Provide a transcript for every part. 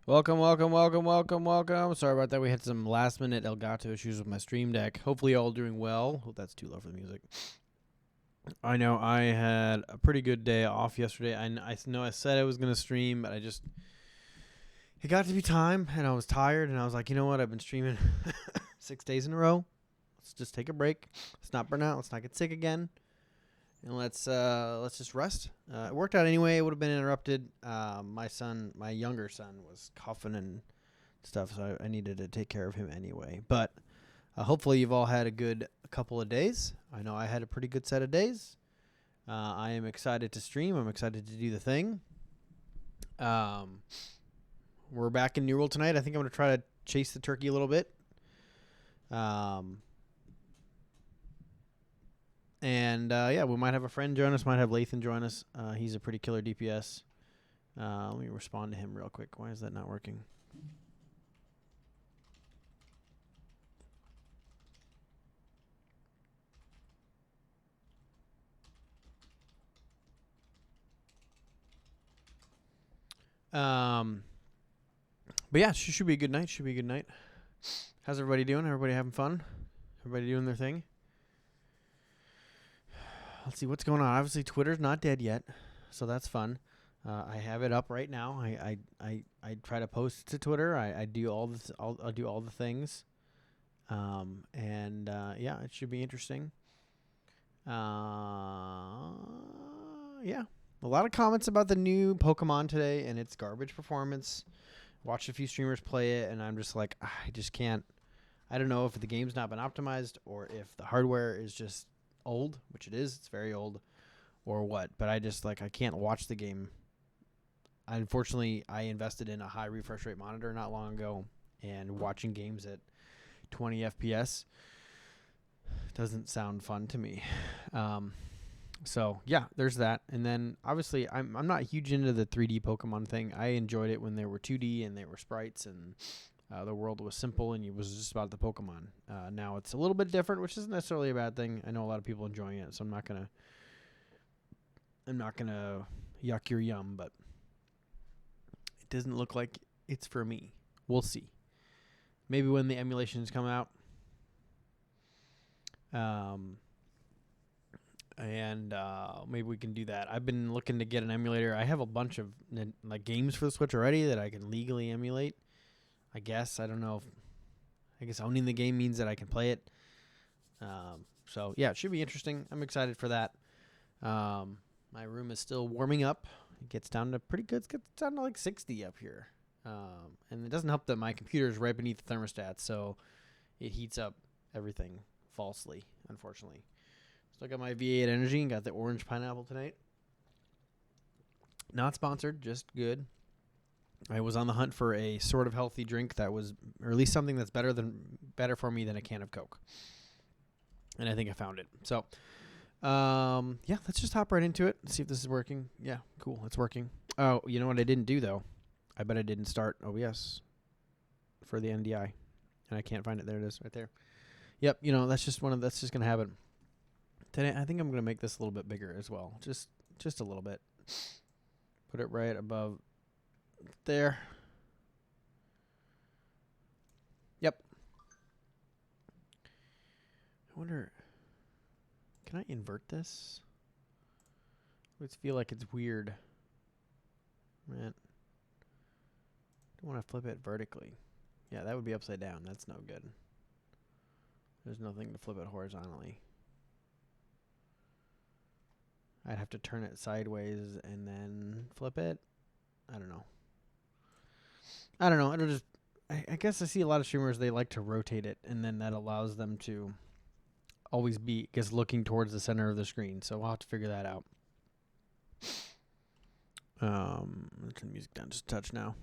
Welcome, welcome, welcome, welcome, welcome. Sorry about that. We had some last minute Elgato issues with my stream deck. Hopefully, all doing well. Hope that's too low for the music. I know I had a pretty good day off yesterday. I know I said I was going to stream, but it got to be time and I was tired and I was like, you know what? I've been streaming 6 days in a row. Let's just take a break. Let's not burn out. Let's not get sick again. And let's just rest. It worked out anyway. It would have been interrupted. My younger son, was coughing and stuff, so I needed to take care of him anyway. But hopefully you've all had a good couple of days. I know I had a pretty good set of days. I am excited to stream. I'm excited to do the thing. We're back in New World tonight. I think I'm going to try to chase the turkey a little bit. And we might have a friend join us. Might have Lathan join us. He's a pretty killer DPS. Let me respond to him real quick. Why is that not working? But yeah, should be a good night. Should be a good night. How's everybody doing? Everybody having fun? Everybody doing their thing? Let's see what's going on. Obviously, Twitter's not dead yet, so that's fun. I have it up right now. I try to post to Twitter. I do I'll do all the things. It should be interesting. Yeah, a lot of comments about the new Pokemon today and its garbage performance. Watched a few streamers play it, and I'm just like, I just can't. I don't know if the game's not been optimized or if the hardware is just old, which it is. It's very old, or what. But I just I can't watch the game. Unfortunately, I invested in a high refresh rate monitor not long ago, and watching games at 20 FPS doesn't sound fun to me. So yeah, there's that. And then obviously I'm not huge into the 3D Pokemon thing. I enjoyed it when they were 2D and they were sprites and the world was simple and it was just about the Pokemon. Now it's a little bit different, which isn't necessarily a bad thing. I know a lot of people enjoying it, so I'm not gonna yuck your yum, but it doesn't look like it's for me. We'll see. Maybe when the emulations come out. Maybe we can do that. I've been looking to get an emulator. I have a bunch of games for the Switch already that I can legally emulate. I guess. I don't know I guess owning the game means that I can play it. So yeah, it should be interesting. I'm excited for that. My room is still warming up. It gets down to pretty good. It gets down to like 60 up here. And it doesn't help that my computer is right beneath the thermostat, so it heats up everything falsely, unfortunately. So I got my V8 Energy and got the orange pineapple tonight. Not sponsored, just good. I was on the hunt for a sort of healthy drink that was, or at least something that's better for me than a can of Coke. And I think I found it. So, let's just hop right into it and see if this is working. Yeah, cool, it's working. Oh, you know what I didn't do though? I bet I didn't start OBS for the NDI, and I can't find it. There it is, right there. Yep, that's just gonna happen. Today, I think I'm gonna make this a little bit bigger as well, just a little bit. Put it right above there. Yep. I wonder, can I invert this? I always feel like it's weird. Man, don't want to flip it vertically. Yeah, that would be upside down. That's no good. There's nothing to flip it horizontally. I'd have to turn it sideways and then flip it. I don't know. It'll just, I guess I see a lot of streamers, they like to rotate it, and then that allows them to always be, looking towards the center of the screen. So we'll have to figure that out. Let's turn the music down just a touch now.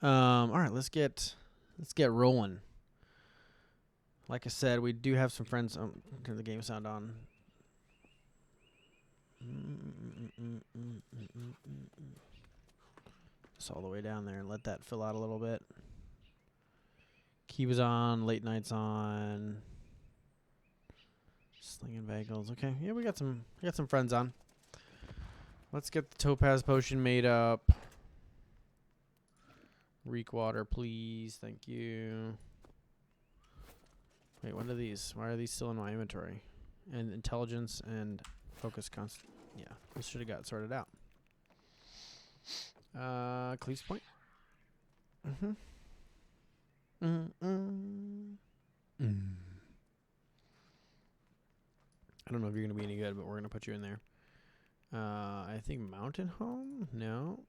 All right, let's get rolling. Like I said, we do have some friends. Turn the game sound on. Just all the way down there and let that fill out a little bit. Kiva's on, late night's on. Slinging bagels. Okay, yeah, we got some friends on. Let's get the topaz potion made up. Reek water, please. Thank you. Wait, what are these? Why are these still in my inventory? And intelligence and focus constant. Yeah, this should have got sorted out. Cleaves point. I don't know if you're gonna be any good, but we're gonna put you in there. I think Mountain Home? No.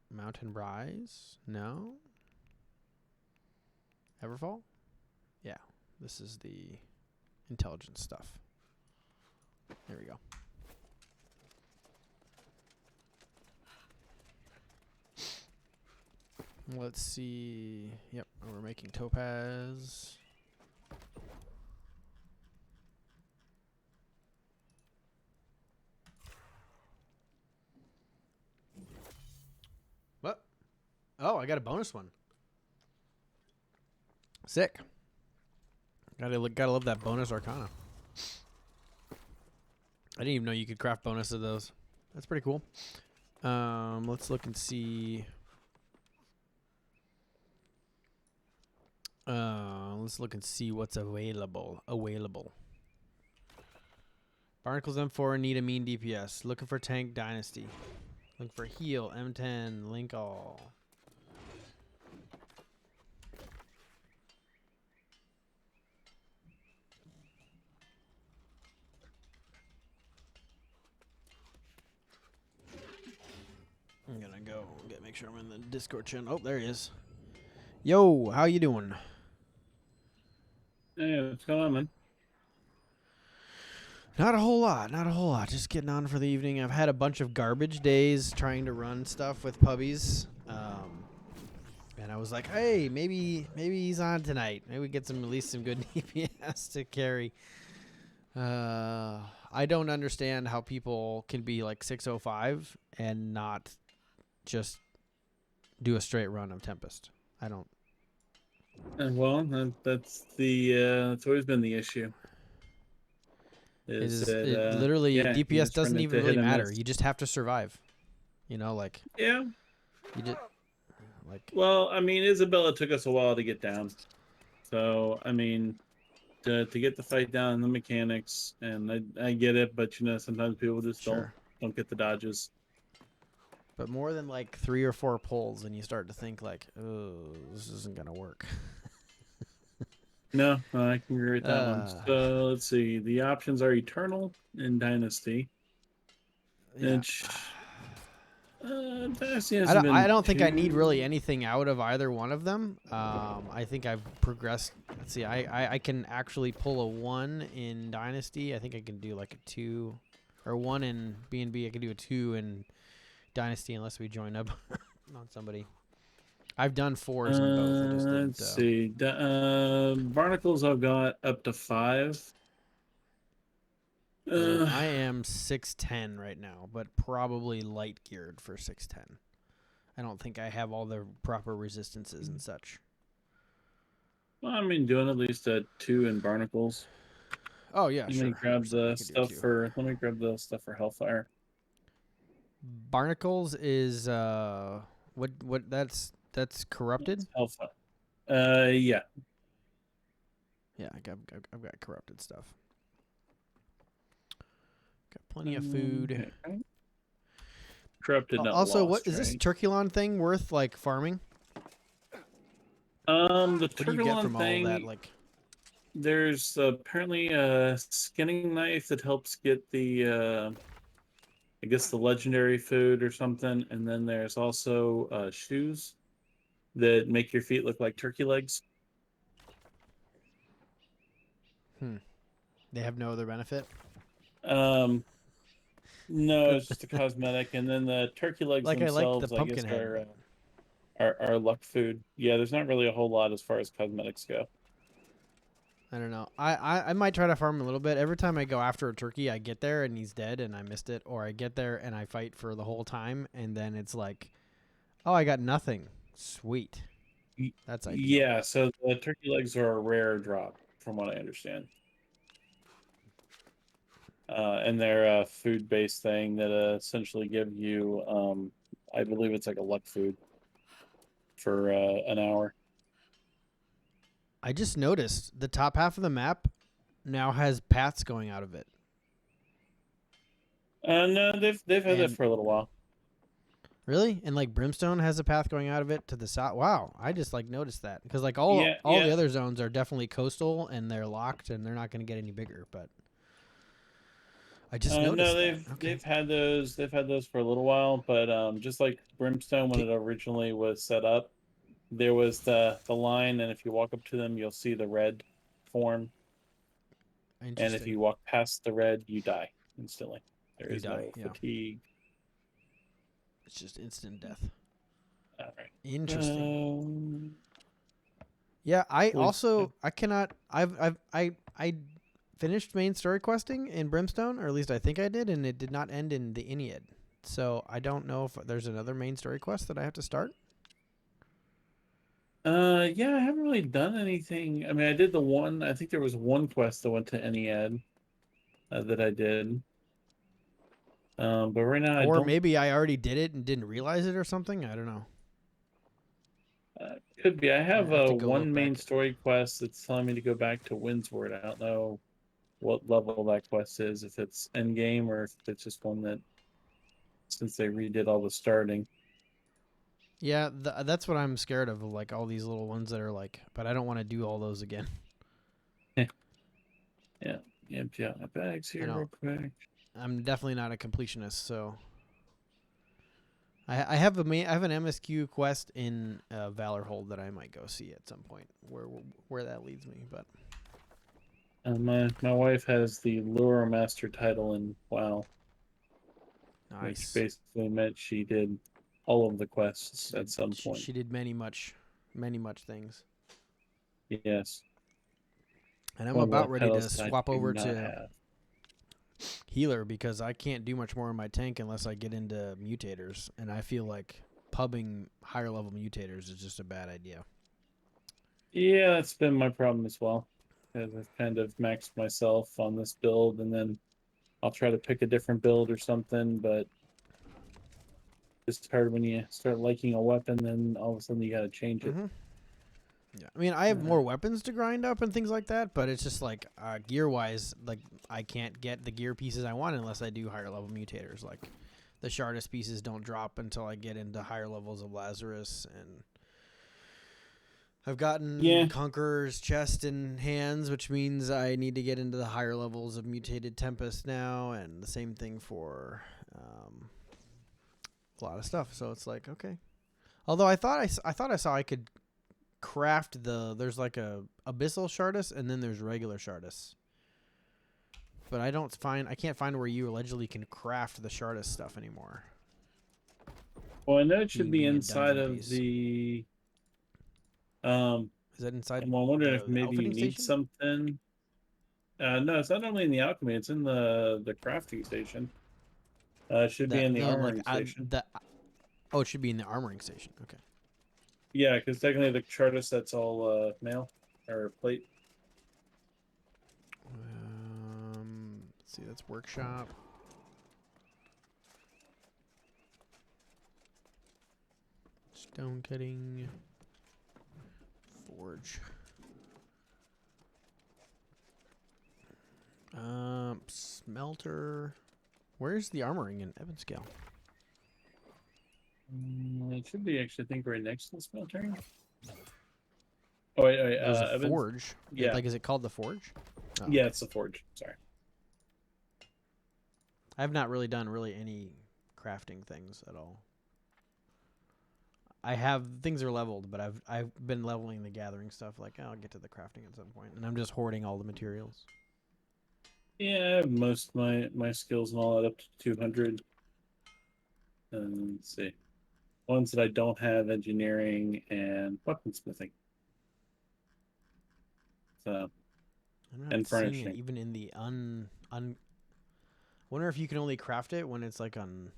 Mountain Rise? No. Everfall? Yeah. This is the intelligence stuff. There we go. Let's see. Yep, we're making topaz. What? Oh, I got a bonus one. Sick. Gotta love that bonus arcana. I didn't even know you could craft bonus of those. That's pretty cool. Let's look and see. Let's look and see what's available. Barnacles M4 need a mean DPS. Looking for tank dynasty. Looking for heal M10 link all. I'm gonna go make sure I'm in the Discord channel. Oh, there he is. Yo, how you doing? Hey, what's going on, man? Not a whole lot. Just getting on for the evening. I've had a bunch of garbage days trying to run stuff with puppies. And I was like, hey, maybe he's on tonight. Maybe we get at least some good DPS to carry. I don't understand how people can be like 605 and not just do a straight run of Tempest. I don't. Well, that's always been the issue. It literally yeah, you DPS just run doesn't into even really hit and matter. miss. You just have to survive. You know, like Yeah. you just like. Well, I mean, Isabella took us a while to get down, so I mean, to get the fight down, the mechanics, and I get it, but you know, sometimes people just Sure. don't get the dodges. But more than like 3 or 4 pulls, and you start to think like, oh, this isn't gonna work. No, I can agree with that one. So let's see. The options are Eternal and Dynasty. Yeah. Dynasty hasn't I been don't think I need really too. anything out of either one of them. I think I've progressed. Let's see. I can actually pull a 1 in Dynasty. I think I can do like a 2 or 1 in B&B. I can do a 2 in Dynasty unless we join up on somebody. I've done 4s in both. I just didn't. Let's see. Barnacles I've got up to 5. I am 6'10" right now, but probably light geared for 6'10". I don't think I have all the proper resistances and such. Well, I mean, doing at least a 2 in Barnacles. Oh yeah, Let sure. me grab 100%. the I could do a stuff 2. for. Let me grab the stuff for Hellfire. Barnacles is what that's corrupted. It's Hellfire. Yeah. Yeah, I've got corrupted stuff. Got plenty of food. Okay. Corrupted, not Also, what lost, is this right? Turkulon thing worth like farming? The What do you get Turkulon from all that? thing. Like, There's apparently a skinning knife that helps get the I guess the legendary food or something, and then there's also shoes that make your feet look like turkey legs. they have no other benefit. Um, no, it's just a cosmetic, and then the turkey legs Like I like the themselves, I pumpkin guess, head, but are luck food. Yeah, there's not really a whole lot as far as cosmetics go. I don't know. I might try to farm a little bit. Every time I go after a turkey, I get there and he's dead and I missed it, or I get there and I fight for the whole time and then it's like, oh, I got nothing. Sweet. That's ideal. Yeah, so the turkey legs are a rare drop, from what I understand. And they're a food-based thing that essentially give you, I believe it's like a luck food for an hour. I just noticed the top half of the map now has paths going out of it. No, they've had that And for a little while. really? And like Brimstone has a path going out of it to the south. Wow, I just like noticed that because like Yeah, all the yeah. other zones are definitely coastal and they're locked and they're not going to get any bigger. But I just No, noticed that. Okay. they've had those for a little while, but just like Brimstone when Okay. it originally was set up, there was the line, and if you walk up to them, you'll see the red form, and if Interesting. you walk past the red, you die instantly. There You is die. no Yeah. fatigue. It's just instant death. All right. Interesting. Um, Yeah. I we also I cannot. I finished main story questing in Brimstone, or at least I think I did, and it did not end in the Ennead. So I don't know if there's another main story quest that I have to start. yeah, I haven't really done anything. I mean, I did the one. I think there was one quest that went to Ennead that I did. But right now I Or don't. maybe I already did it and didn't realize it or something. I don't know. Could be. I I have have to go one look main back. story quest that's telling me to go back to Windsward. I don't know what level that quest is, if it's end game or if it's just one that since they redid all the starting. Yeah, that's what I'm scared of. Like all these little ones that are like, but I don't want to do all those again. Yeah, empty out my bags I here know real quick. I'm definitely not a completionist, so I have I have an MSQ quest in Valorhold that I might go see at some point. Where that leads me, but My wife has the Lure Master title in WoW, which nice. basically meant she did all of the quests She at did some point. she did many much things, Yes, and I'm one of the about ready to titles that I swap do over not to have. healer because I can't do much more in my tank unless I get into mutators, and I feel like pubbing higher level mutators is just a bad idea. Yeah, that's been my problem as well. As I've kind of maxed myself on this build, and then I'll try to pick a different build or something, but it's hard when you start liking a weapon, then all of a sudden you got to change it. Mm-hmm. Yeah, I mean, I have Uh, more weapons to grind up and things like that, but it's just like gear wise, like I can't get the gear pieces I want unless I do higher level mutators. Like the Shardist pieces don't drop until I get into higher levels of Lazarus, and I've gotten yeah, Conqueror's chest in hands, which means I need to get into the higher levels of mutated Tempest now, and the same thing for a lot of stuff. So it's like okay. Although I thought I saw I could craft there's like a abyssal Shardus and then there's regular Shardus. But I can't find where you allegedly can craft the Shardus stuff anymore. well, I know it should be Being a inside dungeon of piece. the. Um, Is that inside I'm wondering if the maybe you outfitting need station? something. No, it's not only in the alchemy; it's in the crafting station. It should be The in the no like armoring station. the oh it should be in the armoring station. Okay. Yeah, because technically the charter set's all mail or plate. Let's see, that's workshop. Stone cutting. Forge. Smelter. Where's the armoring in Evanscale? It should be actually, I think, right next to the smelter. Oh wait, There's a Evans. forge. Yeah, Is it called the forge? Oh, yeah, okay. it's the forge. Sorry. I've not really done any crafting things at all. I have things are leveled, but I've been leveling the gathering stuff. Like I'll get to the crafting at some point, and I'm just hoarding all the materials. Yeah, I have most of my skills and all that up to 200. Let's see. Ones that I don't have: engineering and weaponsmithing. So I'm not and seeing it furnishing. even in the un. Wonder if you can only craft it when it's like on.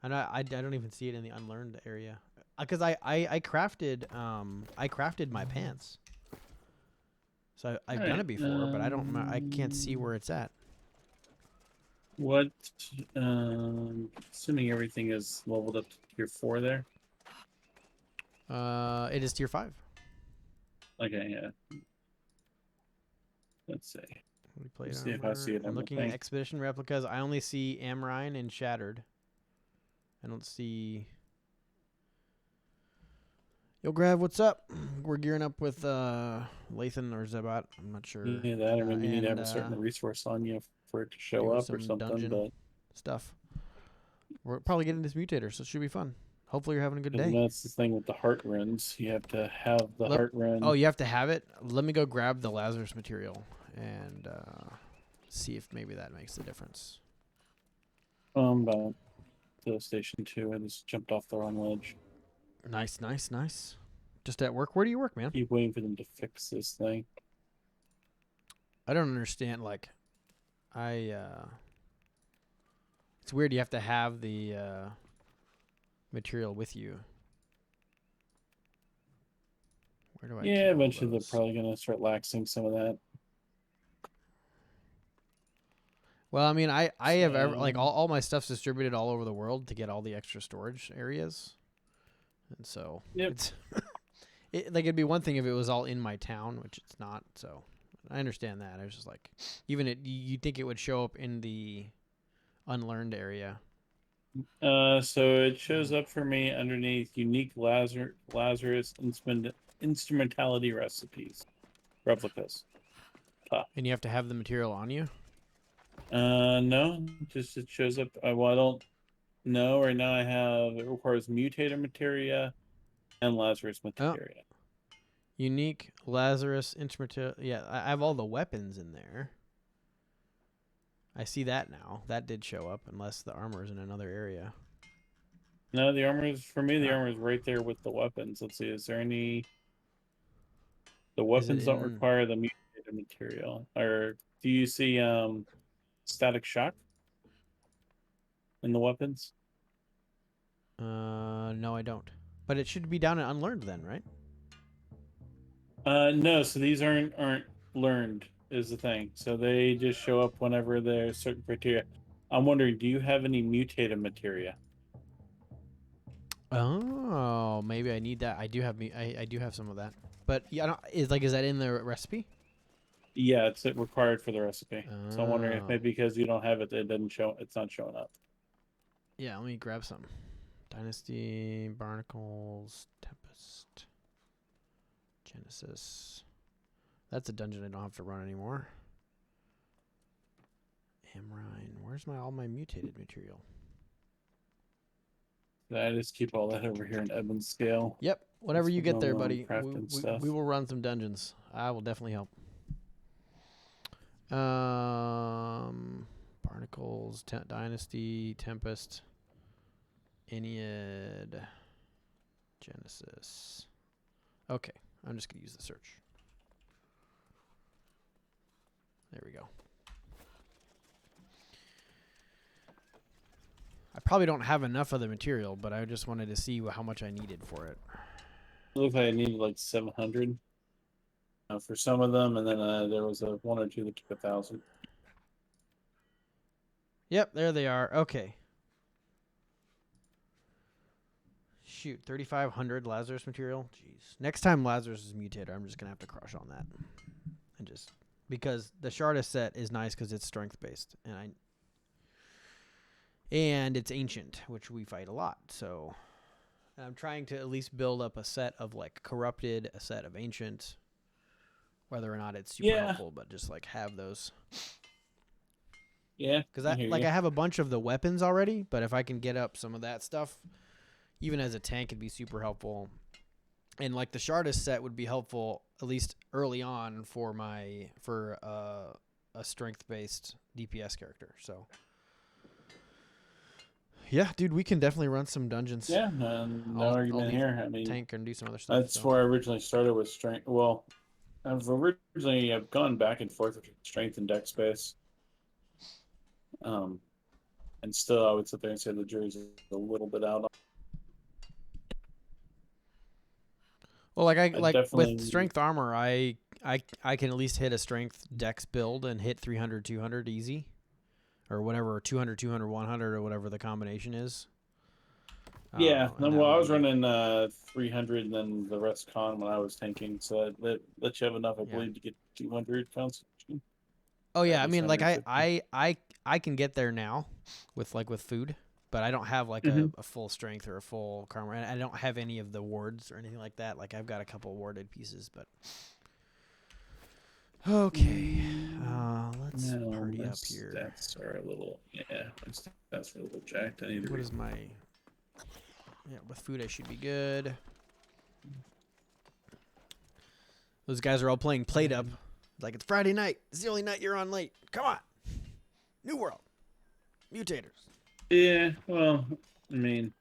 And I don't even see it in the unlearned area, because I crafted my pants. So All I've done right. it before, but I can't see where it's at. What? Assuming everything is leveled up to tier 4 there. It is tier 5. Okay, yeah. Let's see. We played Let's see if I see it I'm on the looking at thing. expedition replicas. I only see Amrine and Shattered. I don't see. Yo, Grav, what's up? We're gearing up with Lathan or Zebat. I'm not sure. Yeah, that, or maybe you need to And have a certain resource on you for it to show doing up or some something. dungeon But stuff. We're probably getting this mutator, so it should be fun. Hopefully, you're having a good day. that's the thing with the heart runes. You have to have the heart rune. Oh, you have to have it? Let me go grab the Lazarus material and see if maybe that makes a difference. About to station 2. I just jumped off the wrong ledge. Nice, nice, nice. Just at work? Where do you work, man? Keep waiting for them to fix this thing. I don't understand. Like, it's weird. You have to have the material with you. Where do I? Yeah, keep eventually all they're those? probably gonna start laxing some of that. Well, I mean, I have like So, all my stuff's distributed all over the world to get all the extra storage areas, and so yep. it's like it'd be one thing if it was all in my town, which it's not. So I understand that. I was just like, even you'd think it would show up in the unlearned area. So it shows up for me underneath unique Lazarus instrumentality recipes, replicas. And you have to have the material on you. No, just it shows up. Well, I don't know. Right now I have, it requires mutator materia and Lazarus materia. Unique Lazarus instrumental. Yeah, I have all the weapons in there. I see that now. That did show up, unless the armor is in another area. No, the armor is, for me, the armor is right there with the weapons. Let's see, is there any... The Is it weapons don't in? require the mutator material. Or do you see static shock in the weapons? No, I don't. But it should be down in unlearned then, right? No, so these aren't learned is the thing. So they just show up whenever there's certain criteria. I'm wondering, do you have any mutated materia? Oh, maybe I need that. I do have I do have some of that. But yeah, I don't, is that in the recipe? Yeah, it's required for the recipe. So I'm wondering if Oh. maybe because you don't have it, it doesn't show. It's not showing up. Yeah, let me grab some. Dynasty, Barnacles, Tempest, Genesis. That's a dungeon I don't have to run anymore. Amrine. Where's all my mutated material? I just keep all that over here in Edmund scale. Yep. Whatever That's you for get there, normal buddy. crafting stuff. We will run some dungeons. I will definitely help. Barnacles, Dynasty, Tempest, Ennead, Genesis. Okay, I'm just gonna use the search. There we go. I probably don't have enough of the material, but I just wanted to see how much I needed for it. It looked like I needed like 700 for some of them, and then there was a one or two that took 1,000. Yep, there they are. Okay. Shoot, 3,500 Lazarus material. Jeez. Next time Lazarus is mutated, I'm just gonna have to crush on that, and just because the Shardist set is nice because it's strength based, and it's ancient, which we fight a lot. So I'm trying to at least build up a set of like corrupted, a set of ancient, whether or not it's super helpful, but just like have those. Yeah, because I have a bunch of the weapons already, but if I can get up some of that stuff, even as a tank, it'd be super helpful. And like the Shardist set would be helpful at least early on for a strength based DPS character. So yeah, dude, we can definitely run some dungeons. Yeah, no argument here. I mean, tank and do some other stuff. That's where I originally started with strength. Well, I've gone back and forth with strength and dex space. And still, I would sit there and say the jury's a little bit out. Well, like with strength armor, I can at least hit a strength dex build and hit 300, 200 easy, or whatever, 200, 200, 100, or whatever the combination is. Yeah, and that well, would I was be running 300 and then the rest con when I was tanking, so that let you have enough, I yeah. believe, to get 200 constitution, Oh at yeah, I least mean like 150. I can get there now with food, but I don't have like Hmm. a full strength or a full karma. And I don't have any of the wards or anything like that. Like I've got a couple warded pieces, but okay. Let's No, party my up here. stats are a little, yeah, my stats are a little jacked. I need to What read. is my yeah, with food I should be good. Those guys are all playing plate up. Like it's Friday night. It's the only night you're on late. Come on. New World. Mutators. Yeah, well, I mean,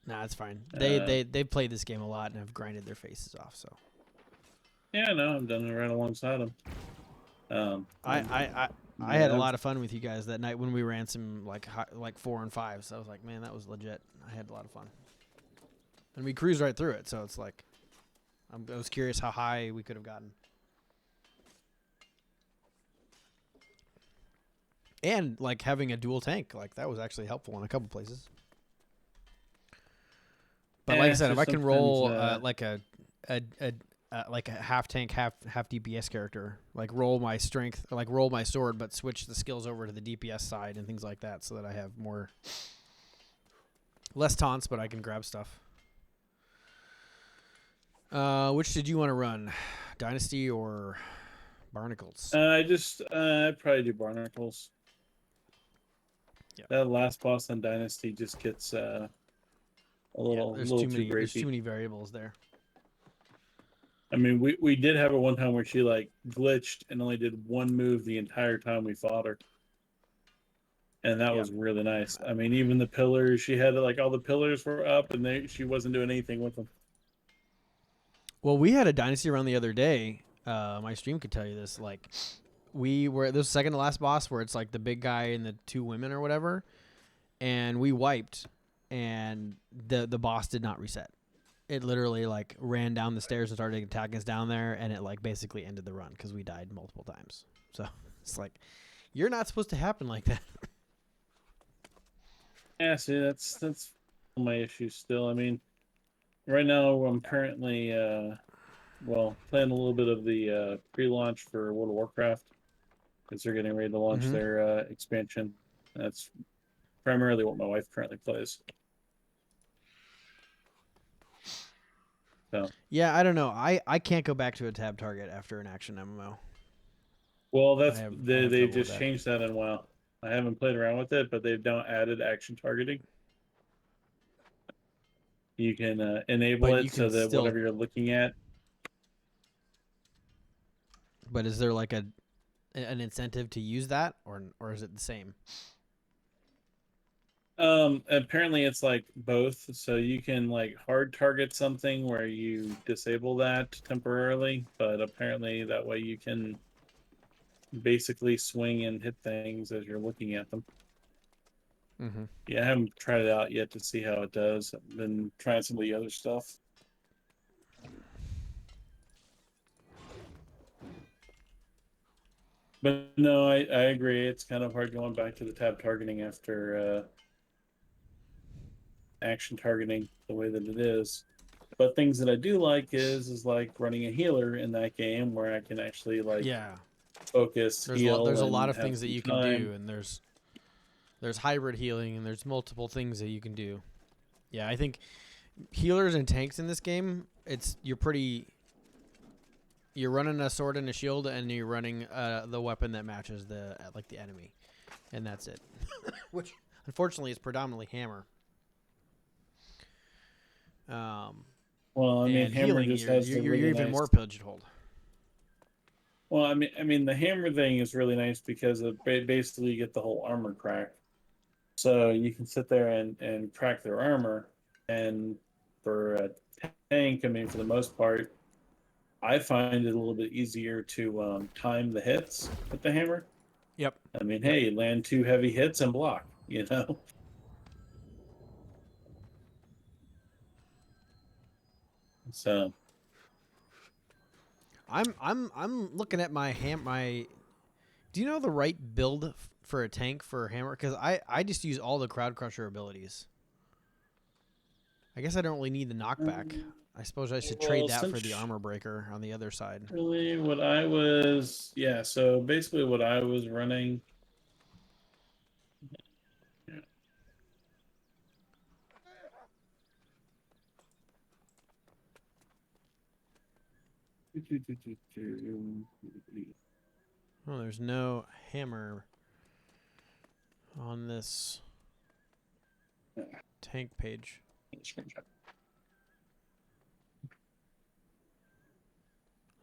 Nah, it's fine. uh, They've played this game a lot and have grinded their faces off, so yeah, no, I'm done right alongside them. I Um, I I, I had a yeah, lot of fun with you guys that night when we ran some like 4 and 5. So I was like, man, that was legit. I had a lot of fun, and we cruised right through it. So it's like, I was curious how high we could have gotten, and like having a dual tank, like that was actually helpful in a couple places. But like I it's said, if just I can sometimes, roll a like a half tank, half DPS character, like roll my strength, or like roll my sword, but switch the skills over to the DPS side and things like that, so that I have less taunts, but I can grab stuff. Which did you want to run, Dynasty or Barnacles? I'd probably do Barnacles. Yeah, That last boss on Dynasty just gets a yeah. little too There's too rapey. many variables there. I mean, we did have it one time where she like glitched and only did one move the entire time we fought her, and that Yeah. was really nice. I mean, even the pillars, she had like all the pillars were up, and she wasn't doing anything with them. Well, we had a Dynasty run the other day. My stream could tell you this. Like, we were this second to last boss where it's like the big guy and the two women or whatever, and we wiped, and the boss did not reset. It literally like ran down the stairs and started attacking us down there, and it like basically ended the run because we died multiple times. So it's like you're not supposed to happen like that. Yeah, see, that's my issue still. I mean, right now I'm Yeah. currently well playing a little bit of the pre-launch for World of Warcraft because they're getting ready to launch Mm-hmm. their expansion. That's primarily what my wife currently plays. So, Yeah, I don't know. I can't go back to a tab target after an action MMO. well, I have they trouble with just that. changed that in WoW. I haven't played around with it, but they've now added action targeting. You can enable But it you so can that still. whatever you're looking at. But is there like an incentive to use that, or is it the same? Apparently it's like both. So you can like hard target something where you disable that temporarily, but apparently that way you can basically swing and hit things as you're looking at them. Mm-hmm. Yeah, I haven't tried it out yet to see how it does. I've been trying some of the other stuff. But no, I agree. It's kind of hard going back to the tab targeting after action targeting the way that it is. But things that I do like is like running a healer in that game where I can actually like Yeah. focus, heal, There's a lot and of have things that some you can time. do, and there's hybrid healing, and there's multiple things that you can do. Yeah, I think healers and tanks in this game, you're running a sword and a shield, and you're running the weapon that matches the enemy, and that's it. Which unfortunately is predominantly hammer. Well, I mean, And hammer healing, just has the you're really even nice. more pigeonholed. Well, I mean, the hammer thing is really nice because of basically you get the whole armor crack. So you can sit there and crack their armor, and for a tank, I mean, for the most part, I find it a little bit easier to time the hits with the hammer. Yep. I mean, Yep. hey, land two heavy hits and block, you know? So, I'm looking at my. Do you know the right build for a tank for a hammer? Because I just use all the crowd crusher abilities. I guess I don't really need the knockback. I suppose I should trade Well, that for the since armor breaker on the other side. really what I was, yeah, so basically what I was running. Yeah. Oh, there's no hammer on this tank page.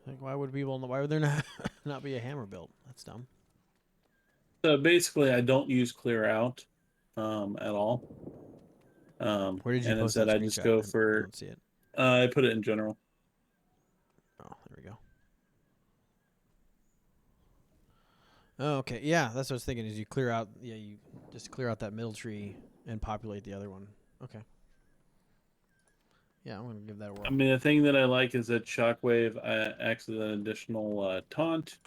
Like, why would people? Why would there not not be a hammer built? That's dumb. So basically, I don't use clear out at all. Where did you And post instead, that I just screenshot? go I for don't see it. I put it in general. Oh, there we go. Oh, okay. Yeah, that's what I was thinking. Is you clear out? Yeah, you just clear out that middle tree and populate the other one. Okay. Yeah, I'm gonna give that a whirl. I mean, the thing that I like is that Shockwave acts as an additional taunt.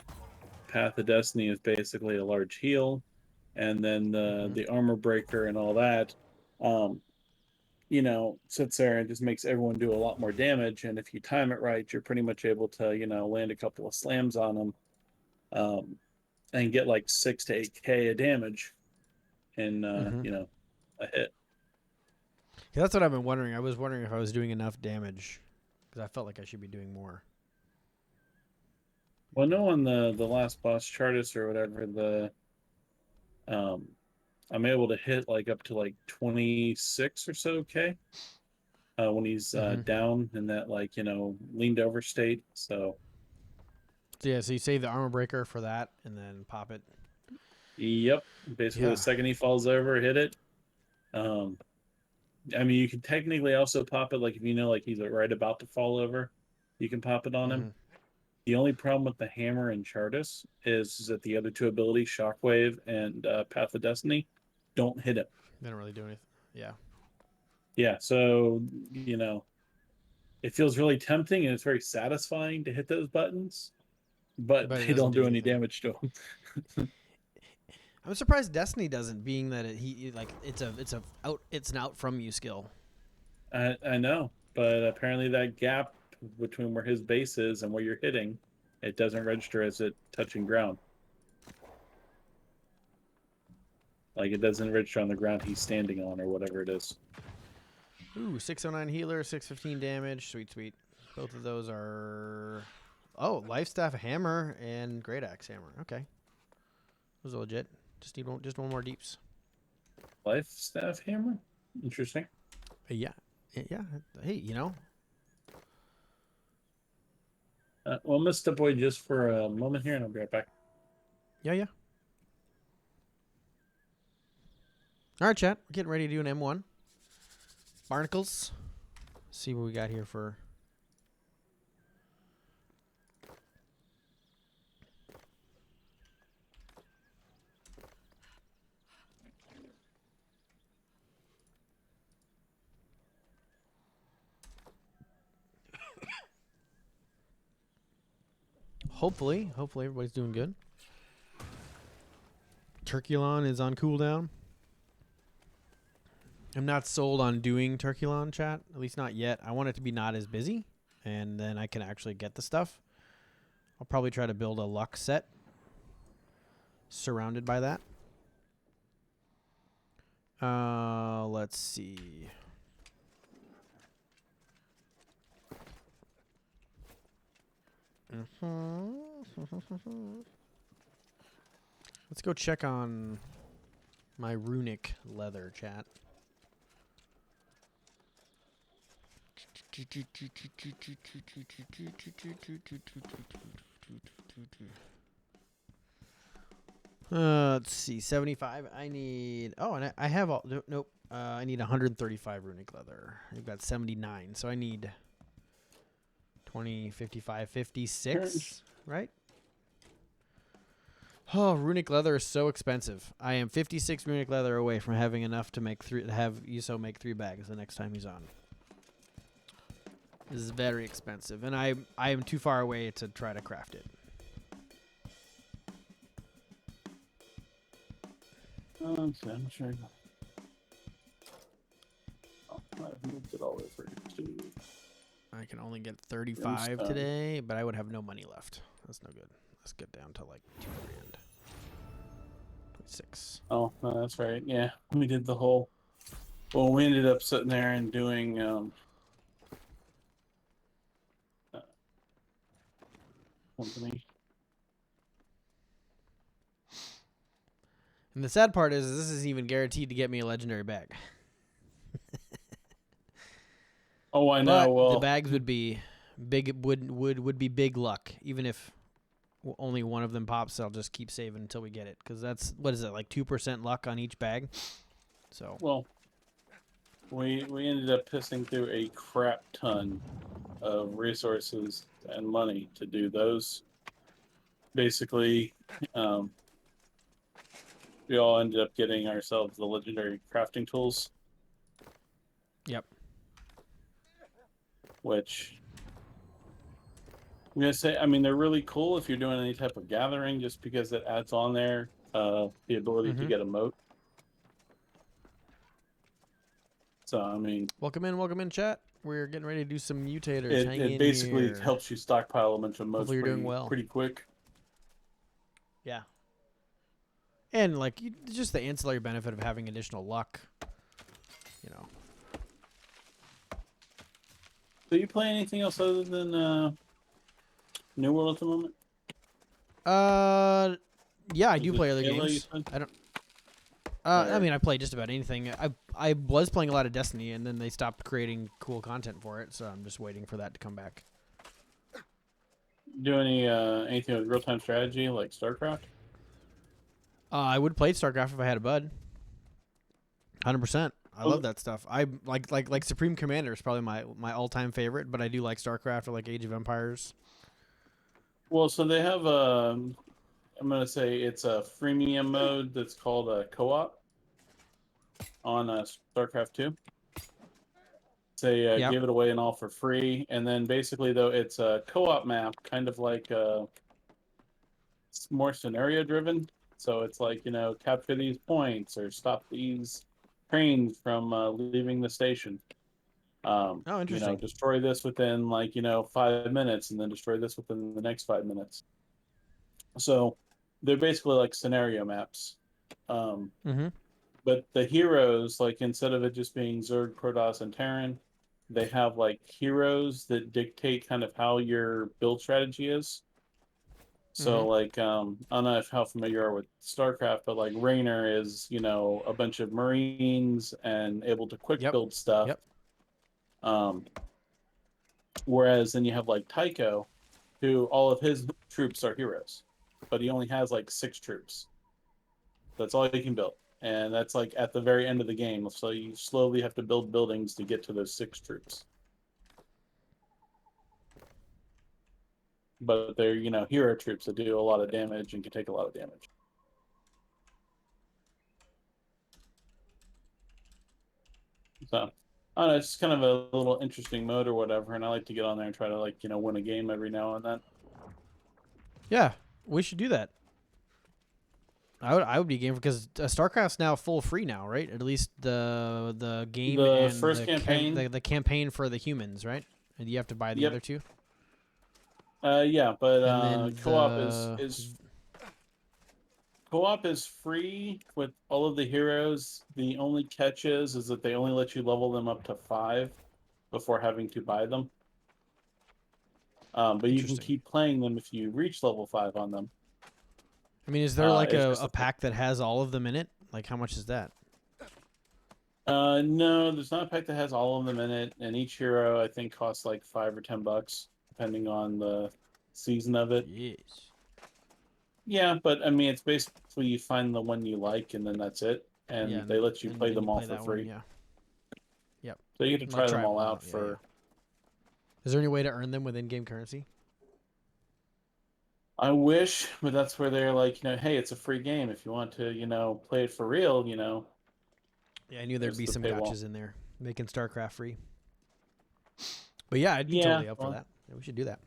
Path of Destiny is basically a large heal, and then the armor breaker and all that, um, sits there and just makes everyone do a lot more damage. And if you time it right, you're pretty much able to land a couple of slams on them, um, and get like 6 to 8K of damage in a hit. Yeah, that's what I've been wondering. I was wondering if I was doing enough damage because I felt like I should be doing more. Well, no, on the last boss Chartis or whatever, um, I'm able to hit like up to like 26 or so K when he's down in that leaned over state. So So yeah, so you save the armor breaker for that, and then pop it. yep, basically the Yeah. second he falls over, hit it. Um, I mean, you can technically also pop it like if like he's right about to fall over, you can pop it on him. The only problem with the hammer and Chartis is that the other two abilities, Shockwave and Path of Destiny, don't hit him. They don't really do anything. Yeah. Yeah, so it feels really tempting and it's very satisfying to hit those buttons, but But it they doesn't don't do do any anything. damage to him. I'm surprised Destiny doesn't, being that he like it's an out from you skill. I know, but apparently that gap between where his base is and where you're hitting, it doesn't register as it touching ground. Like it doesn't register on the ground he's standing on or whatever it is. Ooh, 609 healer, 615 damage. Sweet, sweet. Both of those are. Oh, life staff hammer and great axe hammer. Okay, those are legit. Just need one more deeps. Life staff hammer? Interesting. Yeah, yeah. Hey, Well, I'm gonna step away just for a moment here and I'll be right back. Yeah, yeah. All right, chat. We're getting ready to do an M1. Barnacles. See what we got here for. Hopefully everybody's doing good. Turkulon is on cooldown. I'm not sold on doing Turkulon, chat. At least not yet. I want it to be not as busy, and then I can actually get the stuff. I'll probably try to build a luck set surrounded by that. Let's see. Let's go check on my runic leather, chat. Let's see, 75. I need. Oh, and I have all. Nope. I need 135 runic leather. I've got 79, so I need 20, 55, 56. Right? Oh, runic leather is so expensive. I am 56 runic leather away from having enough to have Yuso make 3 bags the next time he's on. This is very expensive, and I am too far away to try to craft it. Okay, I'm sure. I've moved it all over to I can only get 35 Gemstone. today, but I would have no money left. That's no good. Let's get down to like 2 grand. 26. Oh, no, that's right. Yeah, we did the whole. Well, we ended up sitting there and doing company. And the sad part is this isn't even guaranteed to get me a legendary bag. Oh, I know. But Well, the bags would be big. Would be big luck, even if only one of them pops. I'll just keep saving until we get it, because that's what is it, like 2% luck on each bag. So well, we ended up pissing through a crap ton of resources and money to do those. Basically, we all ended up getting ourselves the legendary crafting tools. Yep. Which I'm gonna say, I mean, they're really cool if you're doing any type of gathering, just because it adds on there the ability to get a moat. So I mean, welcome in, chat. We're getting ready to do some mutators. it basically helps you stockpile a bunch of moats pretty quick. Yeah. And like just the ancillary benefit of having additional luck, you know. So you play anything else other than New World at the moment? Yeah, I do play other Halo, games. I don't. I mean, I play just about anything. I was playing a lot of Destiny, and then they stopped creating cool content for it, so I'm just waiting for that to come back. Do anything with real time strategy like StarCraft? I would play StarCraft if I had a bud. 100%. I love that stuff. I like Supreme Commander is probably my all time favorite, but I do like StarCraft or like Age of Empires. Well, so they have I'm gonna say it's a freemium mode that's called a co-op on StarCraft 2. They give it away and all for free, and then basically though it's a co-op map, kind of like it's more scenario driven. So it's like, capture these points or stop these trains from leaving the station. Interesting. Destroy this within 5 minutes, and then destroy this within the next 5 minutes. So they're basically like scenario maps. But the heroes, like instead of it just being Zerg, Protoss, and Terran, they have like heroes that dictate kind of how your build strategy is. So like I don't know how familiar you are with StarCraft, but like Raynor is, a bunch of Marines and able to quick build stuff. Whereas then you have like Tycho, who all of his troops are heroes, but he only has like 6 troops. That's all he can build. And that's like at the very end of the game. So you slowly have to build buildings to get to those 6 troops. But they're, hero troops that do a lot of damage and can take a lot of damage. So, I don't know, it's kind of a little interesting mode or whatever, and I like to get on there and try to, win a game every now and then. Yeah, we should do that. I would be game because StarCraft's now full free now, right? At least the game and first campaign, the campaign for the humans, right? And you have to buy the other two. Yeah, but and then co-op is free with all of the heroes. The only catch is that they only let you level them up to 5 before having to buy them. But you can keep playing them if you reach level 5 on them. I mean, is there like a pack that has all of them in it? Like, how much is that? No, there's not a pack that has all of them in it, and each hero I think costs like $5 or $10, depending on the season of it. Yes. Yeah, but I mean, it's basically you find the one you like, and then that's it, and they let you play them all for free. Yeah. Yep. So you get to try them all out for. Yeah. Is there any way to earn them with in-game currency? I wish, but that's where they're like, hey, it's a free game. If you want to, play it for real, Yeah, I knew there'd be some gotchas in there making StarCraft free. But yeah, I'd be totally up for that. Yeah, we should do that.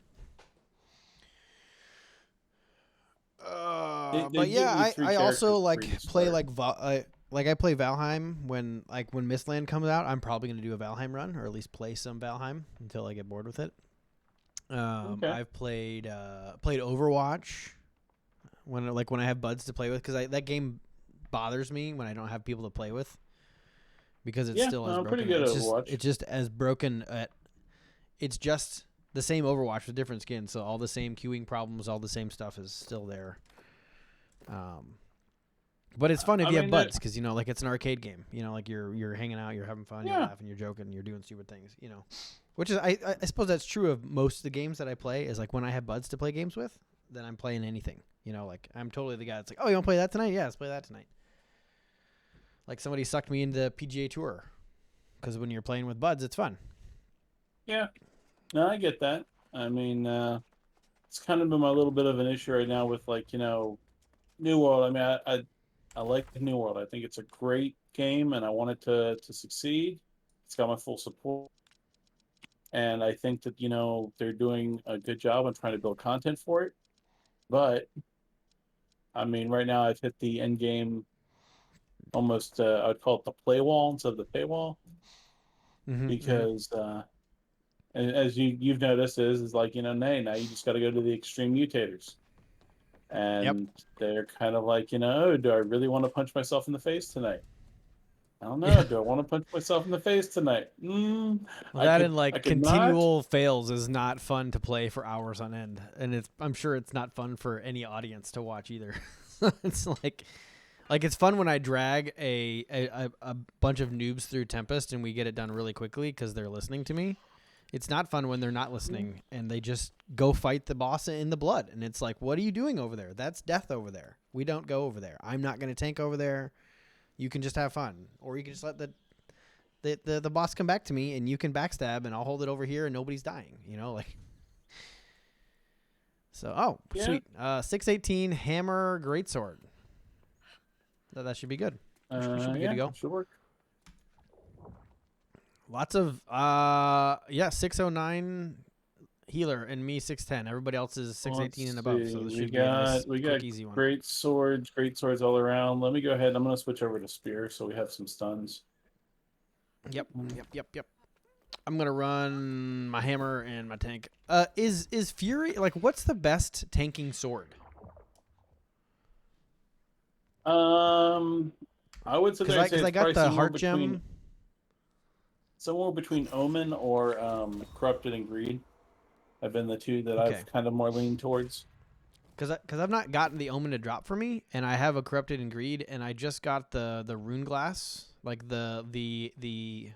But yeah, I also like play like I play Valheim when Mistland comes out. I'm probably gonna do a Valheim run, or at least play some Valheim until I get bored with it. Okay. I've played Overwatch when I have buds to play with, because that game bothers me when I don't have people to play with, because it's Yeah, still as I'm pretty broken. good at It's Overwatch. just as broken at. It's just the same Overwatch with different skins, so all the same queuing problems, all the same stuff is still there. But it's fun if I you have mean, buds, because like it's an arcade game. Like you're hanging out, you're having fun, you're yeah, laughing, you're joking, you're doing stupid things. Which is I suppose that's true of most of the games that I play. Is like when I have buds to play games with, then I'm playing anything. Like I'm totally the guy that's like, oh, you want to play that tonight? Yeah, let's play that tonight. Like somebody sucked me into PGA Tour, because when you're playing with buds, it's fun. yeah. No, I get that. I mean, it's kind of been my little bit of an issue right now with like New World. I mean, I like New World. I think it's a great game, and I want it to succeed. It's got my full support, and I think that they're doing a good job on trying to build content for it. But I mean, right now I've hit the end game almost. I'd call it the play wall instead of the paywall Mm-hmm. because and as you've noticed is like nay, now you just got to go to the extreme mutators, Yep. and they're kind of like oh, do I really want to punch myself in the face tonight? I don't know. Yeah. Do I want to punch myself in the face tonight? Well, that and I like could not. continual fails is not fun to play for hours on end, and I'm sure it's not fun for any audience to watch either. It's like it's fun when I drag a bunch of noobs through Tempest and we get it done really quickly because they're listening to me. It's not fun when they're not listening and they just go fight the boss in the blood, and it's like, what are you doing over there? That's death over there. We don't go over there. I'm not going to tank over there. You can just have fun, or you can just let the boss come back to me, and you can backstab, and I'll hold it over here, and nobody's dying. Like. So, Yeah. sweet. 618 hammer greatsword. That should be good. We should be good to Yeah. go. Should work. Lots of 609 healer and me 610. Everybody else is 618 and Let's above, so see. this We should be a nice, got we got quick, easy one. great swords all around. Let me go ahead. I'm gonna switch over to spear so we have some stuns. Yep. I'm gonna run my hammer and my tank. Is Fury like what's the best tanking sword? I would say Because I it's got probably the heart gem. somewhere between Omen or Corrupted and Greed. Have been the two that Okay. I've kind of more leaned towards. Because I've not gotten the omen to drop for me, and I have a corrupted and greed, and I just got the rune glass, like the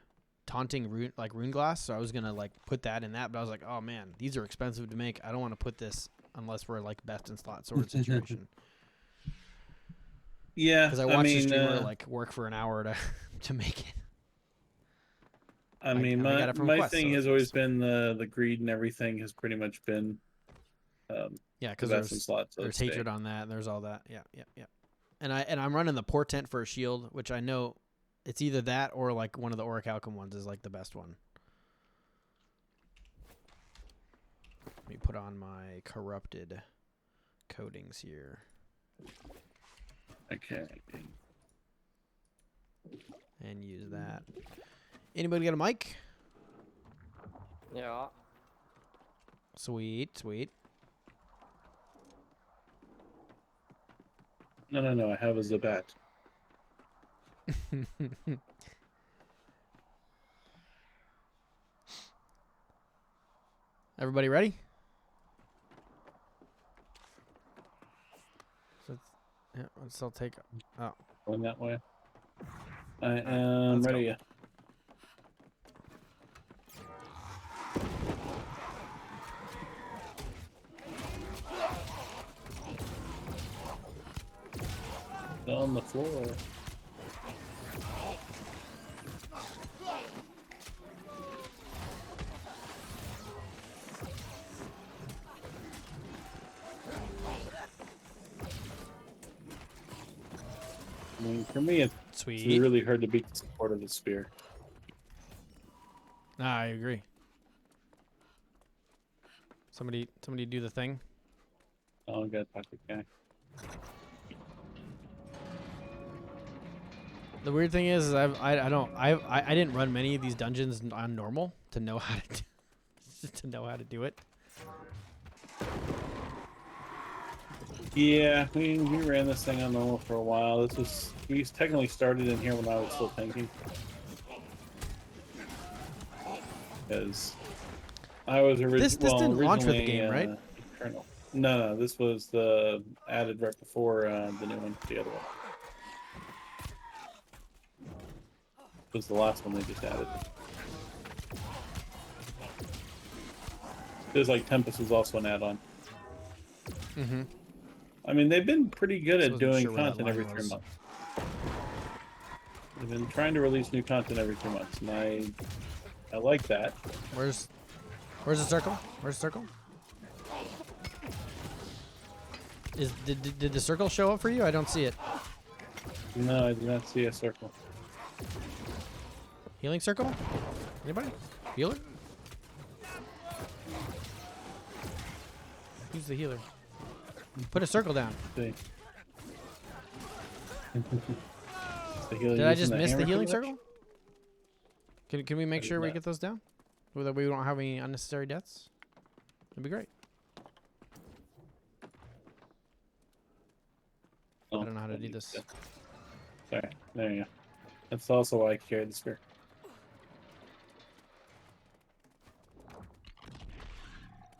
taunting rune glass. So I was gonna like put that in that, but I was like, oh man, these are expensive to make. I don't want to put this unless we're like best in slot sword situation. Yeah, Because I I watched a mean, streamer like work for an hour to to make it. I I mean, and I my got it from my Quest, so thing it's has always nice. been the greed and everything has pretty much been Yeah, the because best in slot, so to there's speak. hatred on that. And there's all that. Yeah. And I'm running the portent for a shield, which I know it's either that or like one of the Orichalcum ones is like the best one. Let me put on my corrupted coatings here Okay. and use that. Anybody got a mic? Yeah. Sweet. No. I have a Zabat. Everybody ready? So let's still take. Oh, Going that way. I all right. am Let's go. ready. On the floor. I mean, for me, it's Sweet. really hard to beat the support of the spear. I agree. Somebody do the thing. Oh, I got to talk to the guy. The weird thing is I didn't run many of these dungeons on normal to know how to do it. Yeah, we ran this thing on normal for a while. We technically started in here when I was still thinking. Because I was This didn't launch with the originally game, right? Eternal. No, this was the added right before the new one, the other one. This was the last one they just added. There's like Tempest was also an add-on. Mm-hmm. I mean, they've been pretty good Just at wasn't doing sure where that content every line 3 was. months. They've been trying to release new content every 3 months, and I like that. Where's the circle? Where's the circle? Did the circle show up for you? I don't see it. No, I do not see a circle. Healing circle? Anybody? Healer? Who's the healer? Put a circle down. See. Did I just miss the healing circle? Can we make sure we get those down? So that we don't have any unnecessary deaths? That'd be great. Oh, I don't know how to do this. Sorry, there you go. That's also why I carry the spear.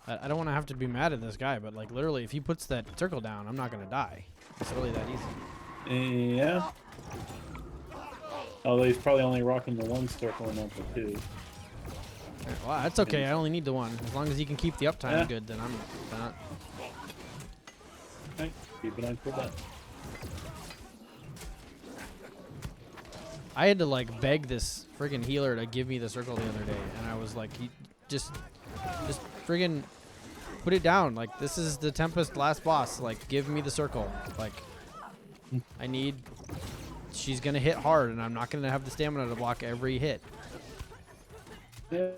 I don't want to have to be mad at this guy, but like literally, if he puts that circle down, I'm not gonna die. It's really that easy. Yeah. Although he's probably only rocking the one circle and not the two. Well, that's okay. I only need the one. As long as he can keep the uptime Yeah. good, then I'm not. Okay, keep an eye for that. I had to like beg this friggin' healer to give me the circle the other day, and I was like, he just friggin' put it down. Like, this is the Tempest last boss. Like, give me the circle. Like, I need. She's gonna hit hard, and I'm not gonna have the stamina to block every hit. Yeah.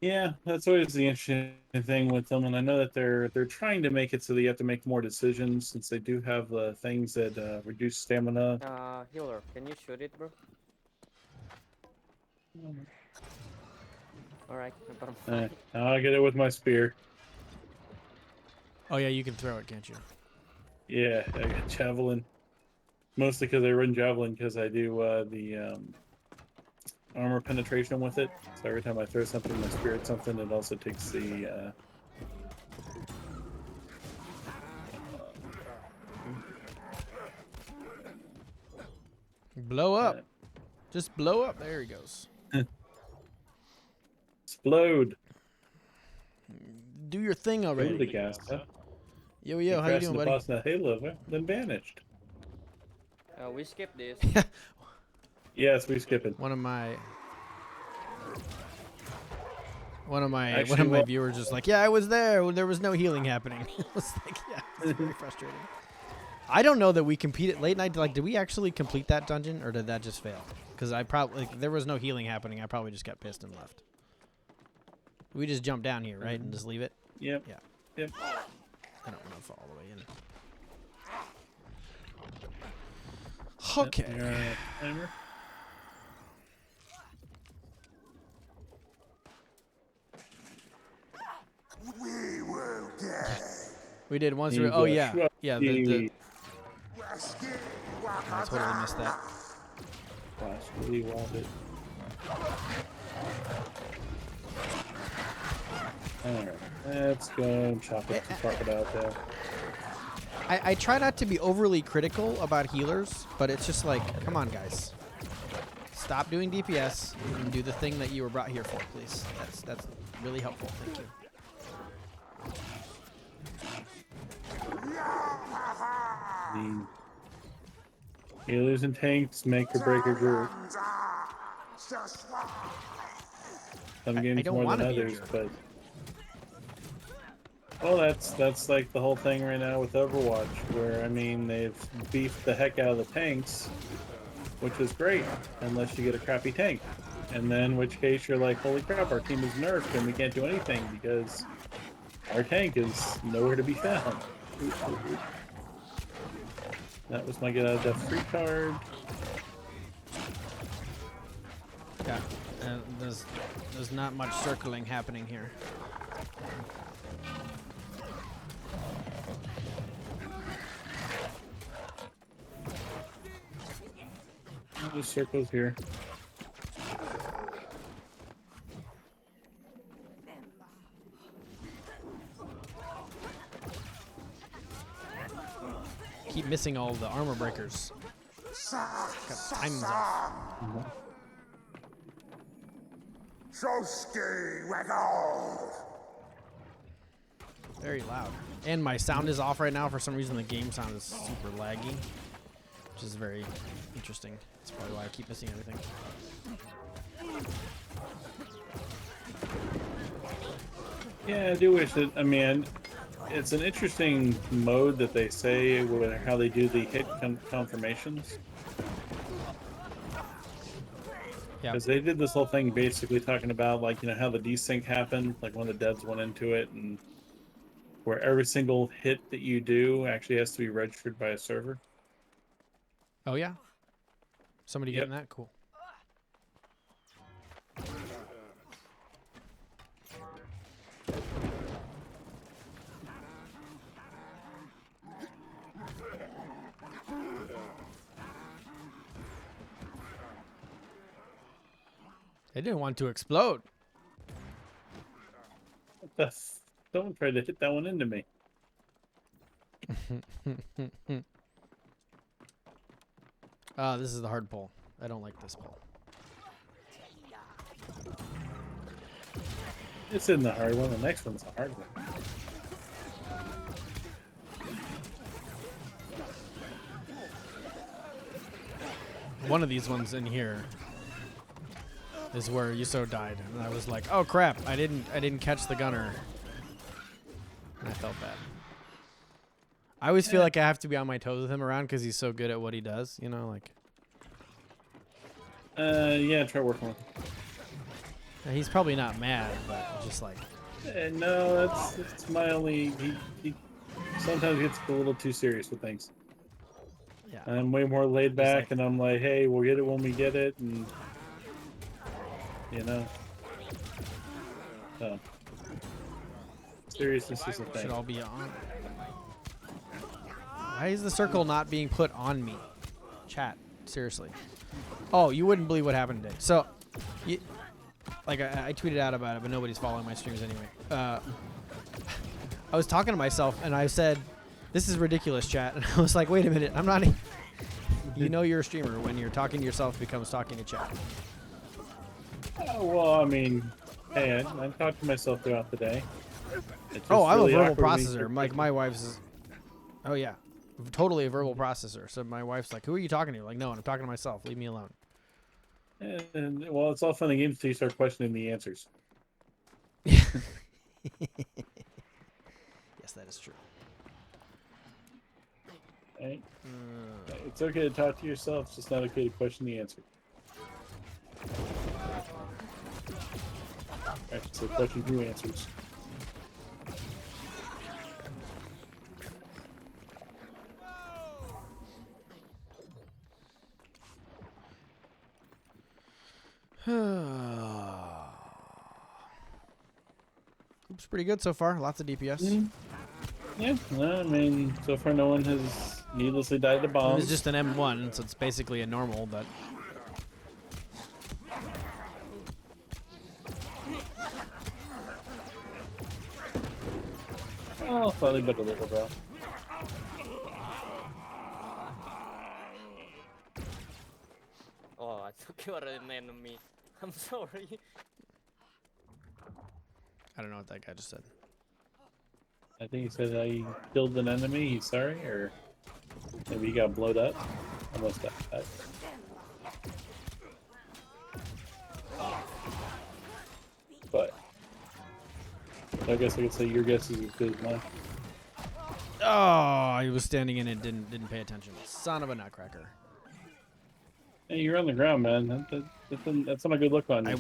Yeah, that's always the interesting thing with them, and I know that they're trying to make it so that you have to make more decisions since they do have things that reduce stamina. Healer, can you shoot it, bro? Alright, no problem. Now I get it with my spear. Oh yeah, you can throw it, can't you? Yeah, I got javelin. Mostly because I run javelin because I do the armor penetration with it. So every time I throw something, my spear at something, it also takes the Blow up. Just blow up. There he goes. explode. Do your thing already. The gas. Huh? Yo, how you doing, buddy? Boss in the halo, then vanished. We skip this. Yes, we skip it. One of my Actually, viewers just like, yeah, I was there. There was no healing happening. I was like, yeah, it's very frustrating. I don't know that we competed late night. Like, did we actually complete that dungeon, or did that just fail? Because I probably there was no healing happening. I probably just got pissed and left. We just jump down here, right, and just leave it. Yep. Yeah. Yep. I don't want to fall all the way in. Okay. Timer. We did once. You Oh go yeah, shrug yeah. the- I totally missed that. Flash, really want it. Alright, let's go chop up the crocodile tail. I try not to be overly critical about healers, but it's just like, come on, guys. Stop doing DPS and do the thing that you were brought here for, please. That's really helpful. Thank you. The healers and tanks make or break a group. Some I games don't more wanna than be a others, jerk. but well, that's like the whole thing right now with Overwatch, where I mean they've beefed the heck out of the tanks, which is great, unless you get a crappy tank, and then in which case you're like, holy crap, our team is nerfed and we can't do anything because our tank is nowhere to be found. That was my get out of death free card. Yeah, there's not much circling happening here. There's circles here. Keep missing all the armor breakers. Got timings off. Very loud. And my sound is off right now. For some reason, the game sound is super laggy, which is very interesting. That's probably why I keep missing everything. Yeah, I do wish that. I mean, it's an interesting mode that they say with how they do the hit confirmations. Yeah. Because they did this whole thing basically talking about, like, you know, how the desync happened, like one of the devs went into it, and where every single hit that you do actually has to be registered by a server. Oh yeah. Somebody Yep. getting that? Cool. They didn't want to explode. What the Someone tried to hit that one into me. This is the hard pull. I don't like this pull. It's in the hard one. The next one's the hard one. One of these ones in here is where Yuso died, and I was like, "Oh crap! I didn't catch the gunner." And I felt bad. I always feel like I have to be on my toes with him around because he's so good at what he does. You know, like. Yeah, try working with him. He's probably not mad, but just like. No, that's my only. He sometimes gets a little too serious with things. Yeah. I'm way more laid back, like- and I'm like, hey, we'll get it when we get it, and you know. So seriousness is a thing. Should all be on. Why is the circle not being put on me? Chat, seriously. Oh, you wouldn't believe what happened today. So, I tweeted out about it, but nobody's following my streams anyway. I was talking to myself, and I said, "This is ridiculous, chat." And I was like, "Wait a minute, I'm not." You know you're a streamer when you're talking to yourself becomes talking to chat. Well, I mean, hey, I talk to myself throughout the day. It's Oh, just I'm really a verbal awkward when you processor. start Like my wife's is. Oh yeah, totally a verbal processor. So my wife's like, "Who are you talking to?" Like, no, I'm talking to myself. Leave me alone. And well, it's all fun and games until you start questioning the answers. Yes, that is true. Right? It's okay to talk to yourself. It's just not okay to question the answer. Alright, so question who answers. Group's pretty good so far. Lots of DPS. Yeah, no, I mean, so far no one has needlessly died to It bombs. was just an M1, so it's basically a normal, but Oh, slightly but a little, bro. Oh, I thought you were an enemy. I'm sorry. I don't know what that guy just said. I think he said I killed an enemy. He's sorry, or maybe he got blowed up. Almost died. But I guess I could say your guess is as good as mine. Oh, he was standing in it, didn't pay attention. Son of a nutcracker. Hey, you're on the ground, man. That's not a good look on you.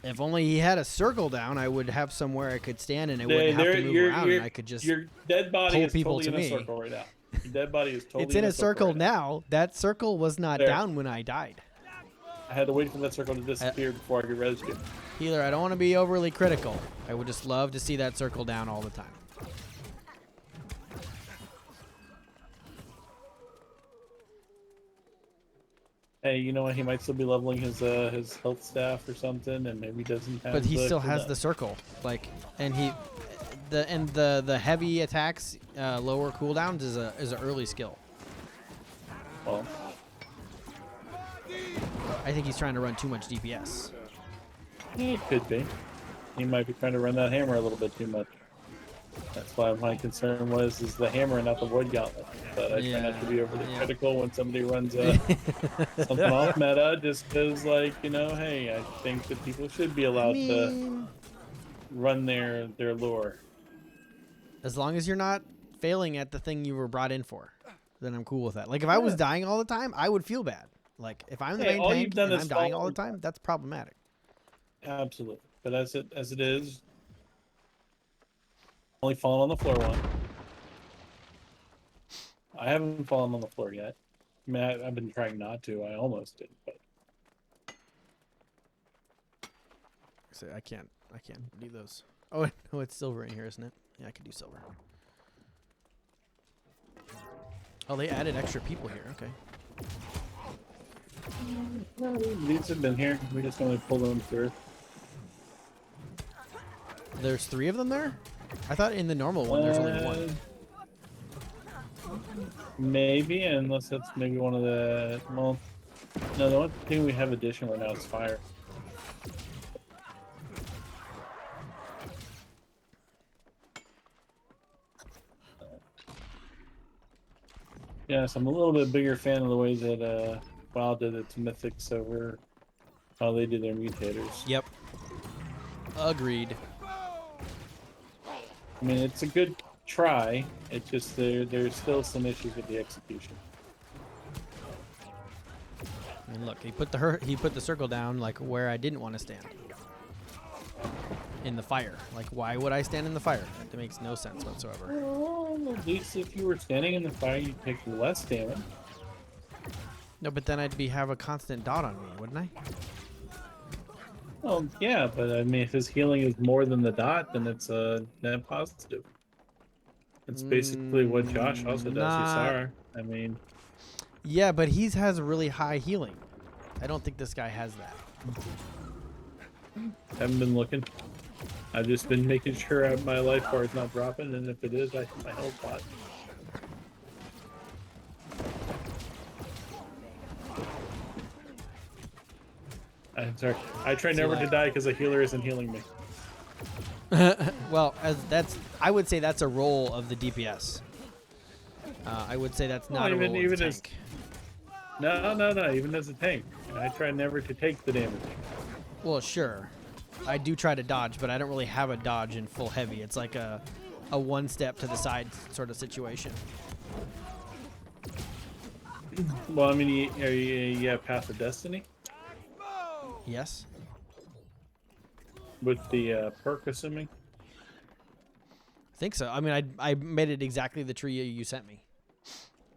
If only he had a circle down, I would have somewhere I could stand and I They- wouldn't have to they're- move you're- around, you're- and I could just. Your dead body pull is people totally to in a me. circle right now. Your dead body is totally It's in a circle right now. That circle was not There. down when I died. I had to wait for that circle to disappear before I could res you. Healer, I don't want to be overly critical. I would just love to see that circle down all the time. Hey, you know what? He might still be leveling his health staff or something, and maybe doesn't have. But he still has cooldown. the circle, like, and the heavy attacks lower cooldowns is an early skill. Well, I think he's trying to run too much DPS. it could be. He might be trying to run that hammer a little bit too much. That's why my concern is the hammer and not the void gauntlet. But I try not to be overly critical when somebody runs something off meta, just because, like, you know, hey, I think that people should be allowed to run their lore. As long as you're not failing at the thing you were brought in for, then I'm cool with that. Like, if I was dying all the time, I would feel bad. Like, if I'm the main all tank you've done and is I'm dying fall- all the time, that's problematic. Absolutely. But as it is, only fallen on the floor one. I haven't fallen on the floor yet. I mean, I've been trying not to. I almost did, but So I can't do those. Oh, no, it's silver in here, isn't it? Yeah, I could do silver. Oh, they added extra people here. Okay. these have been here. We just only pull them through. There's 3 of them there? I thought in the normal one there's only 1. Maybe, unless that's maybe one of the. Well, no, the only thing we have addition right now is fire. Yes, I'm a little bit bigger fan of the way that WoW did its mythics over how they did their mutators. Yep. Agreed. I mean, it's a good try. It's just there's still some issues with the execution. And look, he put the circle down like where I didn't want to stand. In the fire. Like, why would I stand in the fire? That makes no sense whatsoever. Well, at least if you were standing in the fire, you'd take less damage. No, but then I'd have a constant dot on me, wouldn't I? Well, yeah, but I mean, if his healing is more than the dot, then it's a net positive. It's basically what Josh also does. You saw. I mean, yeah, but he has really high healing. I don't think this guy has that. haven't been looking. I've just been making sure my life bar is not dropping, and if it is, I hit my health pot. I'm sorry. I try never to die because a healer isn't healing me. Well, I would say that's a role of the DPS. I would say that's not a role of the tank. No. Even as a tank, I try never to take the damage. Well, sure. I do try to dodge, but I don't really have a dodge in full heavy. It's like a one step to the side sort of situation. Well, I mean, you have Path of Destiny Yes. with the perk, assuming. I think so. I mean, I made it exactly the tree you sent me.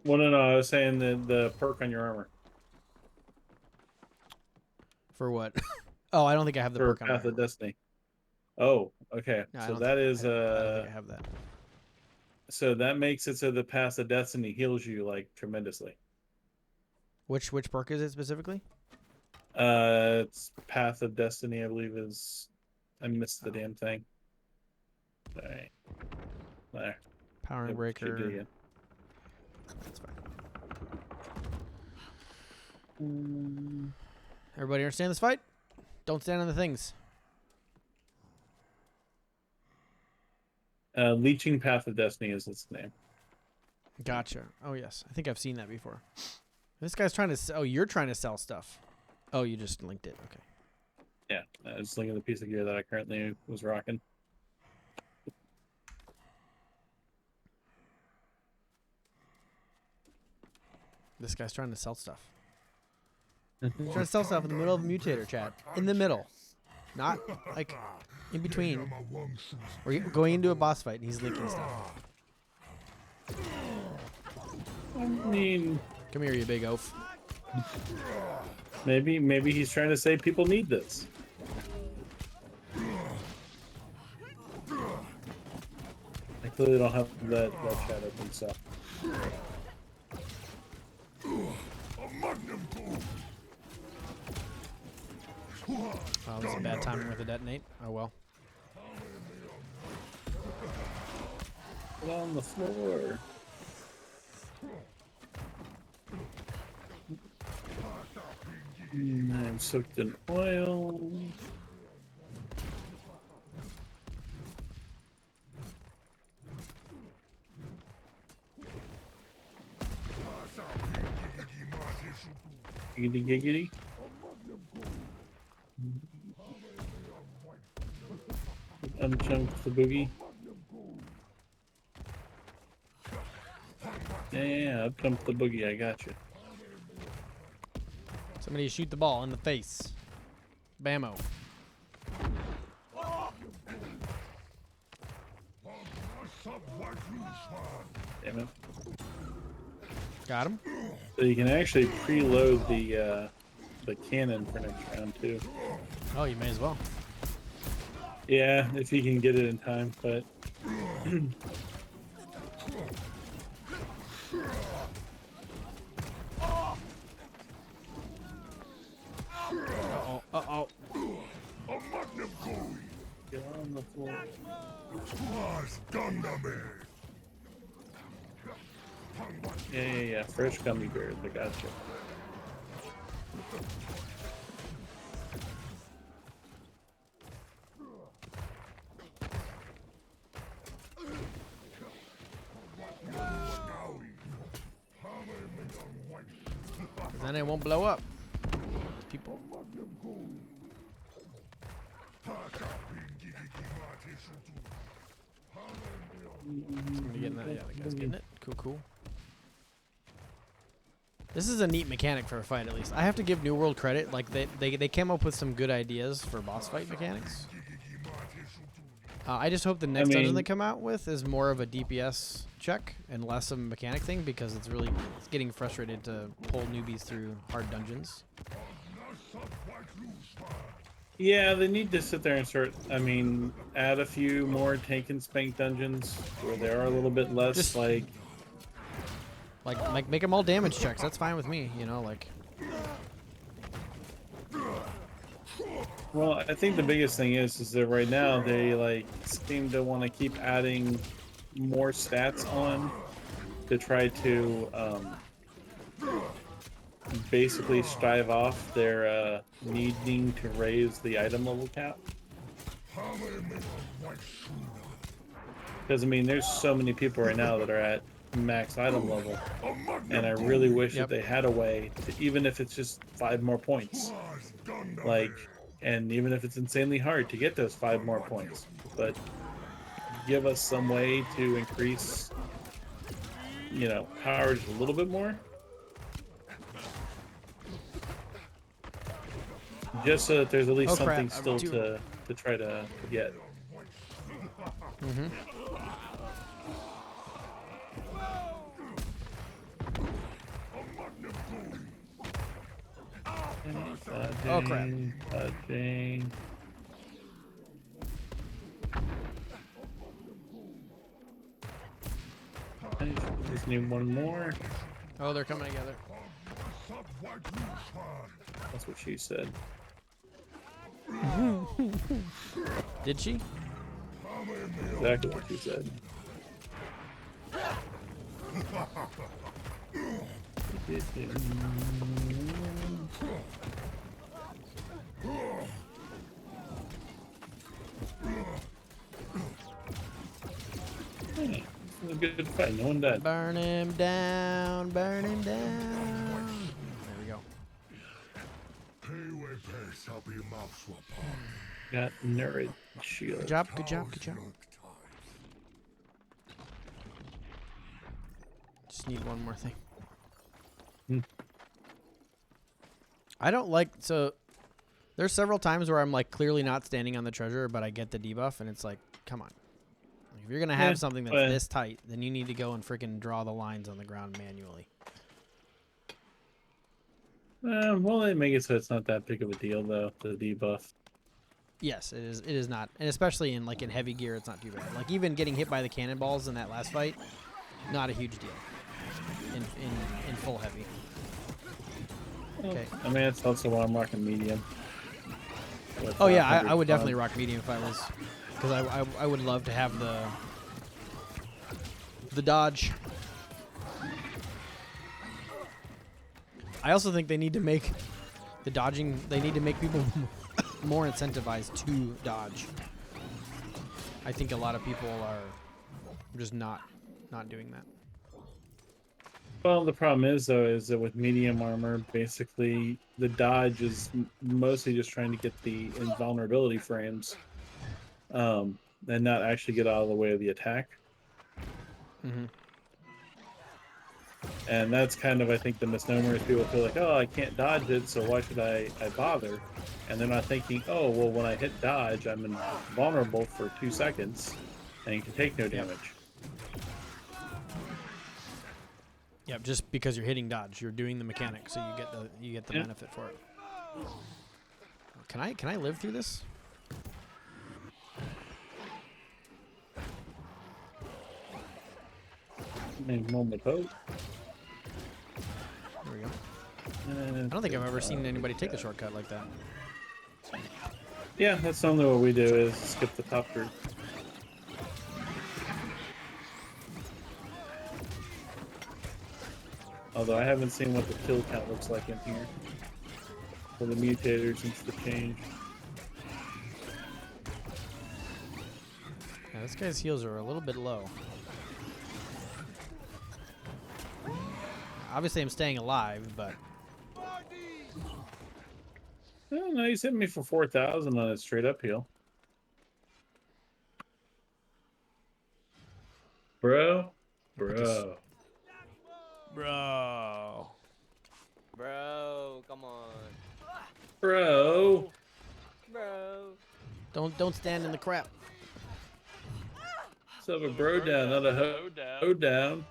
Well, no, I was saying the perk on your armor. For what? Oh, I don't think I have the For perk on Path my of armor. Destiny. Oh, okay. No, I So don't that think- is I don't think I have that. So that makes it so the Path of Destiny heals you like tremendously. Which perk is it specifically? It's Path of Destiny, I believe is. I missed the damn thing. All right. There. Power It and should do breaker. you. That's fine. Everybody understand this fight? Don't stand on the things. Leeching Path of Destiny is its name. Gotcha. Oh yes, I think I've seen that before. This guy's trying to. Oh, you're trying to sell stuff. Oh, you just linked it. Okay. Yeah, I was linking the piece of gear that I currently was rocking. This guy's trying to sell stuff. He's trying to sell stuff in the middle of a mutator chat. In the middle. Not like in between. We're going into a boss fight and he's licking stuff. I mean, Come here, you big oaf. maybe he's trying to say people need this. I clearly don't have that chat open, so. Oh, this is a bad timing with the detonate. Oh well. Put on the floor. I'm soaked in oil. Giggity giggity. Unchunk the boogie. Yeah, up jump the boogie. I got you. Somebody shoot the ball in the face. Bammo. Damn it. Got him. So you can actually preload the cannon for next round too. Oh, you may as well. Yeah, if you can get it in time, but Uh-oh. Uh-oh. get on the floor. Yeah. Fresh gummy bears. I got you. Then it won't blow up. People. Somebody getting that? Yeah, the guy's getting it. Cool. This is a neat mechanic for a fight, at least. I have to give New World credit. Like they came up with some good ideas for boss fight mechanics. I just hope the next dungeon they come out with is more of a DPS check and less of a mechanic thing, because it's getting frustrated to pull newbies through hard dungeons. Yeah, they need to sit there and start. I mean, add a few more tank and spank dungeons where they are a little bit less Just like make them all damage checks. That's fine with me. You know, like. Well, I think the biggest thing is that right now they like seem to want to keep adding more stats on to try to basically strive off their needing to raise the item level cap. Because I mean, there's so many people right now that are at max item level, and I really wish that they had a way to, even if it's just 5 more points, like. And even if it's insanely hard to get those 5 more points, but give us some way to increase, you know, power just a little bit more. Just so that there's at least something still to try to get. Mm-hmm. Oh crap. Just need one more. Oh, they're coming together. That's what she said. Did she? Exactly what she said. Hey, this is a good fight. No one died. Burn him down. Burn him down. There we go. Got Nerd shield. Good job. Good job. Good job. Just need one more thing. I don't like, so There's several times where I'm like clearly not standing on the treasure, but I get the debuff, and it's like, come on. Like, if you're gonna have something that's this tight, then you need to go and freaking draw the lines on the ground manually. Well, they make it so it's not that big of a deal, though. The debuff. Yes, it is. It is not, and especially in like in heavy gear, it's not too bad. Like even getting hit by the cannonballs in that last fight, not a huge deal. In full heavy. Okay. I mean, it's also why I'm rocking medium. Oh yeah, I would definitely rock medium if I was, because I would love to have the dodge. I also think they need to make the dodging. They need to make people more incentivized to dodge. I think a lot of people are just not doing that. Well, the problem is, though, is that with medium armor, basically, the dodge is mostly just trying to get the invulnerability frames, and not actually get out of the way of the attack. Mm-hmm. And that's kind of, I think, the misnomer is people feel like, oh, I can't dodge it, so why should I bother? And they're not thinking, oh, well, when I hit dodge, I'm invulnerable for 2 seconds, and you can take no damage. Yeah, just because you're hitting dodge, you're doing the mechanic, so you get the benefit for it. Can I live through this? Moment hope. There we go. I don't think I've ever seen anybody take the shortcut like that. Yeah, that's normally what we do, is skip the top group. Although I haven't seen what the kill count looks like in here for the mutators since the change. Yeah, this guy's heals are a little bit low. Obviously, I'm staying alive, but... Oh, no, he's hitting me for 4,000 on a straight up heal. Bro. Bro. Bro, come on. Bro. Don't stand in the crap. Let's have a bro down, not a ho down.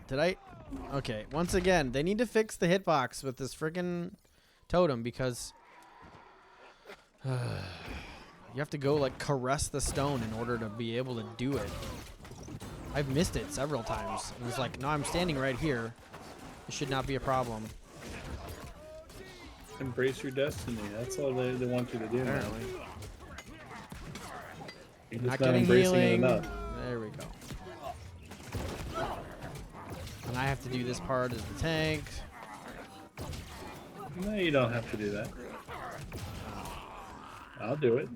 Did I? Okay, once again, they need to fix the hitbox with this freaking totem because you have to go like caress the stone in order to be able to do it. I've missed it several times. It was like, no, I'm standing right here. It should not be a problem. Embrace your destiny. That's all they want you to do. Apparently. You're Not just getting embracing it healing. enough. There we go. And I have to do this part as the tank. No, you don't have to do that. I'll do it.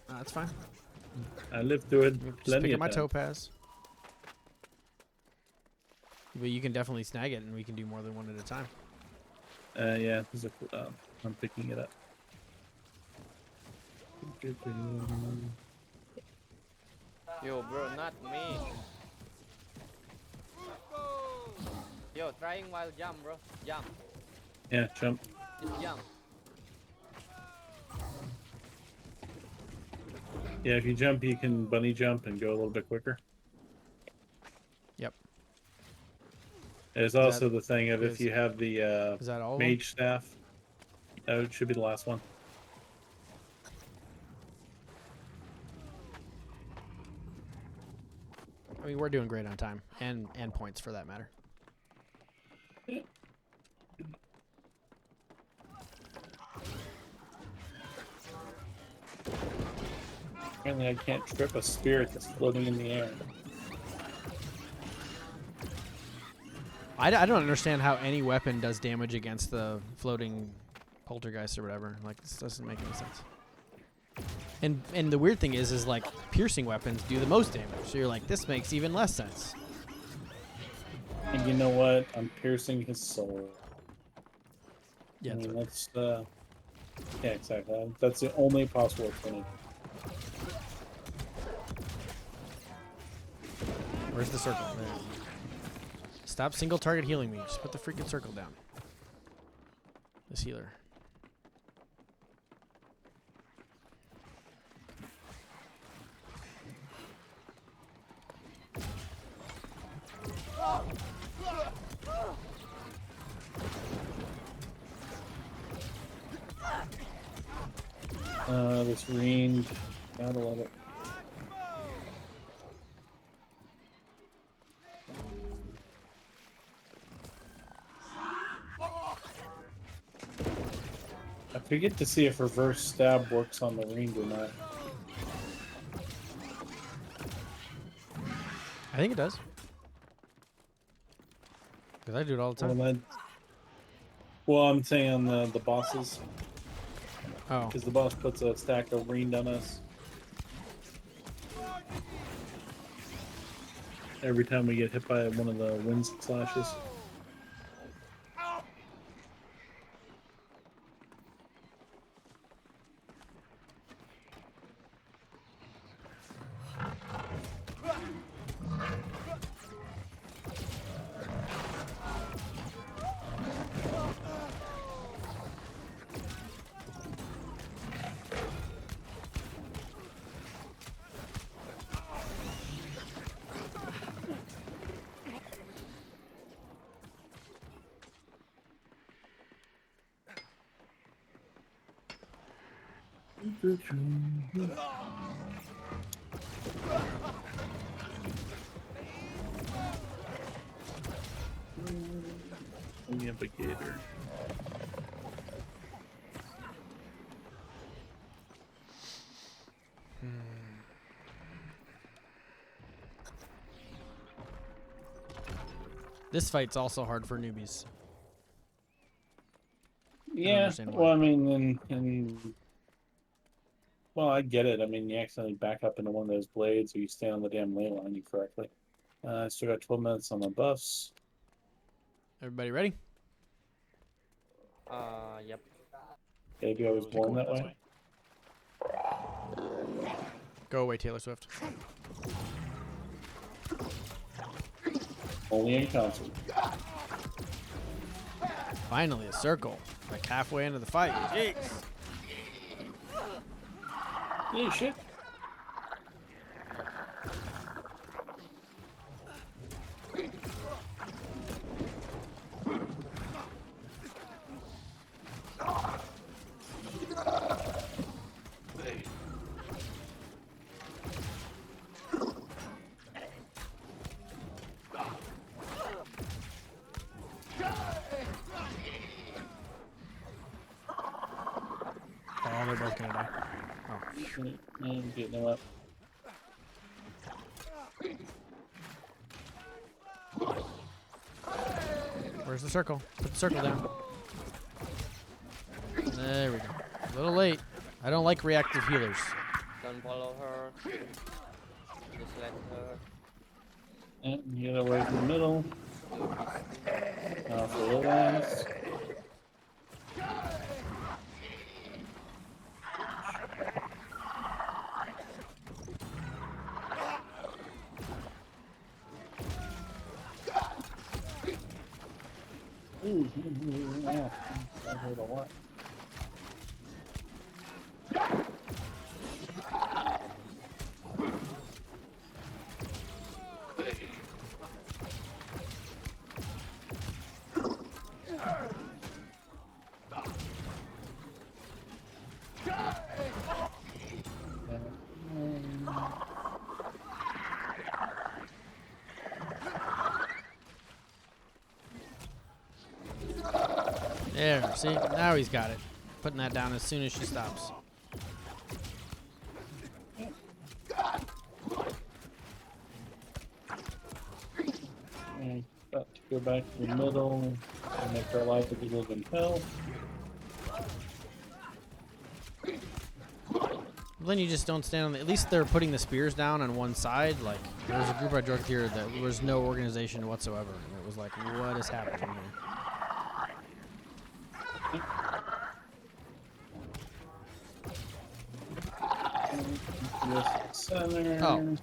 No, that's fine. I lived through it Just plenty pick up of my times. topaz. But you can definitely snag it, and we can do more than one at a time. Yeah, there's a cooldown. I'm picking it up. Yo, bro, not me. Yo, trying while jump, bro. Jump. Yeah, jump. Just jump. Yeah, if you jump, you can bunny jump and go a little bit quicker. Yep. There's also the thing of if you have the Is that all of them? mage staff. That should be the last one. I mean, we're doing great on time and points for that matter. Apparently, I can't trip a spirit that's floating in the air. I don't understand how any weapon does damage against the floating poltergeist or whatever. Like, this doesn't make any sense. And the weird thing is like piercing weapons do the most damage. So you're like, this makes even less sense. And you know what? I'm piercing his soul. Yeah, I that's mean, right. that's yeah, exactly. That's the only possible thing. Where's the circle? There. Stop single target healing me. Just put the freaking circle down. This healer. This range. Gotta love it. I forget to see if reverse stab works on the range or not. I think it does. Because I do it all the time. Well, I'm saying on the bosses. Oh. Because the boss puts a stack of rain on us. Every time we get hit by one of the wind slashes. Navigator. This fight's also hard for newbies. Yeah, understand why. well, I mean, well, I get it. I mean, you accidentally back up into one of those blades, or you stay on the damn ley line incorrectly. I still got 12 minutes on the buffs. Everybody ready? Yep. Maybe I was born that way. Go away, Taylor Swift. Only in concert. Finally, a circle. Like halfway into the fight. Jeez. Yeah, shit. Oh, they're both gonna die. I'm getting them up. Where's the circle? Put the circle down. There we go. A little late. I don't like reactive healers. Don't follow her. Just let her. And get away from the middle. For the last. Ooh, yeah, that hurt a lot. There, see? Now he's got it. Putting that down as soon as she stops. And about to go back to the middle and make our life a little bit hell. Then you just don't stand on the... At least they're putting the spears down on one side. Like, there was a group I drugged here that there was no organization whatsoever. And it was like, what is happening here? Center. Oh.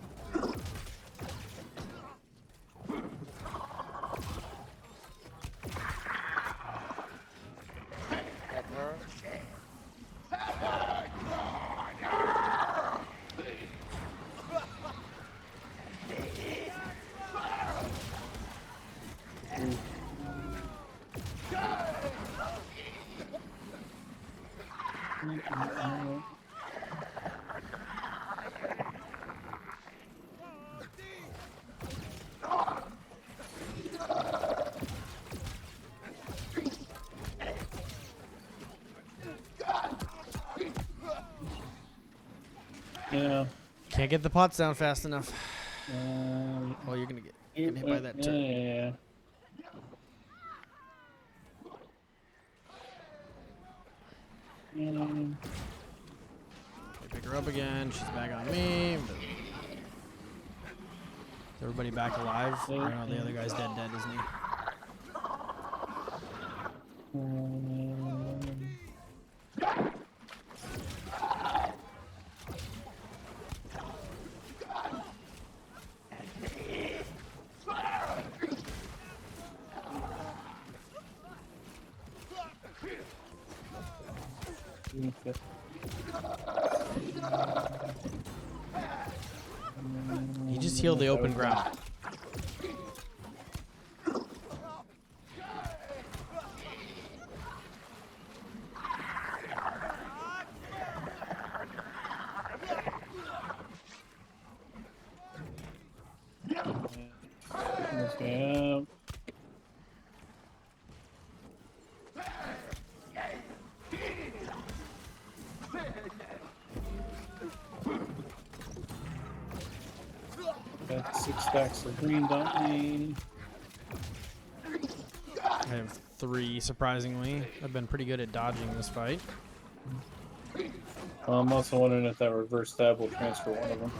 Yeah. Can't get the pots down fast enough. Uh, Oh, you're gonna get hit by that turret. yeah. I pick her up again. She's back on me. Is everybody back alive? Or no, the other guy's dead, isn't he? He just healed the open ground. Yeah. Got 6 stacks of green, don't we? I have 3, surprisingly. I've been pretty good at dodging this fight. Well, I'm also wondering if that reverse stab will transfer one of them.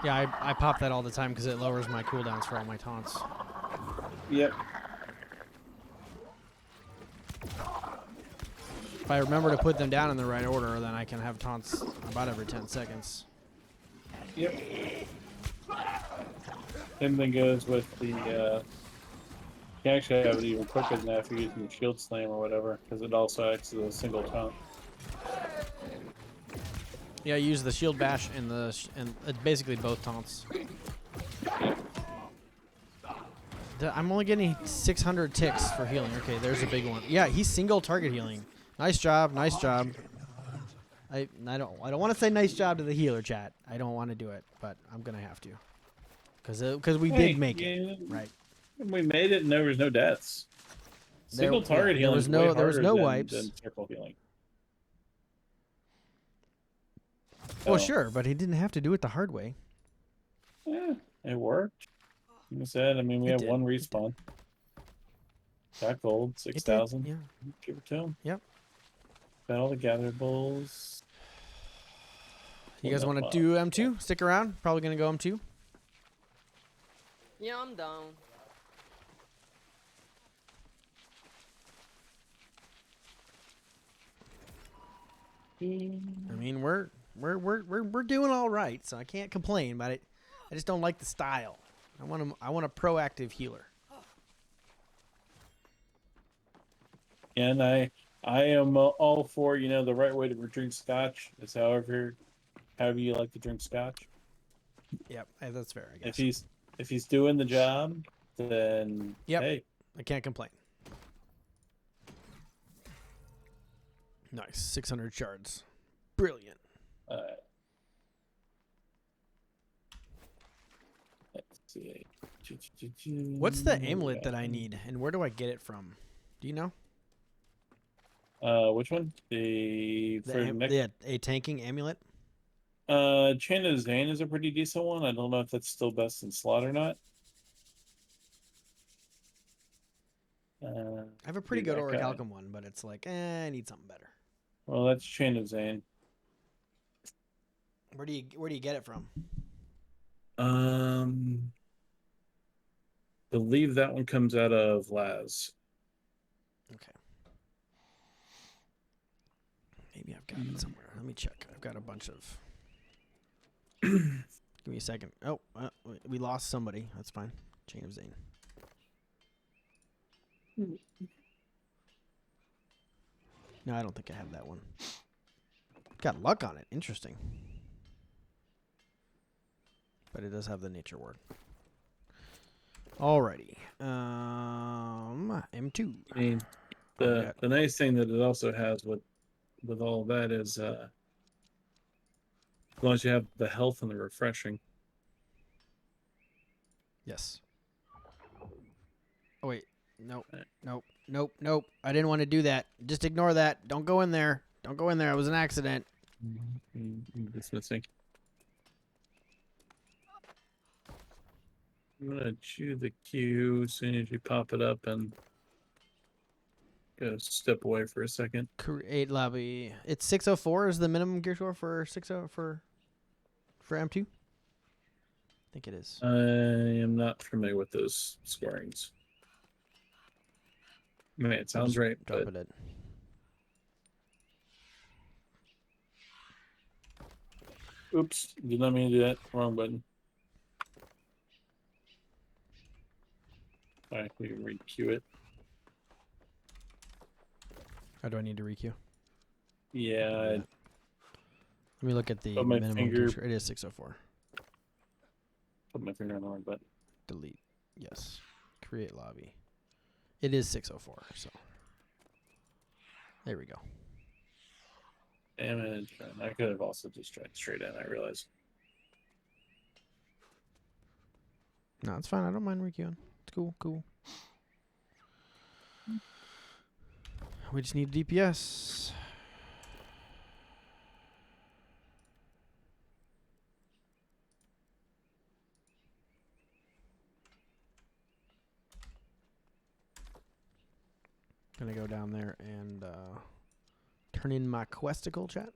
Yeah, I pop that all the time because it lowers my cooldowns for all my taunts. Yep. If I remember to put them down in the right order, then I can have taunts about every 10 seconds. Yep. Same thing goes with the, you can actually have it even quicker than that if you're using the shield slam or whatever, because it also acts as a single taunt. Yeah, I use the shield bash and and it's basically both taunts. I'm only getting 600 ticks for healing. Okay, there's a big one. Yeah, he's single target healing. Nice job, nice job. I don't want to say nice job to the healer chat. I don't want to do it, but I'm gonna have to, because we did make it right. We made it, and there was no deaths. Single target healing. There was no wipes. Than circle healing. Well, sure, but he didn't have to do it the hard way. Yeah, it worked. Like I said, I mean, we have one respawn. Got gold, 6,000. Yeah. Give it to him. Yep. Got all the gatherables. You guys want to do M2? Stick around. Probably gonna go M2. Yeah, I'm down. I mean, we're doing all right, so I can't complain. But I just don't like the style. I want a proactive healer. And I am all for, the right way to drink scotch is however you like to drink scotch. Yep, that's fair. I guess. If he's doing the job, then hey, I can't complain. Nice, 600 shards, brilliant. Let's see. What's the amulet that I need, and where do I get it from? Do you know? Which one? The a tanking amulet. Chain of Zane is a pretty decent one. I don't know if that's still best in slot or not. I have a pretty good Orichalcum one, but it's like, I need something better. Well, that's Chain of Zane. Where do you get it from? Believe that one comes out of Laz. Okay. Maybe I've got it somewhere. Let me check. I've got a bunch of. Give me a second. Oh, we lost somebody. That's fine. Chain of Zane. No, I don't think I have that one. Got luck on it. Interesting. But it does have the nature word. Alrighty. M2. I mean, the nice thing that it also has with all of that is as long as you have the health and the refreshing. Yes. Oh wait. Nope. I didn't want to do that. Just ignore that. Don't go in there. Don't go in there. It was an accident. It's missing. I'm gonna chew the Q as soon as you pop it up and go step away for a second. Create lobby. It's 604 is the minimum gear score for 60 for M2. I think it is. I am not familiar with those scorings. I mean, it sounds right, Drop but it in. oops, did not mean to do that. Wrong button. All right, we can re-queue it. Or do I need to requeue? Yeah, Let me look at the Put my minimum finger- gear score. It is 604. put my finger on the wrong button. Delete. Yes. Create lobby. It is 604. So there we go. Damn it! I could have also just tried straight in. I realize. No, it's fine. I don't mind requeuing. It's cool. Cool. We just need DPS. Gonna go down there and turn in my questicle, chat.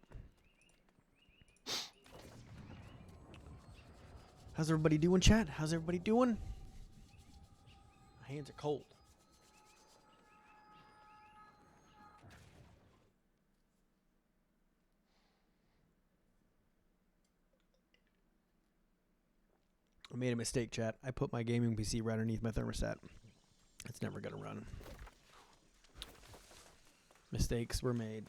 How's everybody doing, chat? How's everybody doing? My hands are cold. I made a mistake, chat. I put my gaming PC right underneath my thermostat. It's never gonna run. Mistakes were made.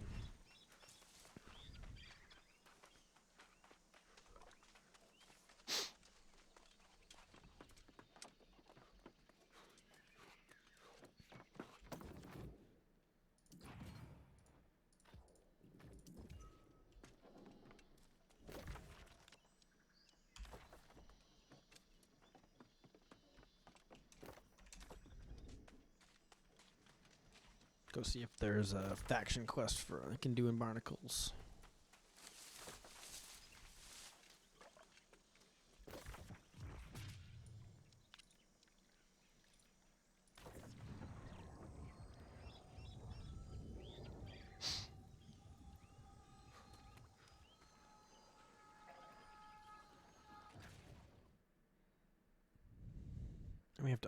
Go see if there's a faction quest for I can do in Barnacles.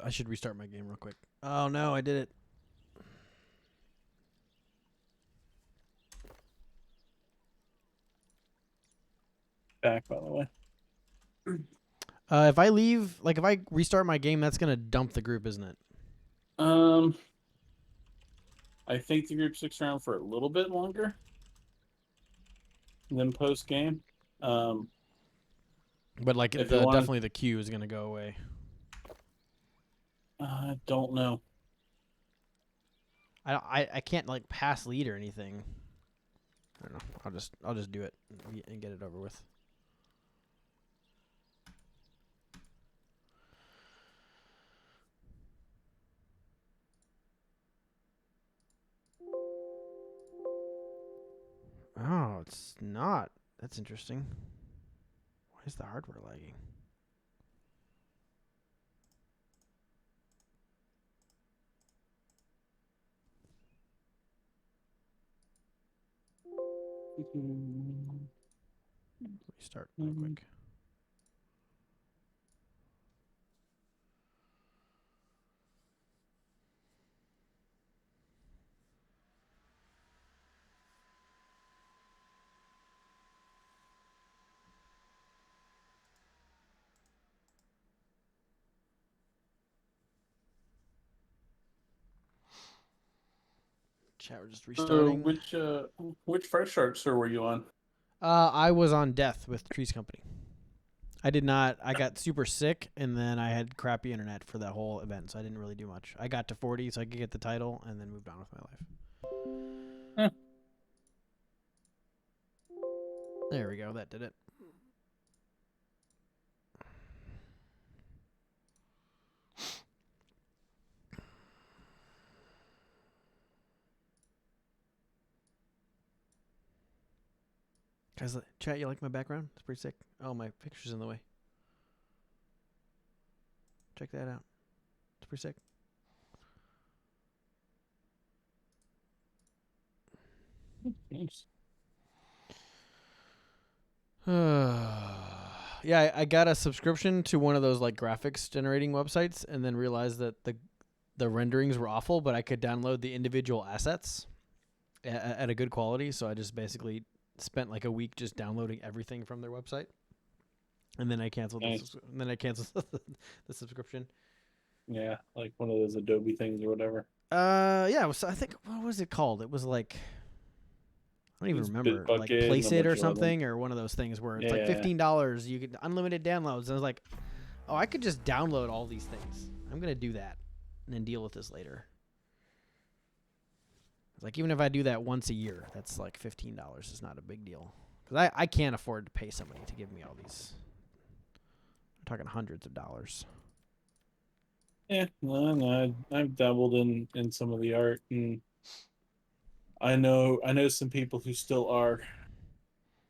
I should restart my game real quick. Oh no, I did it. Back, by the way. If I leave, like if I restart my game, that's gonna dump the group, isn't it? I think the group sticks around for a little bit longer than post game. But like If you want- definitely the queue is gonna go away. I don't know. I can't like pass lead or anything. I don't know. I'll just do it and get it over with. Oh, it's not. That's interesting. Why is the hardware lagging? Restart real quick. Chat, we're just restarting. Which Fresh Start server were you on? I was on death with Trees Company. I did not. I got super sick, and then I had crappy internet for that whole event, so I didn't really do much. I got to 40, so I could get the title, and then moved on with my life. Huh. There we go. That did it. Guys, chat, you like my background? It's pretty sick. Oh, my picture's in the way. Check that out. It's pretty sick. Nice. Yeah, I got a subscription to one of those like graphics generating websites, and then realized that the renderings were awful, but I could download the individual assets at a good quality. So I just basically spent like a week just downloading everything from their website, and then I canceled Nice. the subscription. Yeah, like one of those Adobe things or whatever. Yeah, it was, I think, what was it called? It was like, I don't even It's remember, like Bitbucket and a PlaySit bunch or of other. something, or one of those things where it's like Yeah. $15, you get unlimited downloads. And I was like, oh, I could just download all these things. I'm gonna do that, and then deal with this later. It's like, even if I do that once a year, that's like $15. It's not a big deal, because I can't afford to pay somebody to give me all these. I'm talking hundreds of dollars. Yeah, no, I've dabbled in some of the art, and I know some people who still are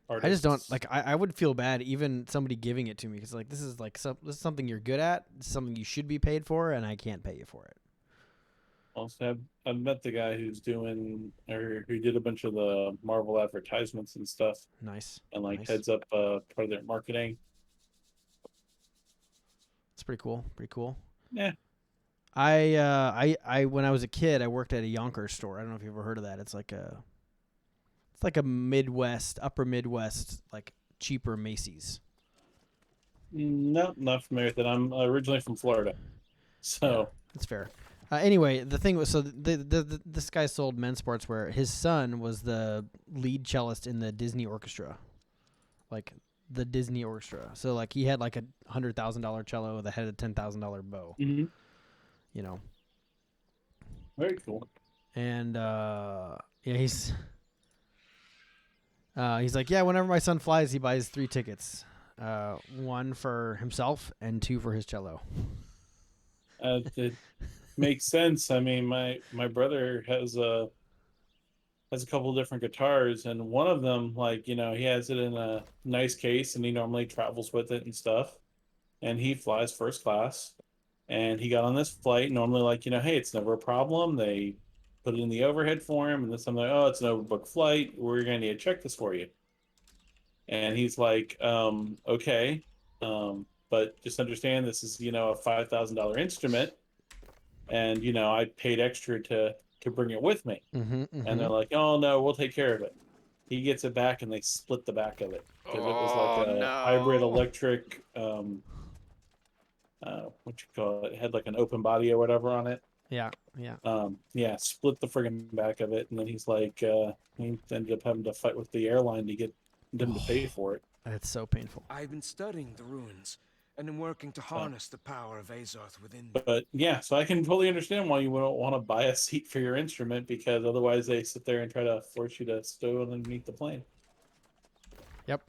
I just don't artists. like. I would feel bad even somebody giving it to me, because like this is like this is something you're good at, something you should be paid for, and I can't pay you for it. Also, I've met the guy who's doing or who did a bunch of the Marvel advertisements and stuff, Nice, and like nice. heads up part of their marketing. It's pretty cool. Pretty cool. Yeah. I when I was a kid, I worked at a Yonkers store. I don't know if you've ever heard of that. It's like a Midwest, upper Midwest, like cheaper Macy's. No, not familiar with it. I'm originally from Florida, Yeah, so that's fair. Anyway, the thing was, so this guy sold men's sportswear. His son was the lead cellist in the Disney Orchestra, like the Disney Orchestra. So like he had like $100,000 cello that had a $10,000 bow. mhm. You know, Very cool. and yeah, he's like, yeah, whenever my son flies, he buys 3 tickets. One for himself and 2 for his cello. It makes sense. I mean, my brother has a couple of different guitars, and one of them, like, he has it in a nice case, and he normally travels with it and stuff. And he flies first class, and he got on this flight. Normally, like, hey, it's never a problem. They put it in the overhead for him, and this I'm like, oh, it's an overbooked flight. We're gonna need to check this for you. And he's like, okay, but just understand this is, a $5,000 instrument, and I paid extra to bring it with me. Mm-hmm. And Mm-hmm. they're like, oh no, we'll take care of it. He gets it back, and they split the back of it because it was like Oh a hybrid no. electric, what you call it? It had like an open body or whatever on it. Yeah. Yeah. Yeah, split the friggin' back of it, and then he's like, he ended up having to fight with the airline to get them to pay Oh, for it. that's so painful. I've been studying the ruins and am working to So, harness the power of Azoth within me. but yeah, so I can totally understand why you wouldn't want to buy a seat for your instrument, because otherwise they sit there and try to force you to stow underneath the plane. Yep.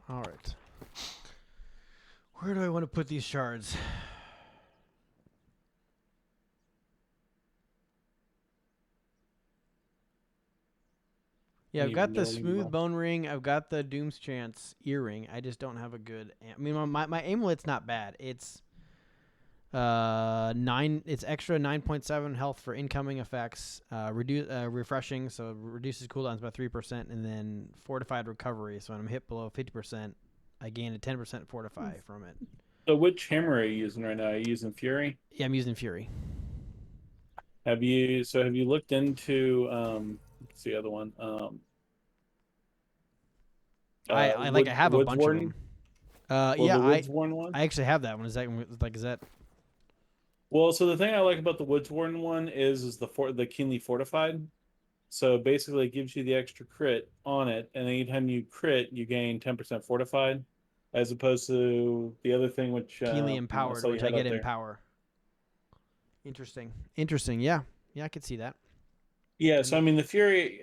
All right. Where do I want to put these shards? Yeah, Don't I've even got know the smooth anymore. bone ring. I've got the Doom's Chance earring. I just don't have a good. I mean, my amulet's not bad. It's 9. It's extra 9.7 health for incoming effects. Refreshing, so reduces cooldowns by 3%, and then fortified recovery. So when I'm hit below 50%, I gain a 10% fortify from it. So which hammer are you using right now? Are you using Fury? Yeah, I'm using Fury. Have you looked into what's the other one? I like. I have a Woods bunch of Warden? them. Well, Yeah, the Woods Warden one? I actually have that one. Is that? Well, so the thing I like about the Woods Warden one is the keenly fortified. So basically it gives you the extra crit on it, and anytime you crit, you gain 10% fortified, as opposed to the other thing which Keenly I empowered, saw you which I had get up in there. power. Interesting. Yeah, I could see that. Yeah, so I And mean the Fury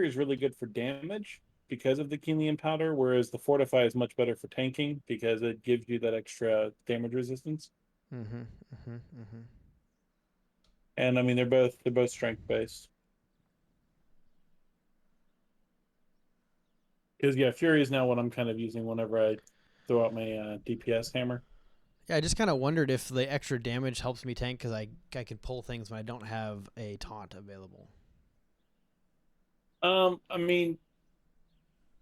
is really good for damage because of the keenly powder, whereas the fortify is much better for tanking because it gives you that extra damage resistance. mm-hmm. And I mean they're both strength based. Because yeah, Fury is now what I'm kind of using whenever I throw out my DPS hammer. Yeah, I just kind of wondered if the extra damage helps me tank because I can pull things when I don't have a taunt available. I mean,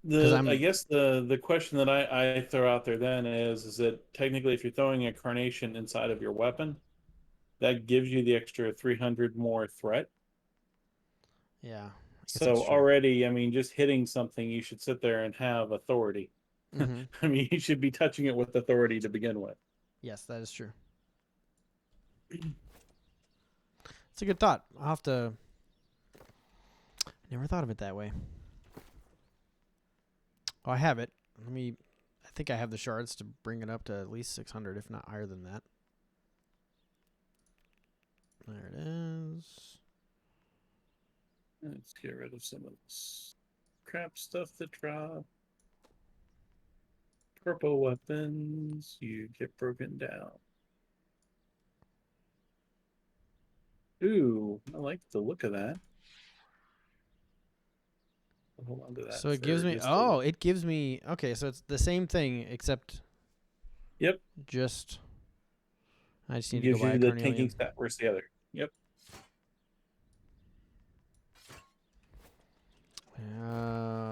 Because I I'm guess the question that I throw out there then is that technically if you're throwing a carnation inside of your weapon, that gives you the extra 300 more threat. yeah, I guess that's So true. already, I mean, just hitting something, you should sit there and have authority. Mm-hmm. I mean, you should be touching it with authority to begin with. Yes, that is true. It's a good thought. I'll have to. Never thought of it that way. Oh, I have it. Let me. I think I have the shards to bring it up to at least 600, if not higher than that. There it is. Let's get rid of some of this crap stuff that drop. Purple weapons, you get broken down. Ooh, I like the look of that. I'll hold on to that So it gives for me. just a Oh, little. it gives me. Okay, so it's the same thing except Yep, just. I just it need to go gives buy a you the tanking carnelian. stat works together. Yep.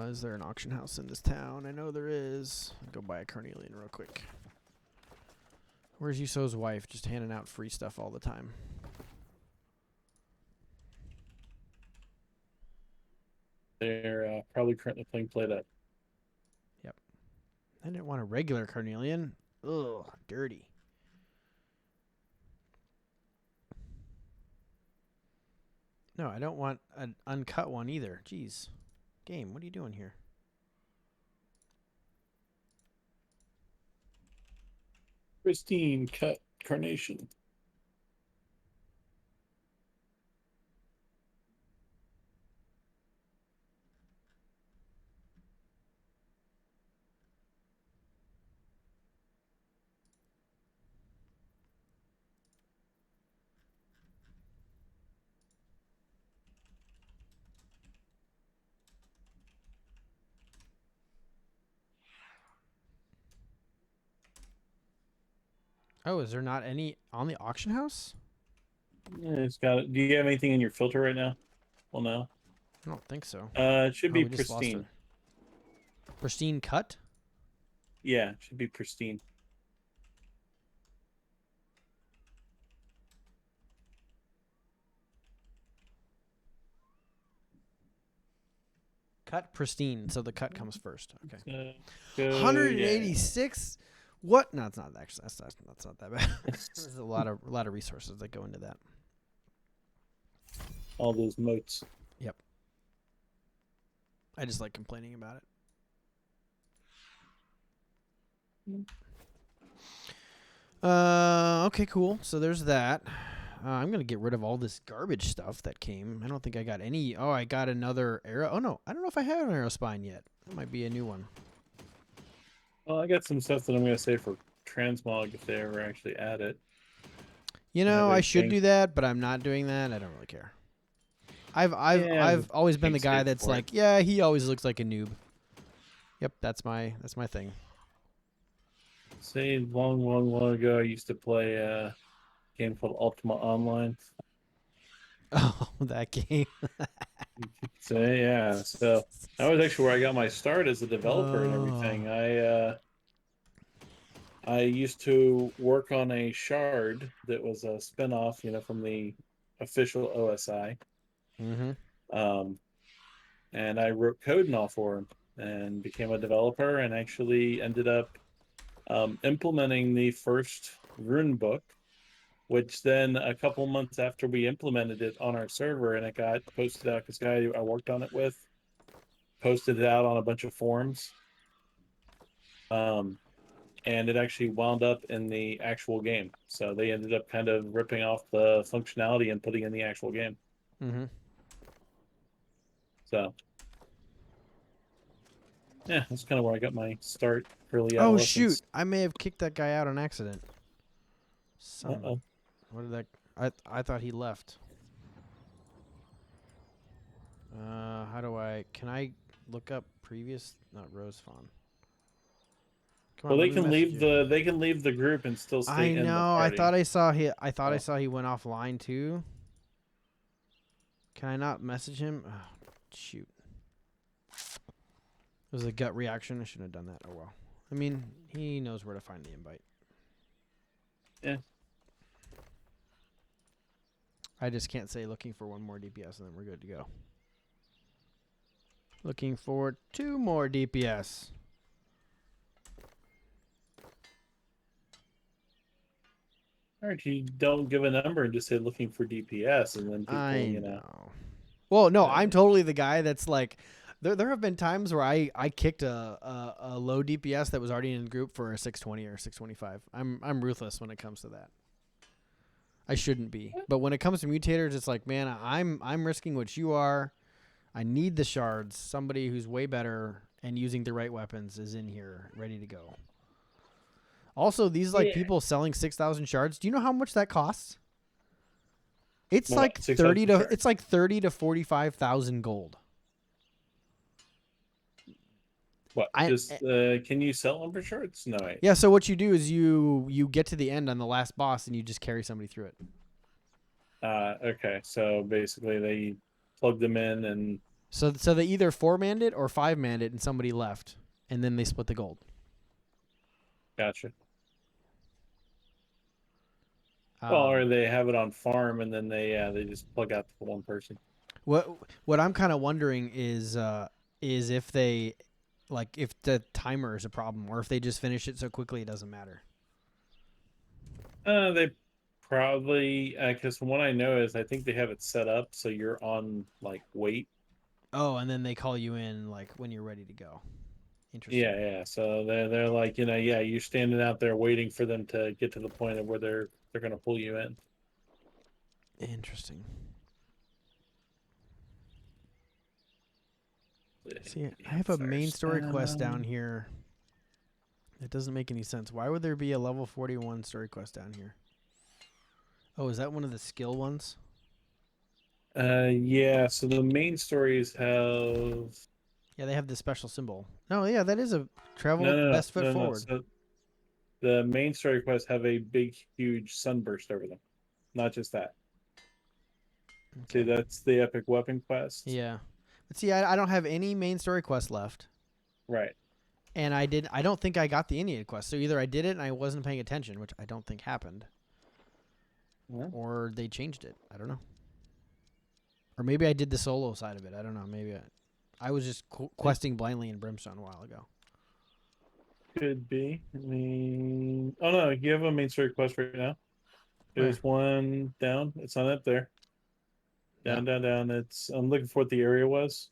Is there an auction house in this town? I know there is. I'll go buy a carnelian real quick. Where's Yuso's wife? Just handing out free stuff all the time. They're probably currently playing Play Dead. Yep. I didn't want a regular carnelian. Ugh, dirty. No, I don't want an uncut one either. Jeez. Game, what are you doing here? Pristine cut carnation. Oh, is there not any on the auction house? Yeah, it's got it. Do you have anything in your filter right now? Well, no. I don't think so. It should Oh, be we just lost it. pristine. Pristine cut? Yeah, it should be pristine. Cut pristine, so the cut comes first. Okay. Go, yeah. 186? What? No, it's not actually. That's not that bad. There's a lot of resources that go into that. All those moats. Yep. I just like complaining about it. Okay, cool. So there's that. I'm gonna get rid of all this garbage stuff that came. I don't think I got any. Oh, I got another arrow. Oh no, I don't know if I have an arrow spine yet. That might be a new one. Well, I got some stuff that I'm going to save for transmog if they ever actually add it. You I have know, a I should gank. do that, but I'm not doing that. I don't really care. Yeah, I've always been the gank's guy safe that's for it. like, yeah, he always looks like a noob. Yep, that's my thing. Say long ago, I used to play a game called Ultima Online. Oh, that game. So yeah, so that was actually where I got my start as a developer and Oh. everything. I used to work on a shard that was a spinoff, from the official OSI. Mm-hmm. And I wrote code and all for him and became a developer and actually ended up implementing the first rune book, which then a couple months after we implemented it on our server and it got posted out, this guy I worked on it with posted it out on a bunch of forums. And it actually wound up in the actual game. So they ended up kind of ripping off the functionality and putting in the actual game. Mm-hmm. So yeah, that's kind of where I got my start, early Oh shoot! adolescence. I may have kicked that guy out on accident. Uh-oh. What did that? I thought he left. How do I? Can I look up previous, not Rose Fawn. Come Well, on, they let me can message leave you. the group and still stay I in the know. I party. thought I saw he. I thought I Oh. saw he went offline too. Can I not message him? Oh, shoot. It was a gut reaction. I shouldn't have done that. Oh well. I mean, he knows where to find the invite. Yeah. I just can't say looking for one more DPS and then we're good to go. Looking for 2 more DPS. All right, you don't give a number and just say looking for DPS, and then people, I know. Well, no, I'm uh, totally the guy that's like, there have been times where I kicked a low DPS that was already in the group for a 620 or 625. I'm ruthless when it comes to that. I shouldn't be, but when it comes to mutators, it's like, man, I'm risking what you are. I need the shards. Somebody who's way better and using the right weapons is in here, ready to go. Also, these like Yeah. people selling 6,000 shards. Do you know how much that costs? It's What, like 6,000 shards? it's like 30 to 45,000 gold. What? Can you sell lumber shorts? No. Yeah. So what you do is you get to the end on the last boss and you just carry somebody through it. Okay. So basically, they plug them in, and So they either 4-manned it or 5-manned it, and somebody left, and then they split the gold. gotcha. Well, or Um, they have it on farm, and then they just plug out the one person. what I'm kind of wondering is if they like if the timer is a problem or if they just finish it so quickly it doesn't matter. They probably because from what I know is I think they have it set up so you're on like wait. Oh, and then they call you in like when you're ready to go. Interesting. Yeah. So they're like, you're standing out there waiting for them to get to the point of where they're gonna pull you in. Interesting. See, I have a main story quest down here. It doesn't make any sense. Why would there be a level 41 story quest down here? Oh, is that one of the skill ones? Yeah. So the main stories have Yeah, they have the special symbol. No, yeah, that is a travel no, with no, the no, best foot no, no. forward. So the main story quests have a big, huge sunburst over them. Not just that. See, Okay. that's the epic weapon quest. Yeah. But see, I don't have any main story quest left. Right. And I don't think I got the Indian quest. So either I did it and I wasn't paying attention, which I don't think happened, Yeah. or they changed it. I don't know. Or maybe I did the solo side of it. I don't know. Maybe I was just questing blindly in Brimstone a while ago. Could be. I mean, oh no, you have a main story quest right now. Where? There's one down. It's not up there. Yeah. Down. I'm looking for what the area was.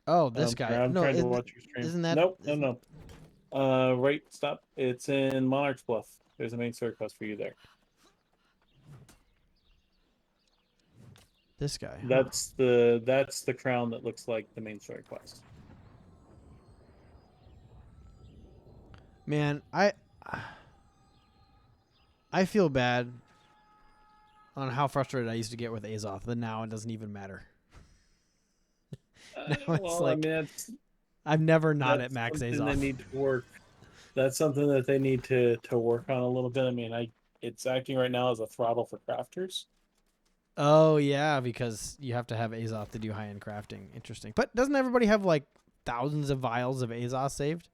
Oh, this guy. I'm No, trying to watch your stream. isn't that? Nope, no. Right, stop. It's in Monarch's Bluff. There's a main story quest for you there. This guy. Huh? That's the crown that looks like the main story quest. Man, I feel bad on how frustrated I used to get with Azoth, but now it doesn't even matter. Now it's like, I mean, I'm never not that's at max something Azoth. they need to work. That's something that they need to work on a little bit. I mean, it's acting right now as a throttle for crafters. Oh yeah, because you have to have Azoth to do high-end crafting. Interesting. But doesn't everybody have like thousands of vials of Azoth saved?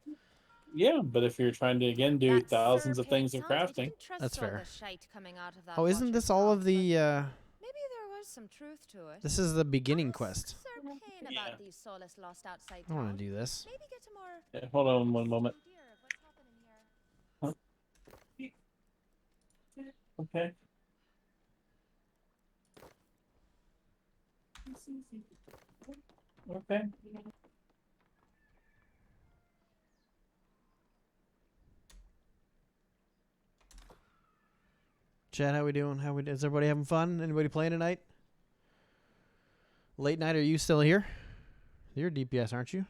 Yeah, but if you're trying to again do thousands of things in crafting, That's fair. Oh, Oh, isn't this all of the Maybe there was some truth to it. this is the beginning quest. Sir Payne Yeah. about these soulless lost outside I want town. to do this. Maybe get a more yeah, hold on one moment. idea of what's happening here. Okay. Okay. Chad, how we doing? Is everybody having fun? Anybody playing tonight? Late night, are you still here? You're DPS, aren't you?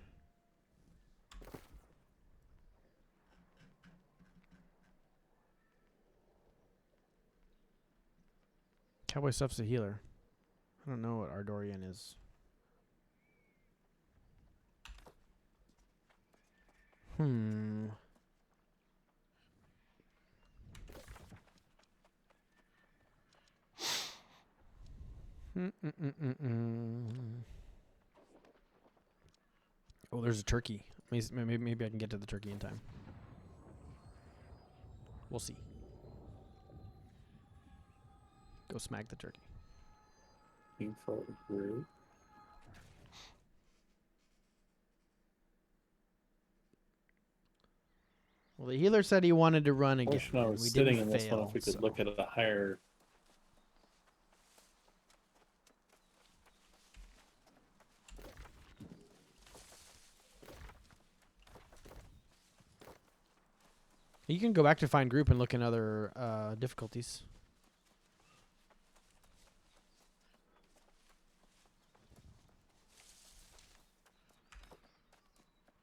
Cowboy Stuff's a healer. I don't know what Ardorian is. Oh, there's a turkey. Maybe I can get to the turkey in time. We'll see. Go smack the turkey. Looking for a group. Well, the healer said he wanted to run I again. wish when I and was we sitting didn't in this fail, one, if we could so. look at a higher. You can go back to find group and look in other difficulties.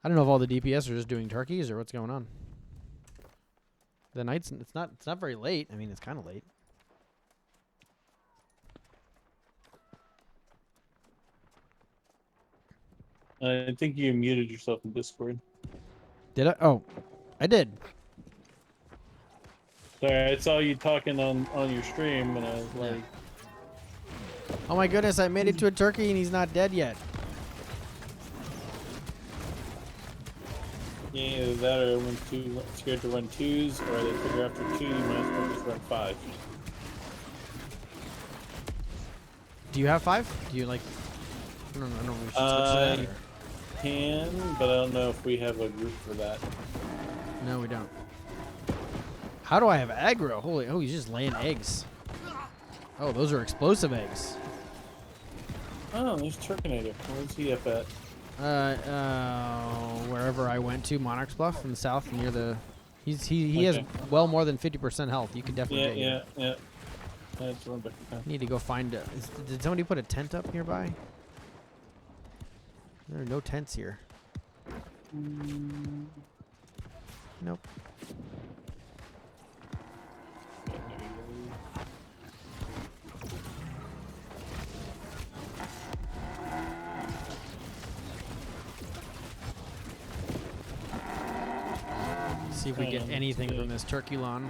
I don't know if all the DPS are just doing turkeys or what's going on. The night's it's not very late. I mean, it's kind of late. I think you muted yourself in Discord. Did I? Oh, I did. Sorry, I saw you talking on your stream, and I was like, Oh my goodness, I made it to a turkey and he's not dead yet. yeah, either that or when too scared to run twos, or they figure after two you might as well just run five. Do you have 5? Do you like? I don't know. We should switch to that. Or? Can, but I don't know if we have a group for that. No, we don't. How do I have aggro? Holy! Oh, he's just laying eggs. Oh, those are explosive eggs. Oh, there's Turkinator. Where's he up at? Wherever I went to, Monarch's Bluff in the south near the. He has well more than 50% health. You could definitely. Yeah. That's one back. Need to go find. Did somebody put a tent up nearby? There are no tents here. Nope. See if we get anything from this Turkulon.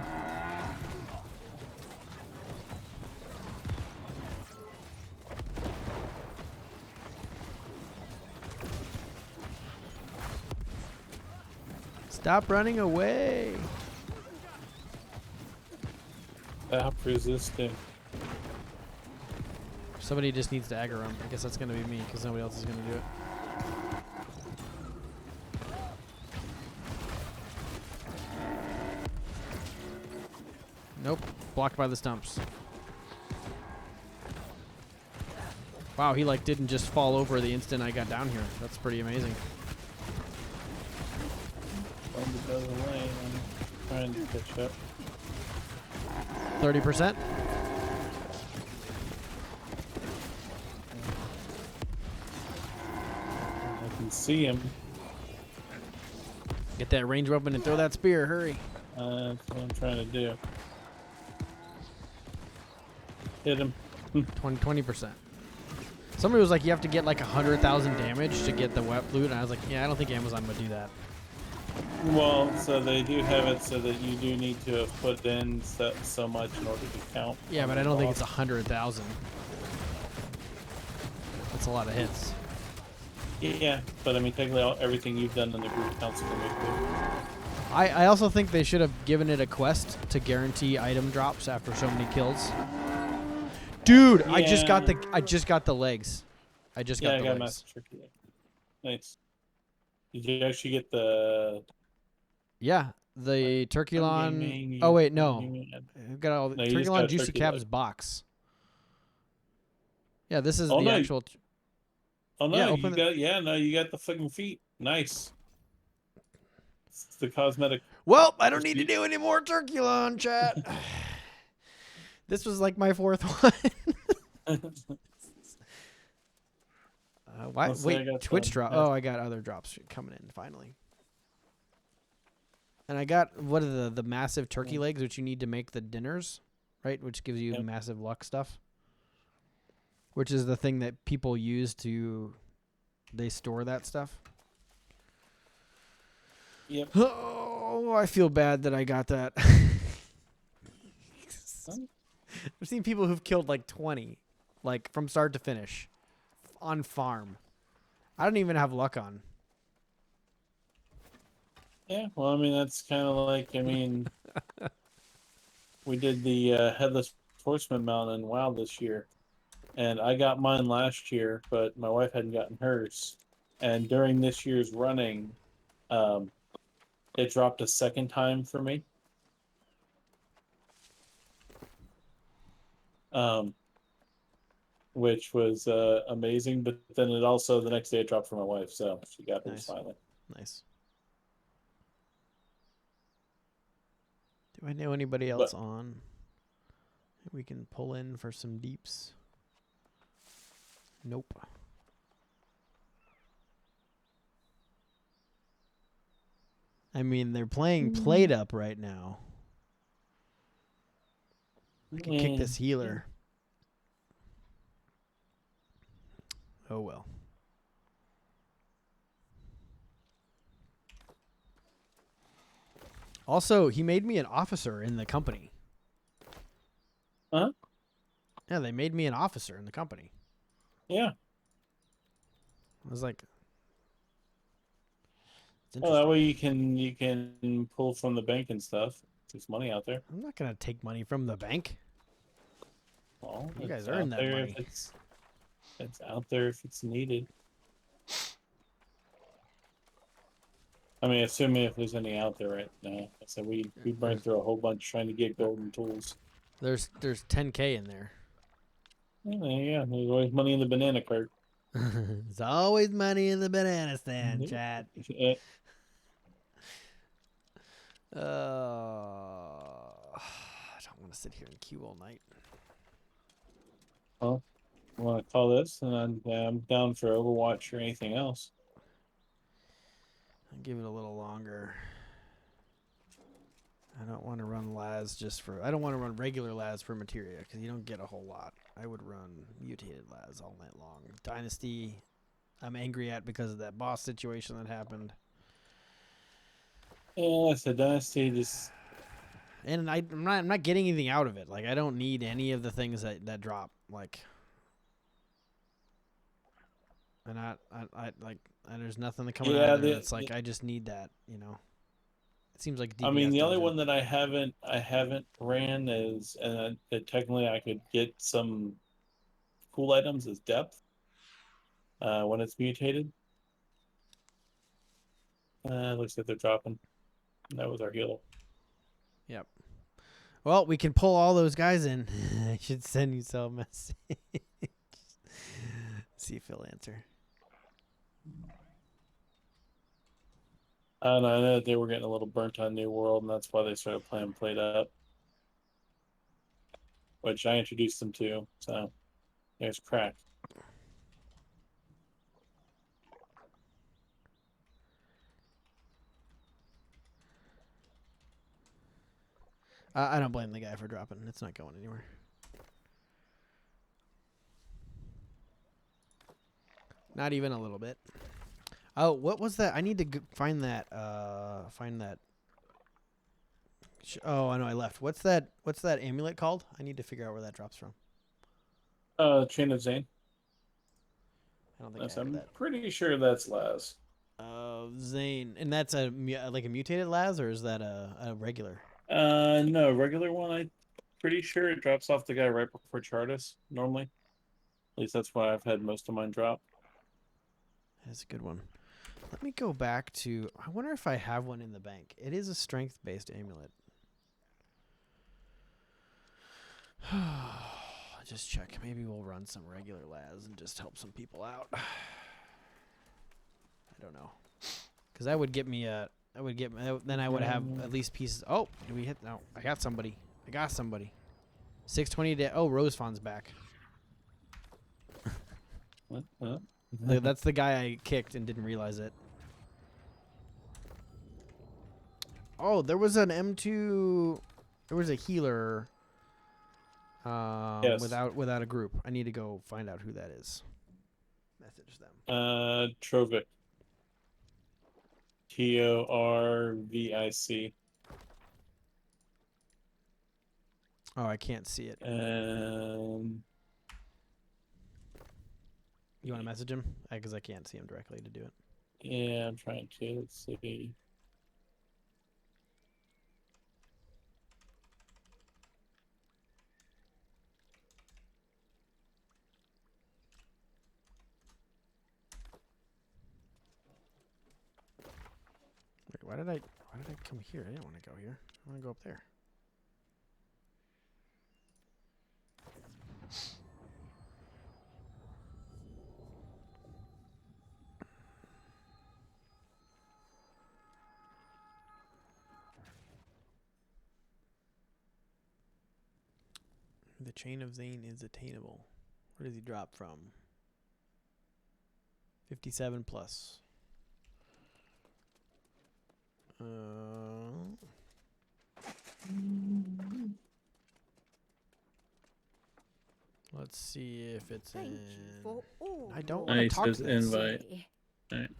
Stop running away. Stop resisting. Somebody just needs to aggro him. I guess that's going to be me because nobody else is going to do it. Nope. Blocked by the stumps. Wow, he like didn't just fall over the instant I got down here. That's pretty amazing. The other lane. I'm trying to catch up. 30%. I can see him. Get that range weapon and throw that spear. Hurry. That's what I'm trying to do. Hit him. 20%. Somebody was like, you have to get like 100,000 damage to get the wet loot, and I was like, yeah, I don't think Amazon would do that. Well, so they do have it so that you do need to have put in so much in order to count. Yeah, but I don't think it's 100,000. That's a lot of hits. Yeah, but I mean, technically, everything you've done in the group counts for me too. I also think they should have given it a quest to guarantee item drops after so many kills. Dude, Yeah. I just got the legs. I just got the I got legs. Master Tricky. Nice. Did you actually get the? Yeah, the Turkulon. Gaming, Oh wait, no. I've got all the No, you just Turkulon got Juicy turkey Cabs leg. box. Yeah, this is Oh, the no. actual. Oh no, Yeah, you open got you got the fucking feet. Nice. It's the cosmetic. Well, I don't need to do any more Turkulon, chat. This was like my 4th one. Why? Let's say I Wait, got Twitch some, drop. yeah. Oh, I got other drops coming in finally. And I got what are the massive turkey legs, which you need to make the dinners, right? Which gives you massive luck stuff. Which is the thing that people use to, they store that stuff. Yep. Oh, I feel bad that I got that. I've seen people who've killed like 20, like from start to finish, on farm. I don't even have luck on. Yeah, well, I mean, that's kind of like, I mean, we did the Headless Horseman mount in WoW this year, and I got mine last year, but my wife hadn't gotten hers. And during this year's running, um, it dropped a second time for me. Which was amazing, but then it also, the next day, it dropped for my wife, so she got hers Nice. finally. Nice. Do I know anybody else But on? We can pull in for some deeps. Nope. I mean, they're playing Played Up right now. I could kick this healer. Oh well. Also, he made me an officer in the company. Huh? Yeah, they made me an officer in the company. Yeah. I was like, it's Well, that interesting. way you can pull from the bank and stuff. There's money out there. I'm not gonna take money from the bank. Well, You guys it's earn out that there money. if it's out there if it's needed. I mean, assuming if there's any out there right now. I said we burned through a whole bunch trying to get golden tools. There's 10K in there. Yeah, there's always money in the banana cart. There's always money in the banana stand, chat. I don't want to sit here and queue all night. Well, I want to call this, and I'm down for Overwatch or anything else. I'll give it a little longer. I don't want to run Laz just for... I don't want to run regular Laz for materia, because you don't get a whole lot. I would run mutated Laz all night long. Dynasty, I'm angry at because of that boss situation that happened. Yeah, I said Dynasty just... And I'm not getting anything out of it. Like, I don't need any of the things that drop. Like... And there's nothing coming out of there that's like, I just need that, you know. It seems like DPS I mean, the only dungeon. one that I haven't ran is, and technically I could get some cool items is depth when it's mutated. Looks like they're dropping. That was our healer. Yep. Well, we can pull all those guys in. I should send you some message. See if he'll answer. And I know that they were getting a little burnt on New World, and that's why they started playing Played Up, which I introduced them to. So there's crack. I don't blame the guy for dropping. It's not going anywhere. Not even a little bit. Oh, what was that? I need to find that. Oh, I know I left. What's that amulet called? I need to figure out where that drops from. Chain of Zane. I don't think I have I'm that. pretty sure that's Laz. Zane, and that's like a mutated Laz, or is that a regular? No, regular one. I'm pretty sure it drops off the guy right before Chartis normally. At least that's why I've had most of mine drop. That's a good one. Let me go back to... I wonder if I have one in the bank. It is a strength-based amulet. Just check. Maybe we'll run some regular Laz and just help some people out. I don't know. Because that would get me a... Then I would have at least pieces... Oh, do we hit... No, I got somebody. 620 to... Oh, Rosefawn's back. What? That's the guy I kicked and didn't realize it. Oh, there was an M2. There was a healer. Yes. Without a group. I need to go find out who that is. Message them. Trovic. Torvic. Oh, I can't see it. And You want to message him? Because I can't see him directly to do it. yeah, I'm trying to. Let's see. Wait, why did I come here? I didn't want to go here. I want to go up there. The chain of Zane is attainable. Where does he drop from? 57 plus. Let's see if it's Thank in. you for all I don't your want to Nice, talk to says this. invite. say. Alright.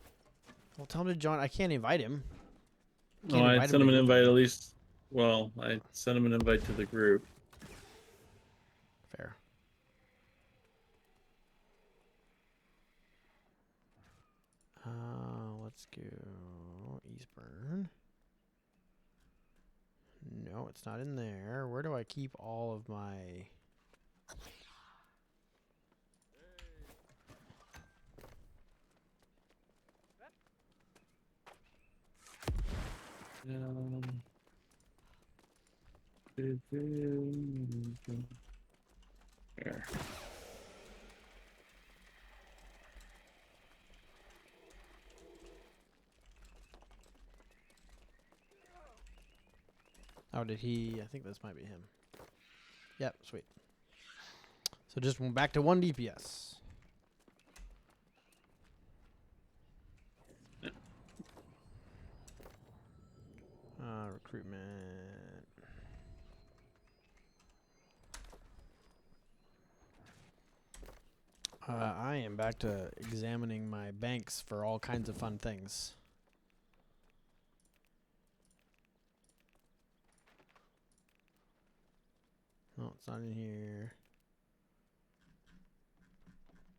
Well, tell him to join. I can't invite him. Oh, I invite sent him him to an your invite game. at least. Well, I sent him an invite to the group. Fair. Let's go Eastburn. No, it's not in there. Where do I keep all of my... There. Oh, did he... I think this might be him. Yep, sweet. So just went back to 1 DPS. Recruitment. I am back to examining my banks for all kinds of fun things. No, it's not in here.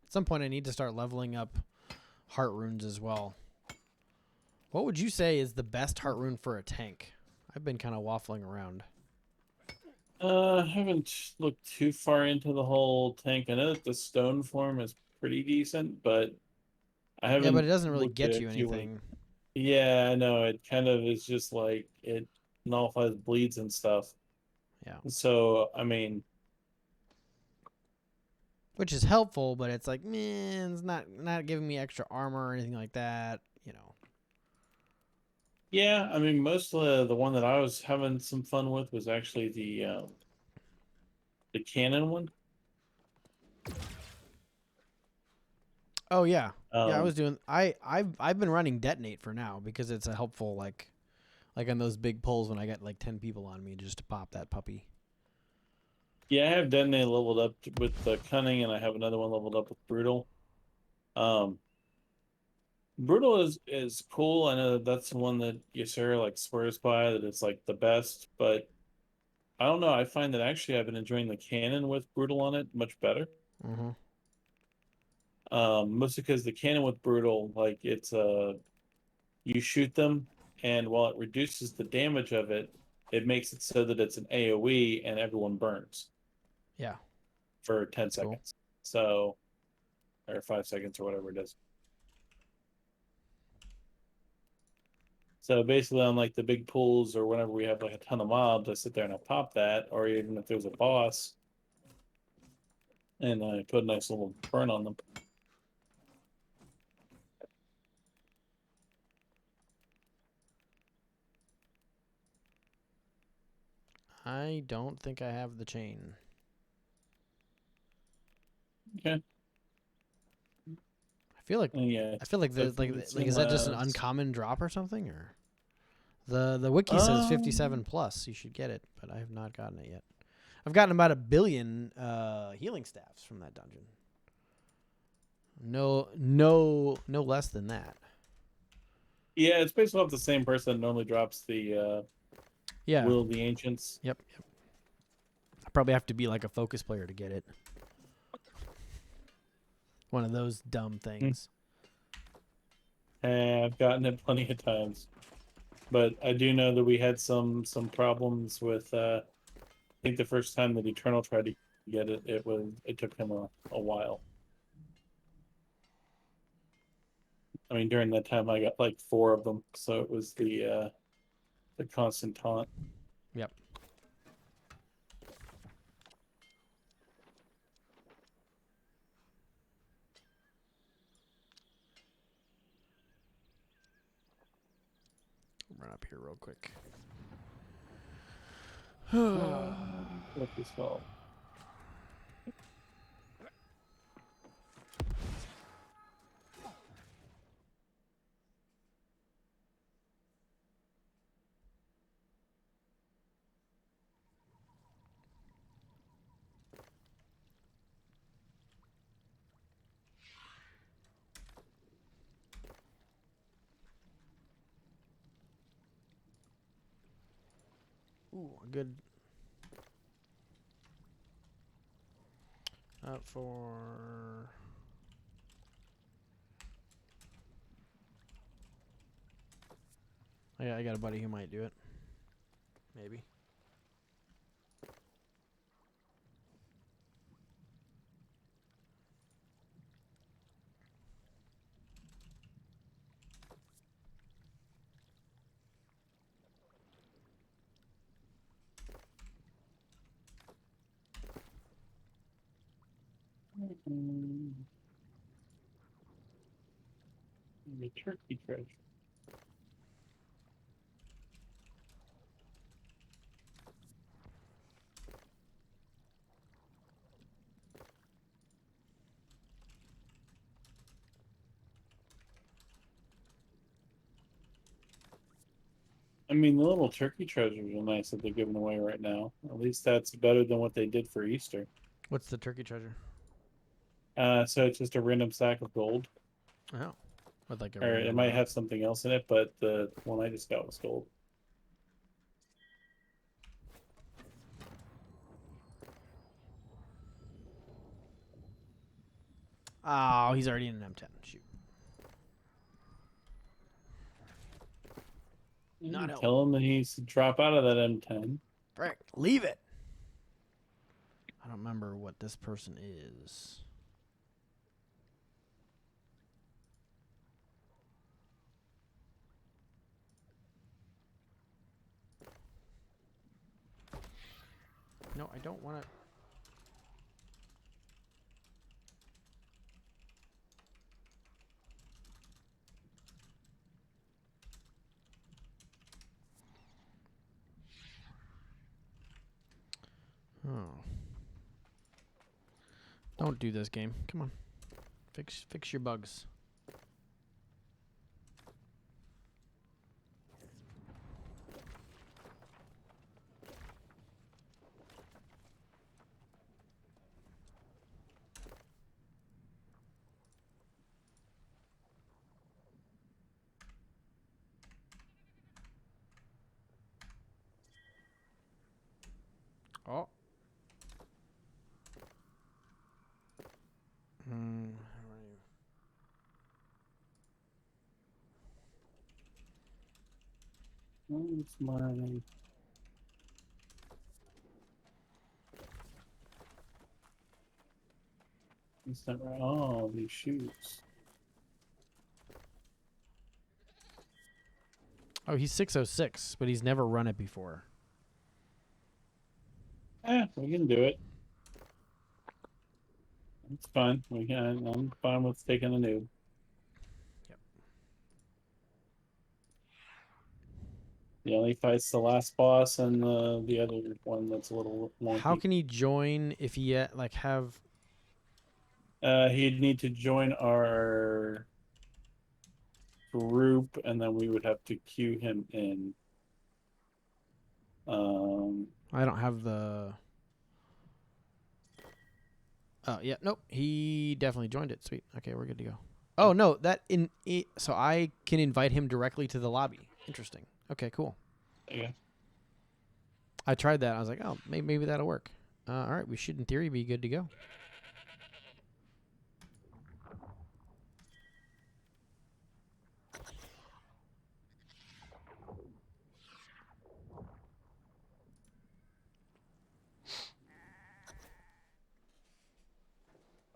At some point, I need to start leveling up heart runes as well. What would you say is the best heart rune for a tank? I've been kind of waffling around. I haven't looked too far into the whole tank. I know that the stone form is pretty decent, but I haven't Yeah, but it doesn't really looked at get you actually what. anything. Yeah, I know. It kind of is just like it nullifies bleeds and stuff. Yeah. So, I mean, Which is helpful, but it's like, man, it's not giving me extra armor or anything like that, you know. yeah, I mean, most of the one that I was having some fun with was actually the cannon one. Oh yeah. Yeah, I Um, was doing I've been running detonate for now because it's a helpful like on those big pulls when I got like 10 people on me just to pop that puppy. yeah, I have Detonator leveled up with the cunning, and I have another one leveled up with brutal. Um, brutal is cool. I know that's the one that Ysera like swears by that it's like the best, but I don't know. I find that actually I've been enjoying the cannon with brutal on it much better. Mhm. Mostly because the cannon with brutal, like it's you shoot them, and while it reduces the damage of it, it makes it so that it's an AoE and everyone burns Yeah. for 10 Cool. seconds. So, or 5 seconds or whatever it is. So basically, on like the big pools or whenever we have like a ton of mobs, I sit there and I pop that, or even if there's a boss, and I put a nice little burn on them. I don't think I have the chain. Okay. And yeah, I feel like I the think it's like in is that just an labs. uncommon drop or something, or the wiki says 57 plus. You should get it, but I have not gotten it yet. I've gotten about 1 billion healing staffs from that dungeon. No less than that. Yeah, it's based off the same person that normally drops the Yeah. Will of the Ancients. Yep. I probably have to be like a focus player to get it. One of those dumb things. I've gotten it plenty of times, but I do know that we had some problems with. I think the first time that Eternal tried to get it, it took him a while. I mean, during that time, I got like 4 of them, so it was the constant taunt. Yep. Run up here real quick. What's this called? Ooh, a good. Up for. I got a buddy who might do it. Maybe. The turkey treasure. I mean, the little turkey treasures are nice that they're giving away right now. At least that's better than what they did for Easter. What's the turkey treasure? So it's just a random sack of gold, Oh, with like a or it random might amount. have something else in it, but the one I just got was gold. Oh, he's already in an M10. Shoot. Not help. Tell him that he's to drop out of that M10. Frick, leave it. I don't remember what this person is. No, I don't want to. Oh. Don't do this game. Come on. Fix your bugs. Oh. Where's my... It's not right. Oh, these shoes. Oh, he's 606, but he's never run it before. We can do it. It's fine. We can. I'm fine with taking a noob. Yep. He only fights the last boss and the other one that's a little wonky. How can he join if he like have? He'd need to join our group, and then we would have to queue him in. I don't have the. Oh yeah, nope. He definitely joined it. Sweet. Okay, we're good to go. Oh no, so I can invite him directly to the lobby. Interesting. Okay, cool. Yeah. I tried that. I was like, oh, maybe that'll work. All right, we should in theory be good to go.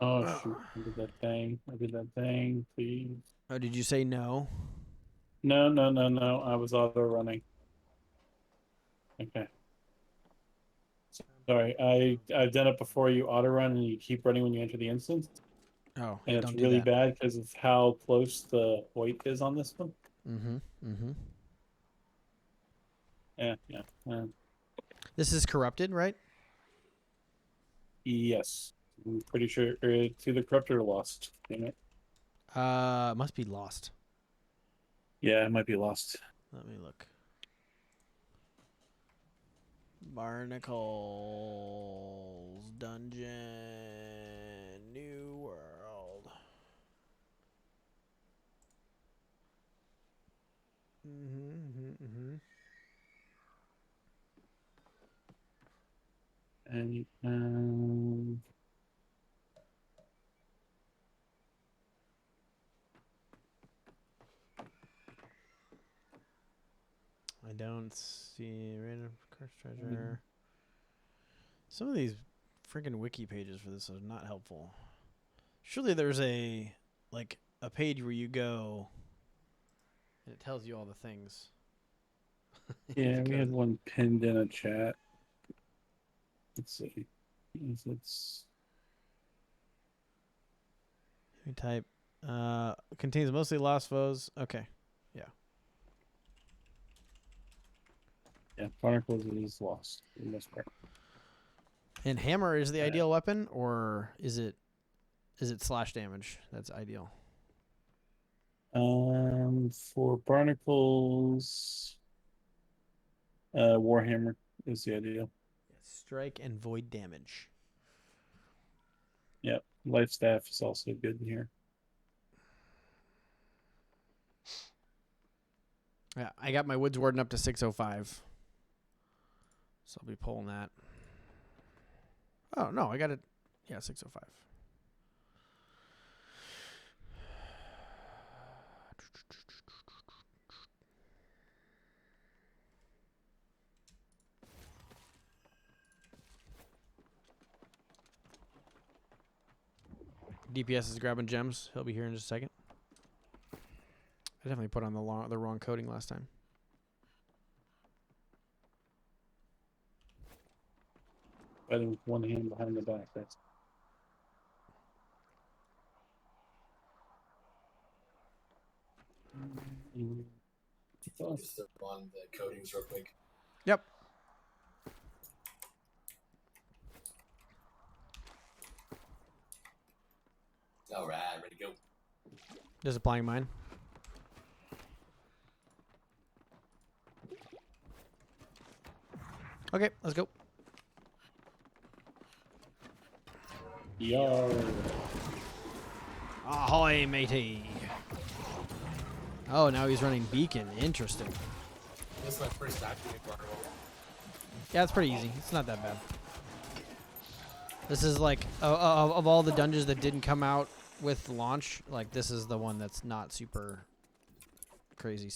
Oh shoot! I did that thing. Please. Oh, did you say no? No, no, no, no. I was auto running. Okay. Sorry. I've done it before. You auto run and you keep running when you enter the instance, Oh, and it's don't do really that. bad because of how close the weight is on this one. Mm-hmm. Mm-hmm. Yeah, yeah. This is corrupted, right? Yes. I'm pretty sure it's either corrupted or lost. Damn it. Must be lost. Yeah, it might be lost. Let me look. Barnacles Dungeon New World. Mm-hmm. And I don't see random curse treasure. Some of these freaking wiki pages for this are not helpful. Surely there's a page where you go and it tells you all the things. yeah, we had one pinned in a chat. Let's see. It's Let me type. Contains mostly lost foes. Okay. yeah, Barnacles is lost for the most part. And hammer is the ideal weapon, or is it slash damage that's ideal? For Barnacles, Warhammer is the ideal. Strike and void damage. Yep, Life Staff is also good in here. Yeah, I got my Woods Warden up to 605. So I'll be pulling that. Oh, no, I got it. Yeah, 605. DPS is grabbing gems. He'll be here in just a second. I definitely put on the wrong coding last time. Fighting with one hand behind the back. That's Just on the coatings real quick. Yep. All right, ready to go. Just applying mine. Okay, let's go. Yo. Ahoy, matey. Oh, now he's running beacon. Interesting. This is my first time doing Barnacle. Yeah, it's pretty easy. It's not that bad. This is like, of all the dungeons that didn't come out with launch, like this is the one that's not super crazy.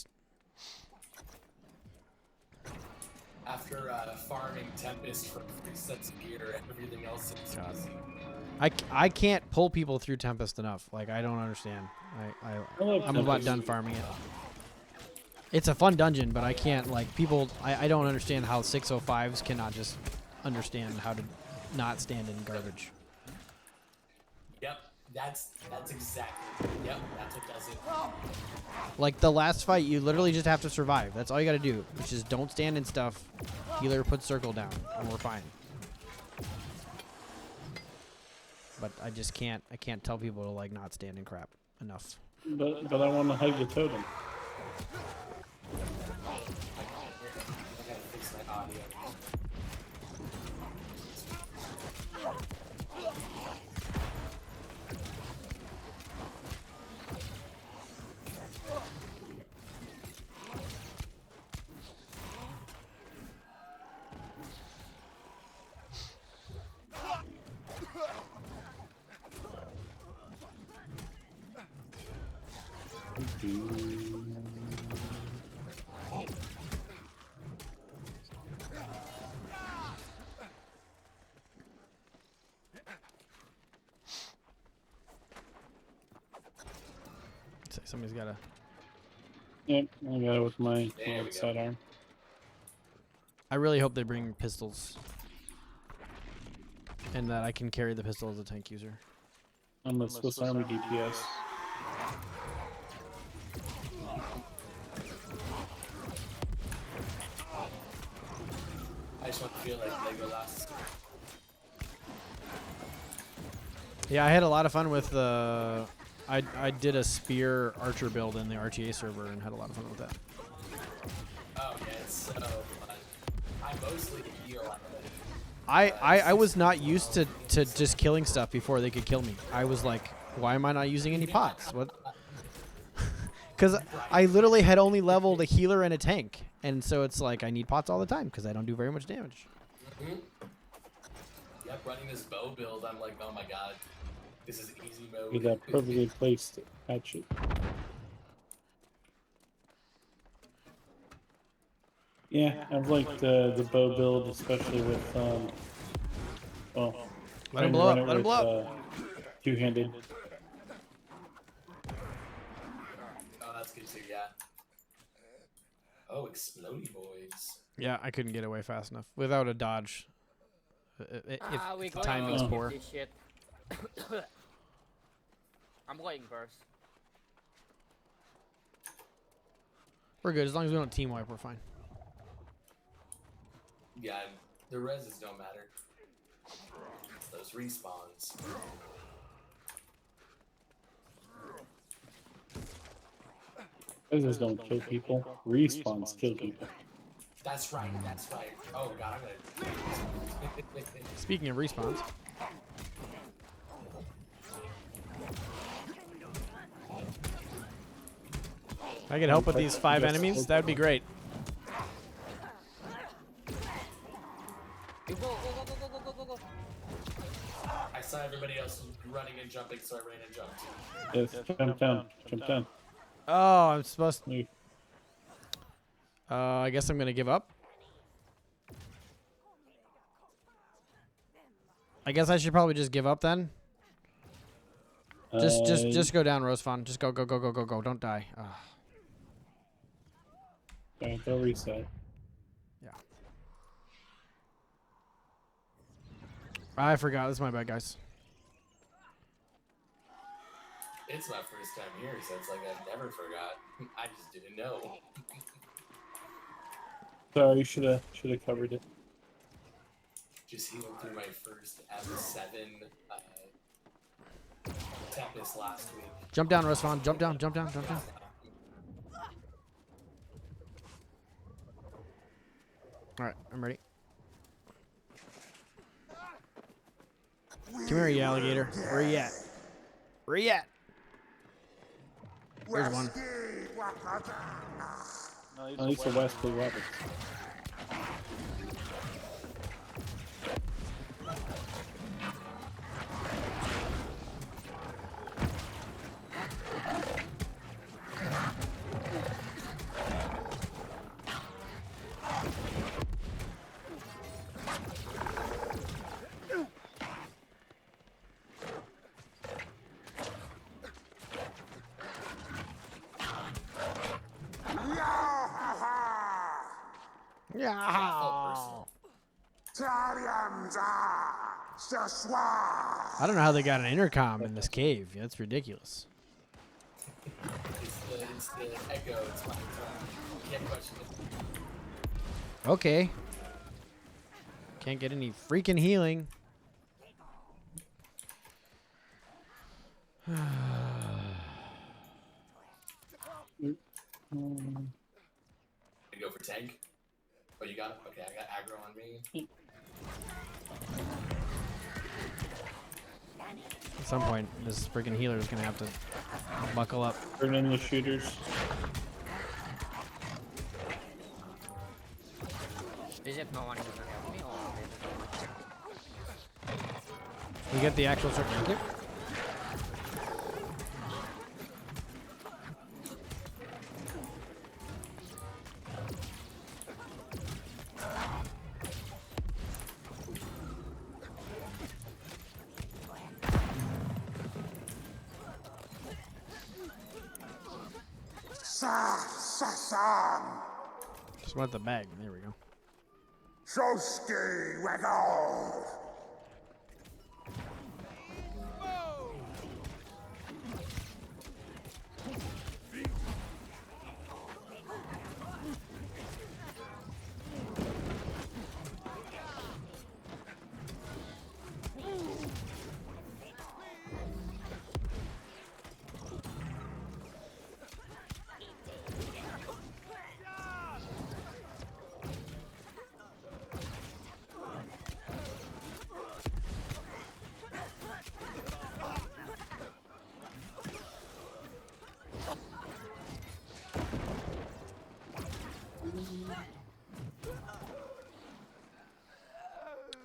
After farming Tempest for 3 sets of gear and everything else, it's God. easy. I can't pull people through Tempest enough. Like, I don't understand. I'm about done farming it. It's a fun dungeon, but I can't, like, people, I don't understand how 605s cannot just understand how to not stand in garbage. Yep, that's exactly. Yep, that's what does it. Like, the last fight, you literally just have to survive. That's all you gotta do, which is don't stand in stuff. Healer put circle down, and we're fine. But I just can't, I can't tell people to, like, not stand in crap enough. But I want to hug the totem. I gotta fix my audio. Say somebody's got a. Yep, I got it with my There we go. sidearm. I really hope they bring pistols, and that I can carry the pistol as a tank user. I'm a Swiss Army DPS. I just want to feel like Legolas. Yeah, I had a lot of fun with the. I did a spear archer build in the RTA server and had a lot of fun with that. Oh yeah, it's so fun. I mostly heal. I was not used to just killing stuff before they could kill me. I was like, why am I not using any pots? What? Because I literally had only leveled a healer and a tank, and so it's like I need pots all the time because I don't do very much damage. Yep, running this bow build, I'm like, oh my god, this is easy mode. With that perfectly placed hatchet. Yeah, I've liked the bow build, especially with well, Let him trying to blow run up. it Let him with, blow up. two-handed. Oh, that's good too, yeah. Oh, explodey boys. Yeah, I couldn't get away fast enough without a dodge. If We the timing was going poor. this shit. I'm going first. We're good as long as we don't team wipe. We're fine. Yeah, the reses don't matter. It's those respawns. Those don't kill people. Respawns kill people. That's right, that's right. Oh god, I'm gonna. Speaking of respawns, if I could help with these 5 enemies, that'd be great. Go, go, go, go, go, go, go, go. I saw everybody else running and jumping, so I ran and jumped. Yes, jump down. Jump down. Oh, I'm supposed to. Move. I guess I'm gonna give up. I guess I should probably just give up then. Just go down, Rosefawn. Just go, go, go, go, go, go. Don't die. Ugh. Alright, they'll reset. Yeah. I forgot. This is my bad, guys. It's my first time here, so it's like I never forgot. I just didn't know. Sorry, should have covered it. Just healed through my first M7 Tempest last week. Jump down, Rosefawn. Jump down, jump down, jump down. Alright, I'm ready. Come here, you alligator. Where you at? Where you at? There's one. At least the Wesley Roberts. Yeah. I don't know how they got an intercom in this cave. That's ridiculous. It's the echo. It's my can't question it. Okay. Can't get any freaking healing. You go for tank? Oh, you got it? Okay, I got aggro on me. At some point, this freaking healer is gonna have to buckle up. Turn in the shooters. Is it no one who can help me or We get the actual circle. Just want the bag. There we go.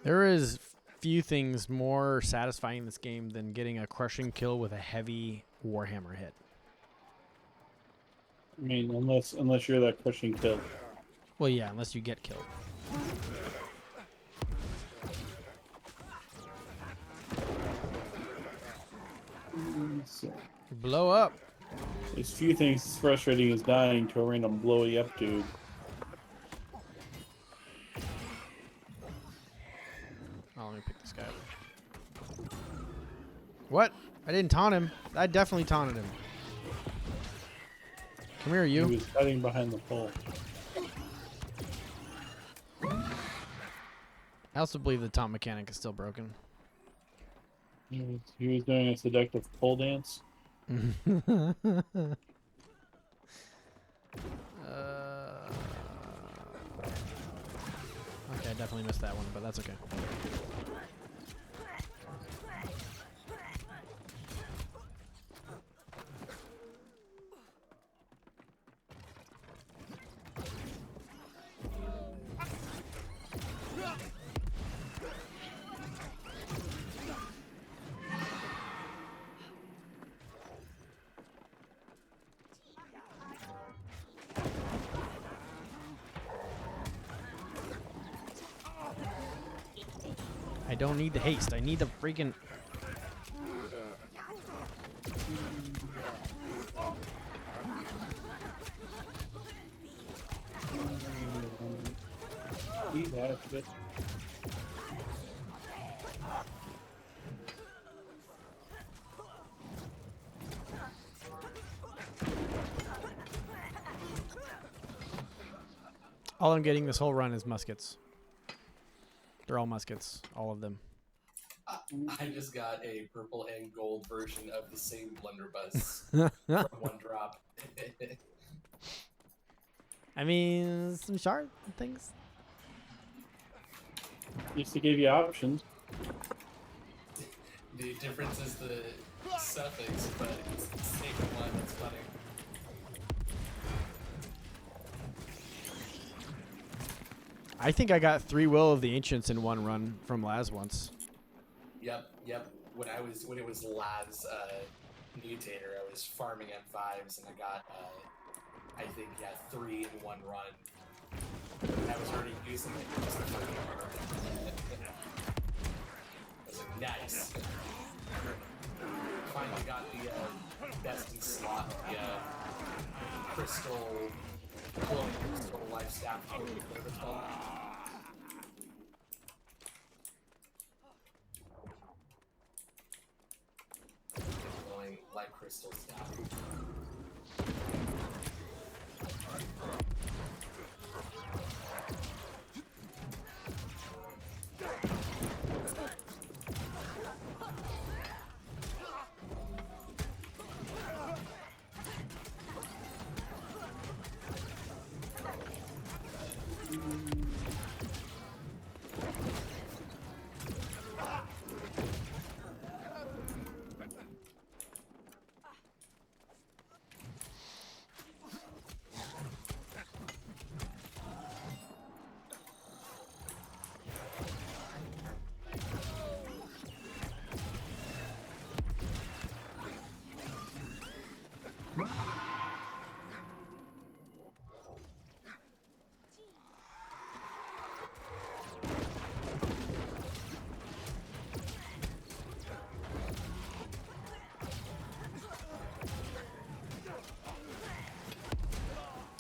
There is few things more satisfying in this game than getting a crushing kill with a heavy Warhammer hit. I mean, unless you're that crushing kill. Well, yeah, unless you get killed. So, Blow up. there's few things as frustrating as dying to a random blowy up dude. Oh, let me pick this guy up. What? I didn't taunt him. I definitely taunted him. Come here, He you. was hiding behind the pole. I also believe the taunt mechanic is still broken. He was doing a seductive pole dance. Okay, I definitely missed that one, but that's okay. I don't need the haste. I need the freaking... Eat that shit. All I'm getting this whole run is muskets. They're all muskets. All of them. I just got a purple and gold version of the same blunderbuss from one drop. I mean, some shard things. At least he gave you options. The difference is the suffix, but it's the same one. That's funny. I think I got 3 Will of the Ancients in one run from Laz once. Yep. When it was Laz Mutator, I was farming M5s and I got I think 3 in one run. I was already using it. I was like, nice. Finally got the best in slot, the crystal, glowing crystal life staff, whatever it's called. Glowing light crystal staff.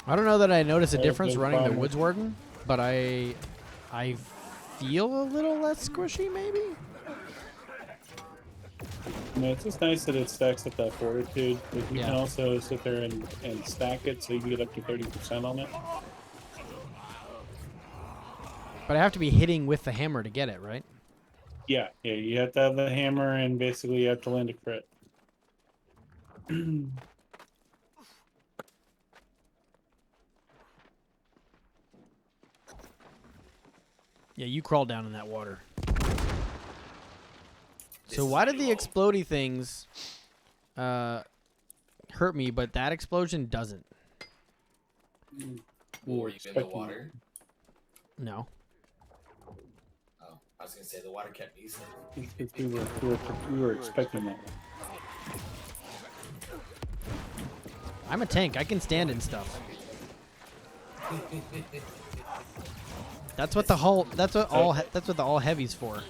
I don't know that I notice a Oh, difference no running the problem. Woods Warden, but I feel a little less squishy, maybe. I mean, it's just nice that it stacks up that fortitude, but you Yeah. can also sit there and stack it so you can get up to 30% on it. But I have to be hitting with the hammer to get it, right? Yeah, you have to have the hammer and basically you have to land a crit. Yeah, you crawl down in that water. So This why is did the low. explodey things hurt me, but that explosion doesn't? Were you in the water? No. Oh, I was gonna say the water kept me safe. If we were expecting that. I'm a tank. I can stand in stuff. That's what the hull. That's what all. That's what the all heavy's for.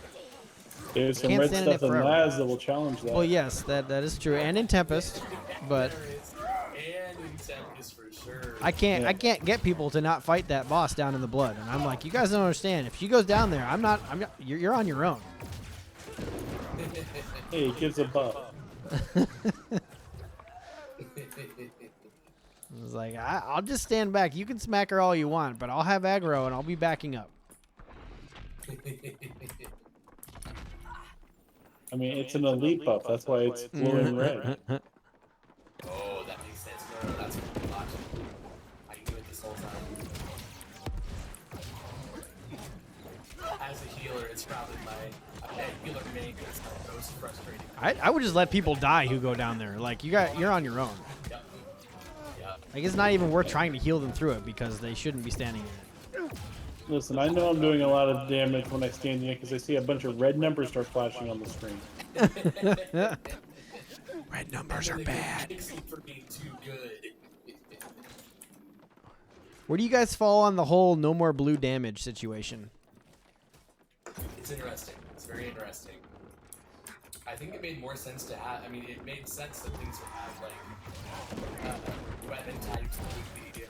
There's some Can't red stand in it stuff in forever. Laz that will challenge that. Well, yes, that is true, and in Tempest, but There is, and in Tempest for sure. I can't. Yeah. I can't get people to not fight that boss down in the blood, and I'm like, you guys don't understand. If she goes down there, I'm not. You're on your own. Hey, it gives a buff. I was like, I'll just stand back. You can smack her all you want, but I'll have aggro and I'll be backing up. I mean, it's an elite buff. That's why it's glowing red. Oh, that makes sense. No, that's what I'm watching. I can do it this whole time. As a healer, it's probably my healer main is my most frustrating. I would just let people die who go down there. Like you're on your own. Yep. Yep. Like it's not even worth trying to heal them through it because they shouldn't be standing in it. Listen, I know I'm doing a lot of damage when I stand in it because I see a bunch of red numbers start flashing on the screen. Red numbers are bad. For being too good. Where do you guys fall on the whole no more blue damage situation? It's interesting. It's very interesting. I think it made more sense to have. I mean, it made sense that things would have like weapon types that would be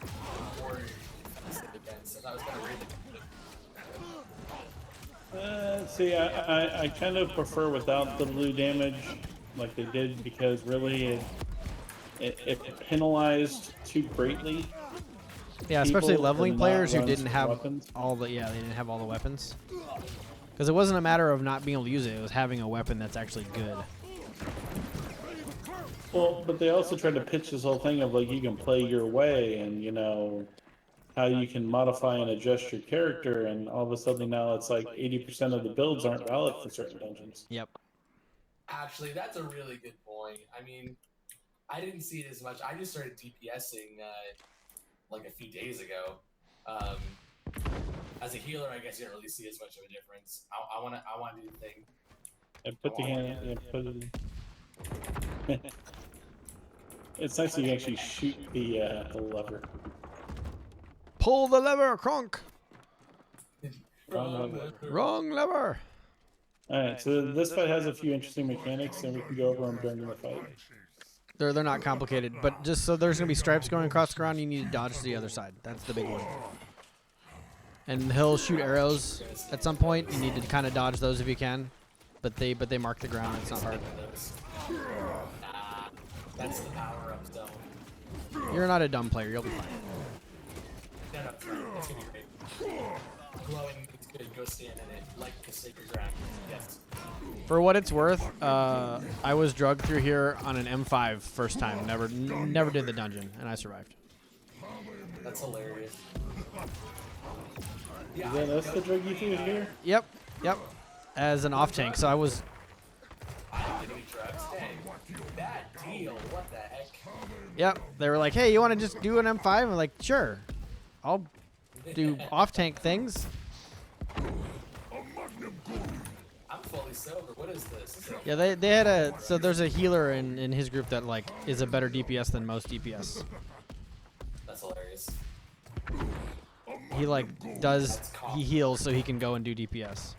more defensive against. And that was kind of really. See, I kind of prefer without the blue damage like they did because really it penalized too greatly. Yeah, especially people leveling to not players who run didn't have weapons. all the they didn't have all the weapons. Because it wasn't a matter of not being able to use it; it was having a weapon that's actually good. Well, but they also tried to pitch this whole thing of like you can play your way and you know how you can modify and adjust your character, and all of a sudden now it's like 80% of the builds aren't valid for certain dungeons. Yep. Actually, that's a really good point. I mean, I didn't see it as much. I just started DPSing like a few days ago. As a healer, I guess you don't really see as much of a difference. I want to do the thing. And put the hand, yeah, put it. It's nice that you can actually shoot the lever. Pull the lever, Kronk. Wrong lever. Wrong lever. All right, so this fight has a few interesting mechanics, and we can go over them during the fight. They're not complicated, but just so there's gonna be stripes going across the ground, you need to dodge to the other side. That's the big one. And he'll shoot arrows at some point. You need to kind of dodge those if you can, but they mark the ground. It's not hard. That's the power-up zone. You're not a dumb player. You'll be fine. No, it's gonna be great. Glowing is good. Go stand in it like the sacred ground. Yes. For what it's worth, I was drugged through here on an M5 first time. Never did the dungeon, and I survived. That's hilarious. Yeah, that's the drug you threw here? Yep. As an off tank, so I was. Getting drugs. Dang. Bad deal. What the heck? Yep. They were like, "Hey, you want to just do an M5?" I'm like, "Sure, I'll do off tank things." I'm fully sober. What is this? Yeah, they had a so there's a healer in his group that like is a better DPS than most DPS. That's hilarious. He like he heals so he can go and do DPS.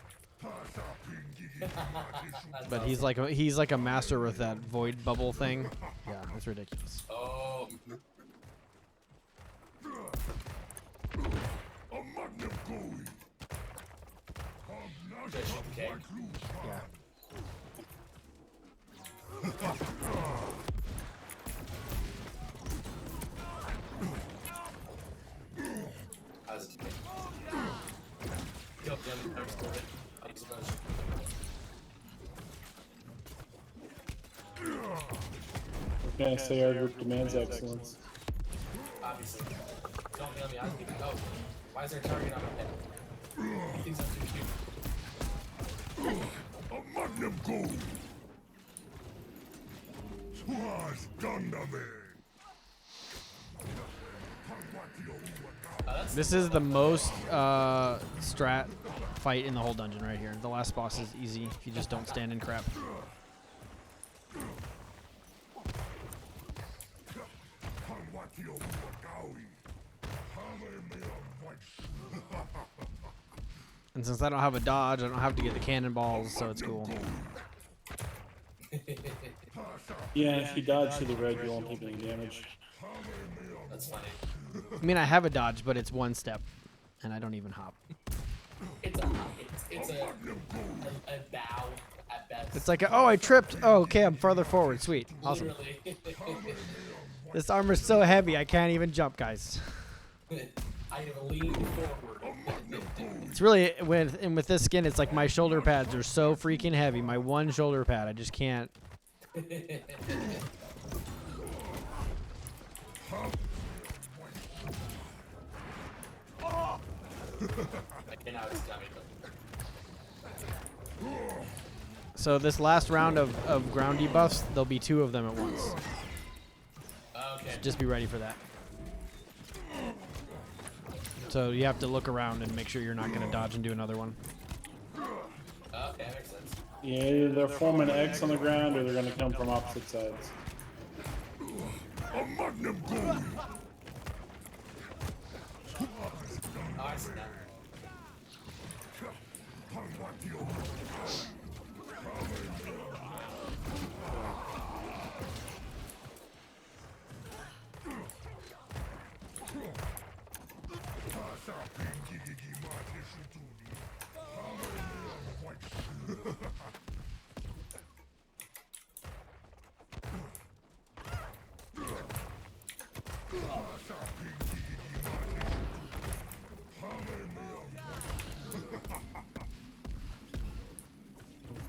But he's like a master with that void bubble thing. Yeah, it's ridiculous. Oh. Should I shoot the keg? Yeah. How's it today? Yo, I'm still good. I'll use a bunch. Can't say our group demands excellence. Obviously. Don't yell me. I'm thinking, oh, why is there a target on my head? He thinks I'm too cute. This is the most strat fight in the whole dungeon right here. The last boss is easy if you just don't stand in crap. And since I don't have a dodge, I don't have to get the cannonballs, so it's cool. Yeah, if you dodge to the red, you won't take any damage. That's funny. I mean, I have a dodge, but it's one step, and I don't even hop. It's a bow at best. It's like, oh, I tripped. Oh, okay, I'm farther forward. Sweet. Awesome. Literally. This armor's so heavy, I can't even jump, guys. I have leaned forward. It's really, with this skin, it's like my shoulder pads are so freaking heavy. My one shoulder pad, I just can't. And I was dummy, So this last round of ground debuffs, there'll be 2 of them at once. okay. Just be ready for that. So you have to look around and make sure you're not going to dodge and do another one. Okay, that makes sense. Yeah, either they're forming X on the ground or they're going to come from opposite sides. Oh, I see that.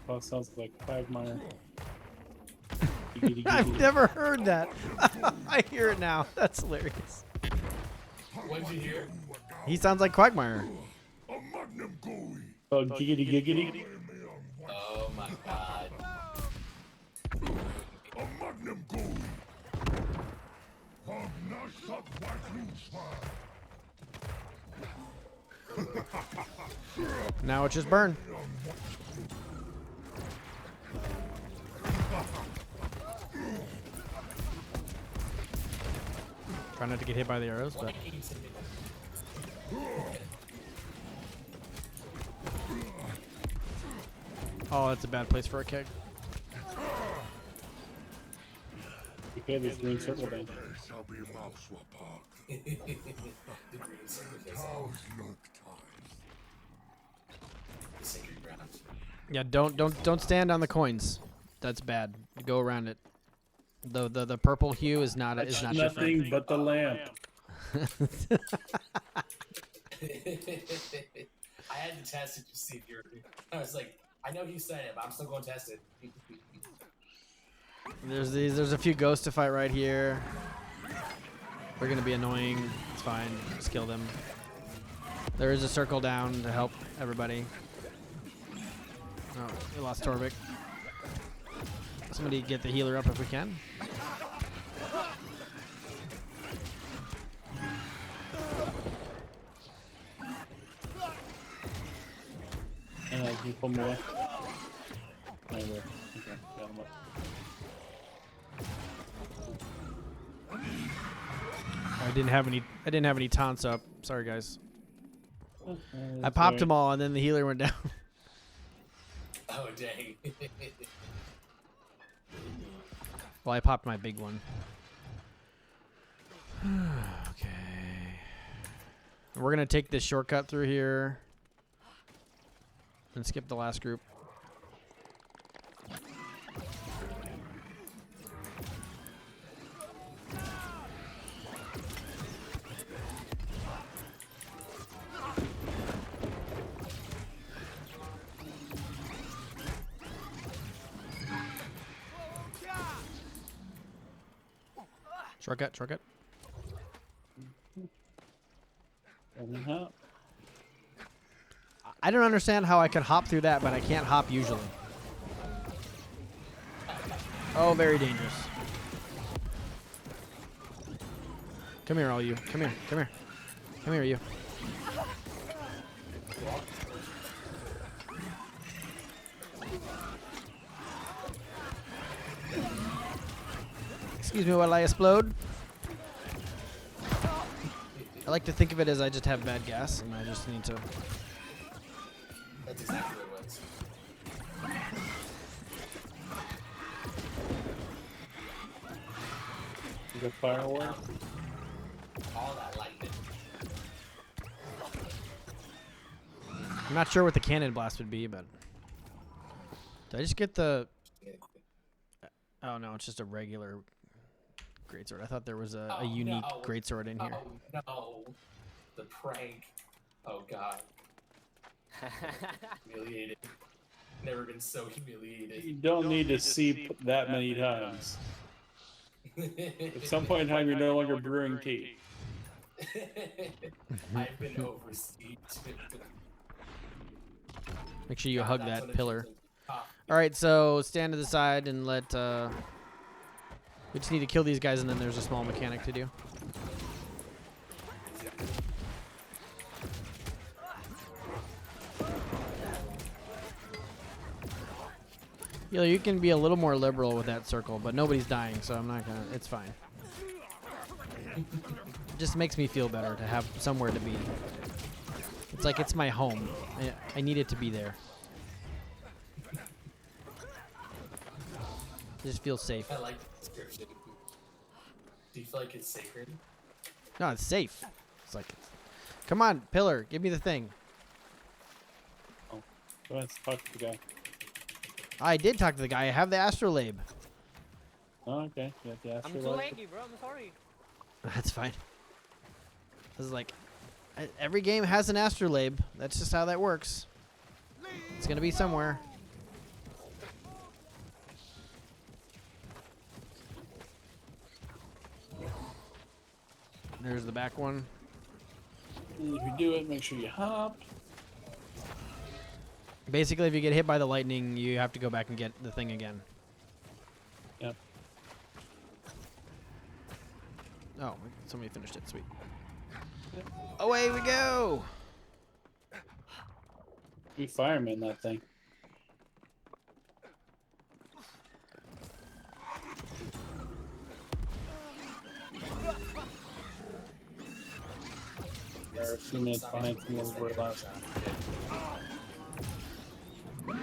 Oh, sounds like Quagmire. I've never heard that. I hear it now. That's hilarious. What did you hear? He sounds like Quagmire. Oh, giggity giggity. Oh my god. Now it's just burn. Try not to get hit by the arrows, but oh, that's a bad place for a keg. Okay, there's green circle then. The green circle face off. The sacred ground. Yeah, don't stand on the coins. That's bad. Go around it. The purple hue is not your friend. Nothing but the lamp. I had to test it to see if you're. I was like, I know he said it, but I'm still going to test it. There's a few ghosts to fight right here. They're gonna be annoying. It's fine. Just kill them. There is a circle down to help everybody. Oh, we lost Torvik. Somebody get the healer up if we can. Can you pull me away? No, okay, got him up. I didn't have any taunts up. Sorry guys. I popped them all and then the healer went down. Oh dang. Well, I popped my big one. Okay. We're gonna take this shortcut through here. and skip the last group. Shortcut, shortcut. Uh-huh. I don't understand how I can hop through that, but I can't hop usually. Oh, very dangerous. Come here, all you. Come here, come here. Come here, you. Excuse me while I explode. I like to think of it as I just have bad gas and I just need to... That's exactly what it was. The firework. All that lightning. I'm not sure what the cannon blast would be, but... Did I just get the... Oh no, it's just a regular greatsword. I thought there was a unique greatsword in here. Oh no. The prank. Oh god. Humiliated. Never been so humiliated. You don't need to see that many times. At some point in time, you're no longer brewing tea. I've been oversteeped. Make sure you hug that pillar. Ah, Alright, so stand to the side and let... we just need to kill these guys and then there's a small mechanic to do. You can be a little more liberal with that circle, but nobody's dying, so I'm not gonna... It's fine. It just makes me feel better to have somewhere to be. It's like it's my home. I need it to be there. It just feels safe. I like the description. Do you feel like it's sacred? No, it's safe. It's like... Come on, pillar, give me the thing. Go ahead, talk to the guy. I did talk to the guy. I have the astrolabe. Oh, okay. You have to ask I'm for too what? laggy, bro. I'm sorry. That's fine. This is like... Every game has an astrolabe. That's just how that works. It's gonna be somewhere. There's the back one. And if you do it, make sure you hop. Basically, if you get hit by the lightning, you have to go back and get the thing again. Yep. Oh, somebody finished it. Sweet. Away we go! You fireman that thing. We're a few minutes behind from where we were last time. An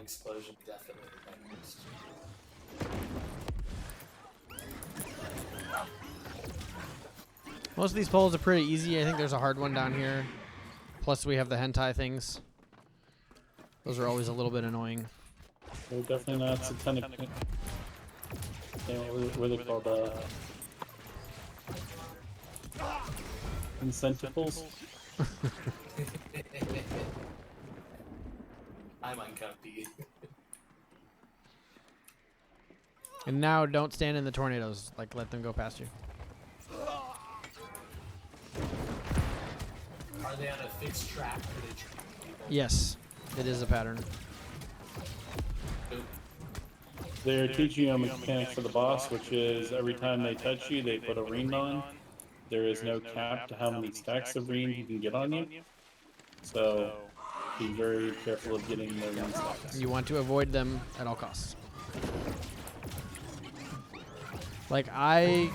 explosion definitely matters. Most of these poles are pretty easy. I think there's a hard one down here. Plus, we have the hentai things. Those are always a little bit annoying. They're definitely not satanic. Yeah, what are they called? Incentivals? I'm uncomfy. And now, don't stand in the tornadoes. Like, let them go past you. Are they on a fixed track or they train people? Yes, it is a pattern. Oop. They're teaching you a mechanic for the boss, which is every time they touch you, they put a ring on. There is no cap to how many stacks of ring you can get on you. So be very careful of getting the ring stacks. You want to avoid them at all costs. Like, I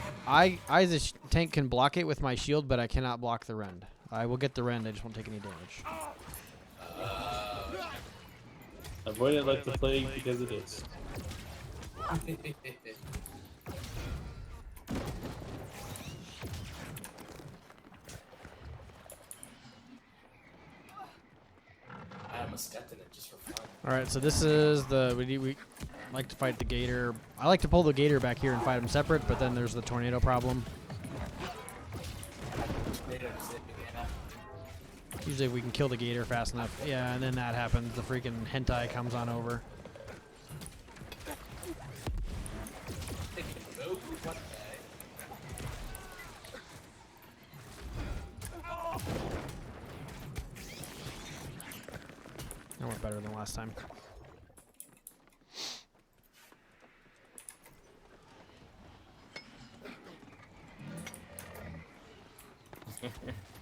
as a tank can block it with my shield, but I cannot block the rend. I will get the rend, I just won't take any damage. Avoid it like the plague because it is. almost stepped in it just for fun. All right, so this is the we like to fight the gator. I like to pull the gator back here and fight them separate, but then there's the tornado problem. Usually we can kill the gator fast enough. Yeah, and then that happens. The freaking hentai comes on over. That went better than last time.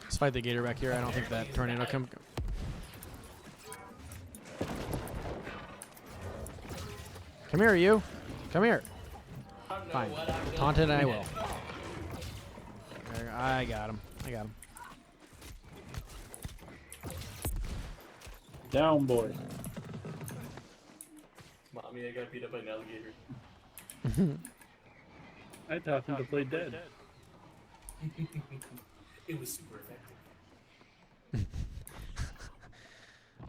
Let's fight the gator back here. I don't think that tornado can. Come here, you. Come here. Fine. Taunted I will. I got him. I got him. Down, boy. Mommy, I got beat up by an alligator. I taught him to play dead. It was super effective.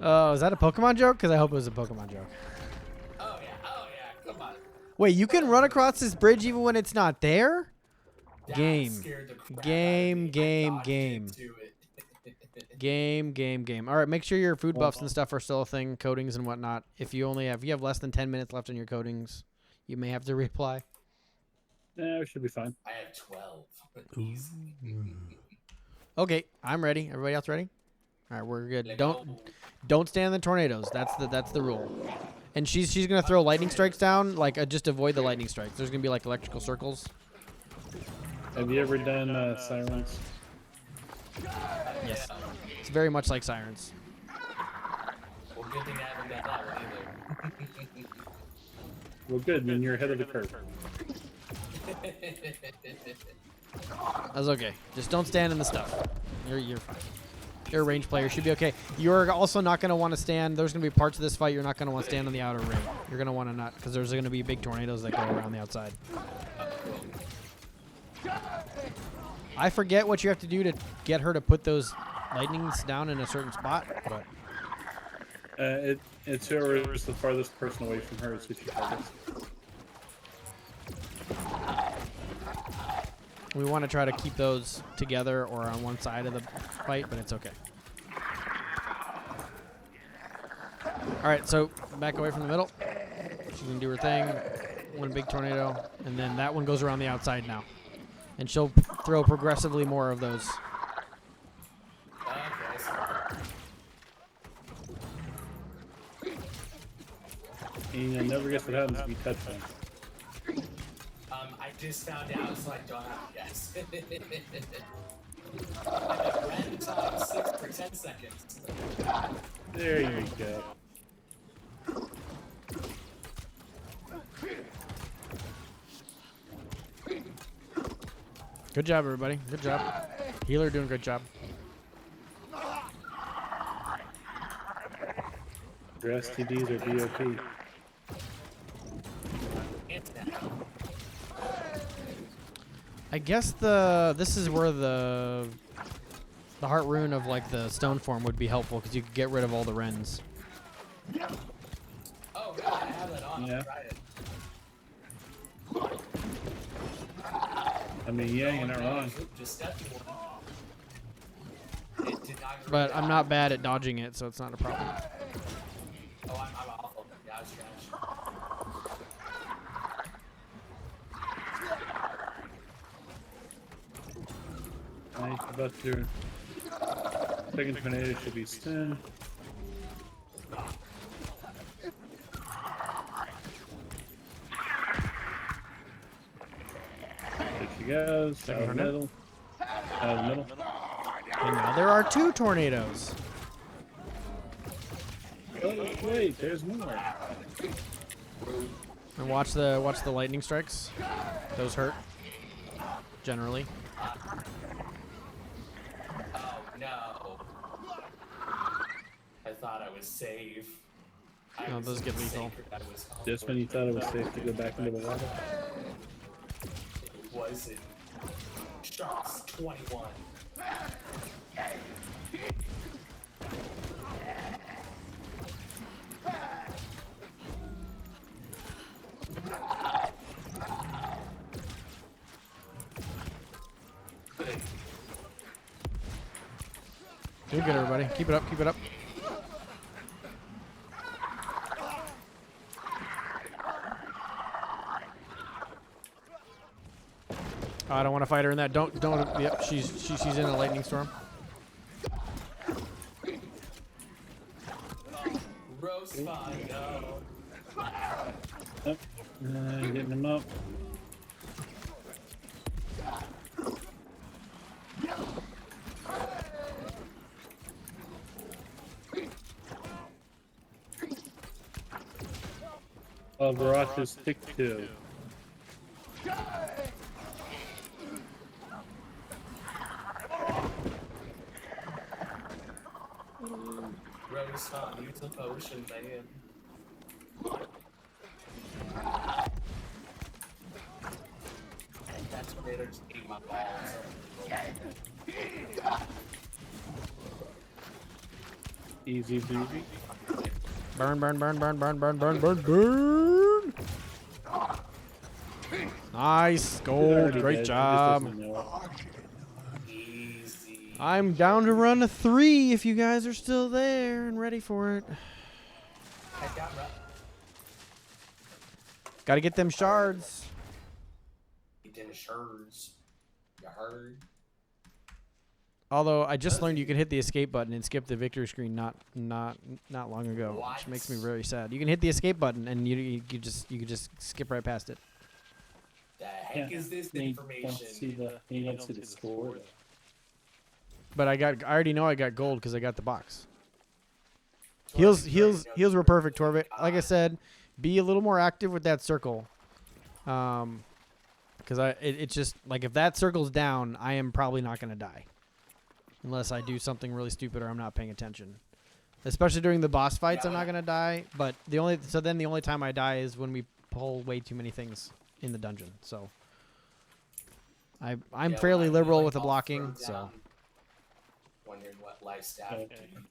Oh, is that a Pokemon joke? Because I hope it was a Pokemon joke. Oh yeah, come on. Wait, you can run across this bridge even when it's not there? That Game. scared the crap Game, out of me. I game, dodged game. into it. Game. All right, make sure your food buffs and stuff are still a thing, coatings and whatnot. If you have less than 10 minutes left on your coatings, you may have to reapply. Yeah, we should be fine. I have 12. But easy. Okay, I'm ready. Everybody else ready? All right, we're good. Let Don't stand in the tornadoes. That's the rule. And she's gonna throw lightning strikes down. Like just avoid the lightning strikes. There's gonna be like electrical circles. Have you ever done Sirens? Yes. It's very much like Sirens. Well, good thing I haven't done that one either. Well, good. Then you're ahead of the curve. That's okay. Just don't stand in the stuff. You're fine. You're a range player. Should be okay. You're also not going to want to stand. There's going to be parts of this fight you're not going to want to stand on the outer ring. You're going to want to not, because there's going to be big tornadoes that go around the outside. I forget what you have to do to get her to put those lightnings down in a certain spot, but It's whoever is the farthest person away from her is who she targets. we want to try to keep those together or on one side of the fight, but it's okay. All right, so back away from the middle. She's going to do her thing. One big tornado, and then that one goes around the outside now. And she'll throw progressively more of those. And you'll never guess what happens if you touch them. I just found out, so I don't have to guess. I ran time 6 for 10 seconds. There you go. Good job, everybody. Good job. Healer doing a good job. Your STDs are BOP. I guess this is where the heart rune of like the stone form would be helpful because you could get rid of all the wrens. Oh, God, I have that on. Yeah. I'll try it. I mean, yeah, you're not wrong. Just stepped in one. It did not go But down. I'm not bad at dodging it, so it's not a problem. Oh, I'm awful. Yeah, I was trash. Nice. About your second tornado should be stun. There she goes. Second Out of the tornado. middle. Out of the middle. And now there are 2 tornadoes. Oh, wait, there's more. And watch the lightning strikes. Those hurt. Generally. Oh, no. I thought I was safe. No, was those get lethal. sacred. I was Just when you thought it was safe to go back into the water. It wasn't. Sharks 21. You're good, everybody. Keep it up. Keep it up. Oh, I don't want to fight her in that. Don't. Yep, she's in a lightning storm. Roast fine, no. Yep. Getting him up. Oh, Baraka's pick 2. Roast fine, use a potion, man. That's what they just ate my balls. Easy peasy. Burn, burn, burn, burn, burn, burn, burn, burn, burn. Nice. Gold. Great job. Easy. I'm down to run a 3 if you guys are still there and ready for it. I got Got to get them shards. Eating shards. You heard? Although I just learned you can hit the escape button and skip the victory screen not long ago, What? which makes me very sad. You can hit the escape button and you could just skip right past it. The heck is this You information? don't see the score. But I already know I got gold because I got the box. Heals were perfect, Torvik. Like I said, be a little more active with that circle. Because it's just like if that circle's down, I am probably not gonna die. Unless I do something really stupid or I'm not paying attention. Especially during the boss fights, I'm not gonna die. But the only time I die is when we pull way too many things in the dungeon. So I'm fairly liberal with the blocking. So Wondering what life staff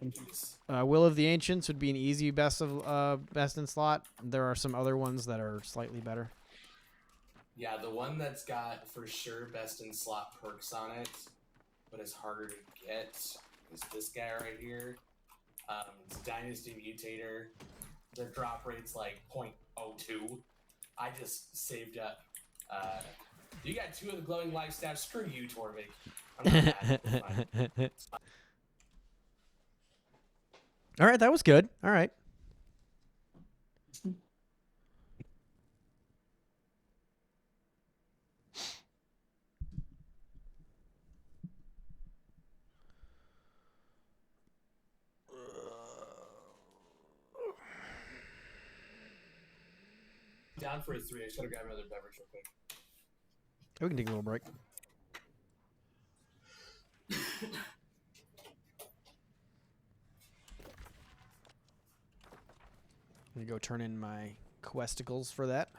use. Will of the Ancients would be an easy best in slot. There are some other ones that are slightly better. Yeah, the one that's got for sure best in slot perks on it, but is harder to get is this guy right here. It's Dynasty Mutator. The drop rate's like 0.02. I just saved up. You got 2 of the glowing life staffs. Screw you, Torvik. I'm not mad. It's fine. All right, that was good. All right. Down for a 3. I just gotta grab another beverage real quick. We can take a little break. I'm gonna go turn in my questicles for that.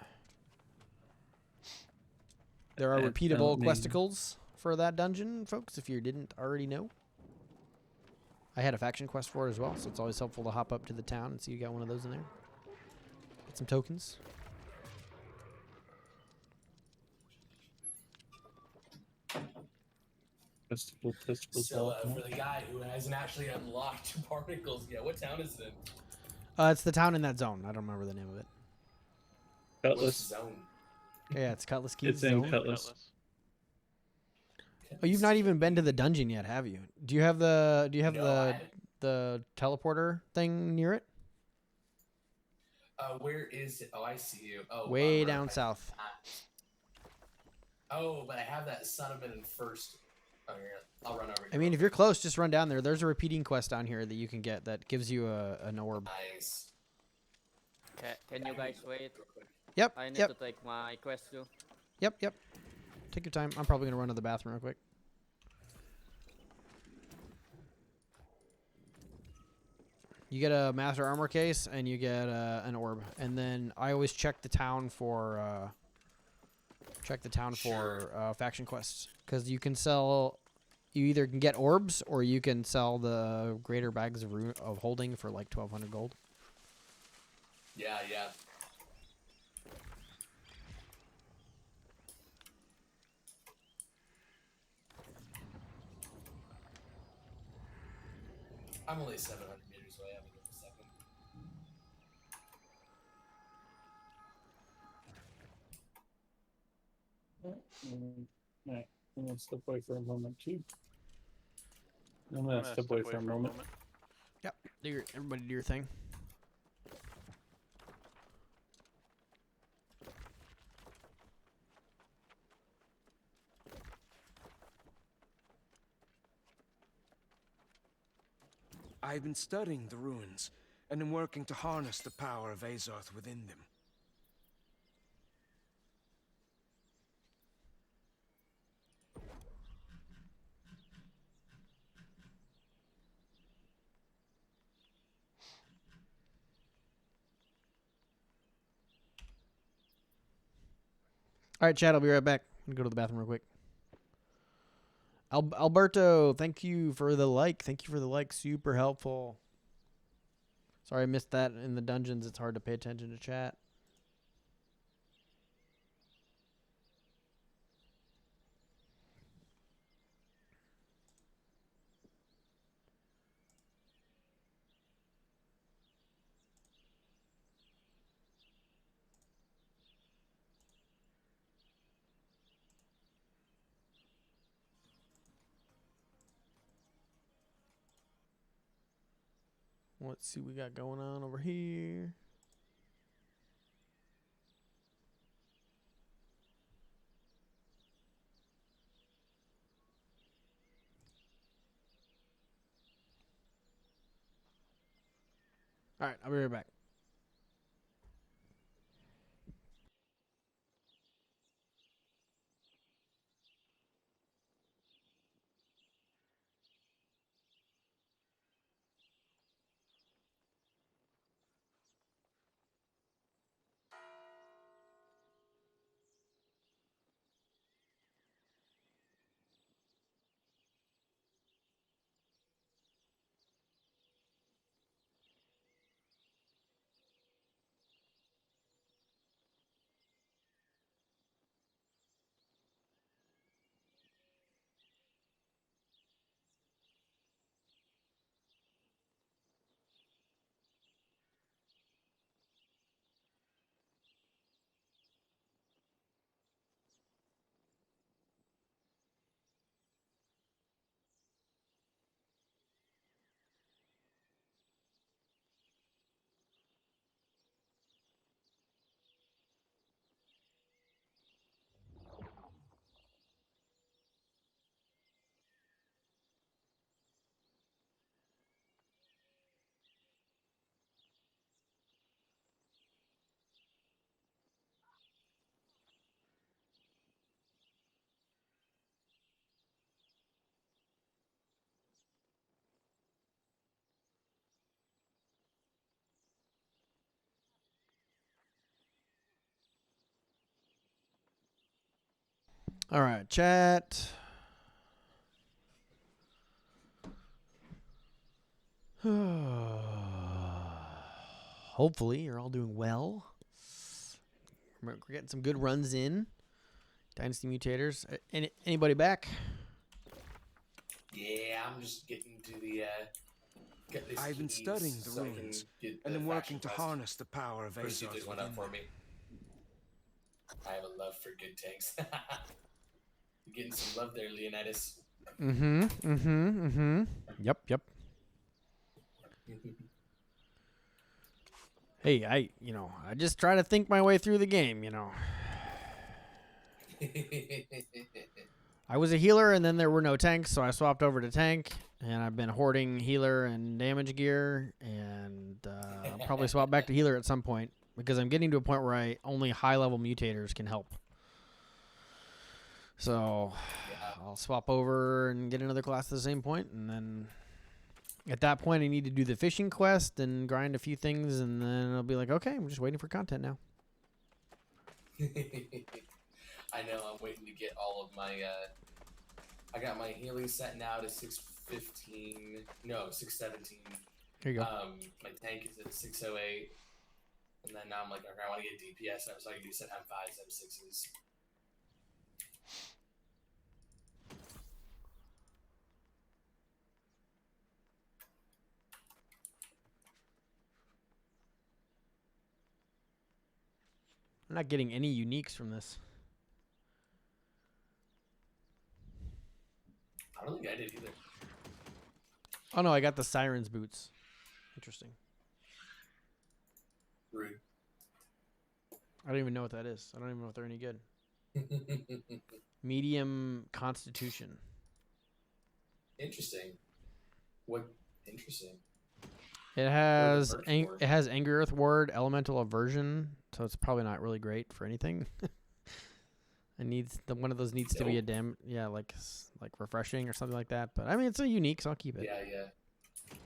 There are repeatable questicles for that dungeon, folks, if you didn't already know. I had a faction quest for it as well, so it's always helpful to hop up to the town and see you got one of those in there. Get some tokens. Testicles. So, for the guy who hasn't actually unlocked particles yet, what town is it in? It's the town in that zone. I don't remember the name of it. What Cutlass. zone? Yeah, it's Cutlass Keys It's in zone. Cutlass. Oh, you've not even been to the dungeon yet, have you? Do you have the the teleporter thing near it? Where is it? Oh, I see you. Oh, Way bummer. down south. Oh, but I have that son of in first. Oh, here, I'll run over. I mean, if you're close, just run down there. There's a repeating quest down here that you can get that gives you an orb. Nice. Can you guys wait? Yep, I need yep, to take my quest too. yep. Take your time. I'm probably going to run to the bathroom real quick. You get a master armor case and you get an orb. And then I always check the town for faction quests, because you can sell. You either can get orbs or you can sell the greater bags of holding for like 1,200 gold. Yeah, yeah. I'm only 700 meters away. I'll be here in a second. Alright, I'm gonna step away for a moment too. I'm gonna step away for a moment. Yep. Everybody do your thing. I've been studying the ruins, and am working to harness the power of Azoth within them. All right, Chad, I'll be right back. I'm going to go to the bathroom real quick. Alberto, thank you for the like. Thank you for the like. Super helpful. Sorry I missed that in the dungeons. It's hard to pay attention to chat. Let's see what we got going on over here. All right, I'll be right back. All right, chat. Hopefully, you're all doing well. We're getting some good runs in. Dynasty Mutators. Anybody back? Yeah, I'm just getting to the get this. I've been keys studying the so I can ruins, get and the am faction working to quest. harness the power of First, see if Azoth there's one within up for them. me. I have a love for good tanks. You're getting some love there, Leonidas. Yep. Hey, I just try to think my way through the game, I was a healer, and then there were no tanks, so I swapped over to tank, and I've been hoarding healer and damage gear, and I'll probably swap back to healer at some point, because I'm getting to a point where only high-level mutators can help. So Yeah. I'll swap over and get another class at the same point, and then at that point I need to do the fishing quest and grind a few things, and then I'll be like, okay, I'm just waiting for content now. I know. I'm waiting to get all of my. I got my healing set now to 615. No, 617. Here you go. My tank is at 608, and then now I'm like, okay, I want to get DPS up so I can do some M5s, M6s. I'm not getting any uniques from this. I don't think I did either. Oh no, I got the Siren's boots. Interesting. Rude. I don't even know what that is. I don't even know if they're any good. Medium Constitution. Interesting. What? Interesting. It has What are the perks for? it has Angry Earth Ward, Elemental Aversion, so it's probably not really great for anything. It needs one of those needs to be a like refreshing or something like that. But I mean, it's a unique, so I'll keep it. Yeah, yeah.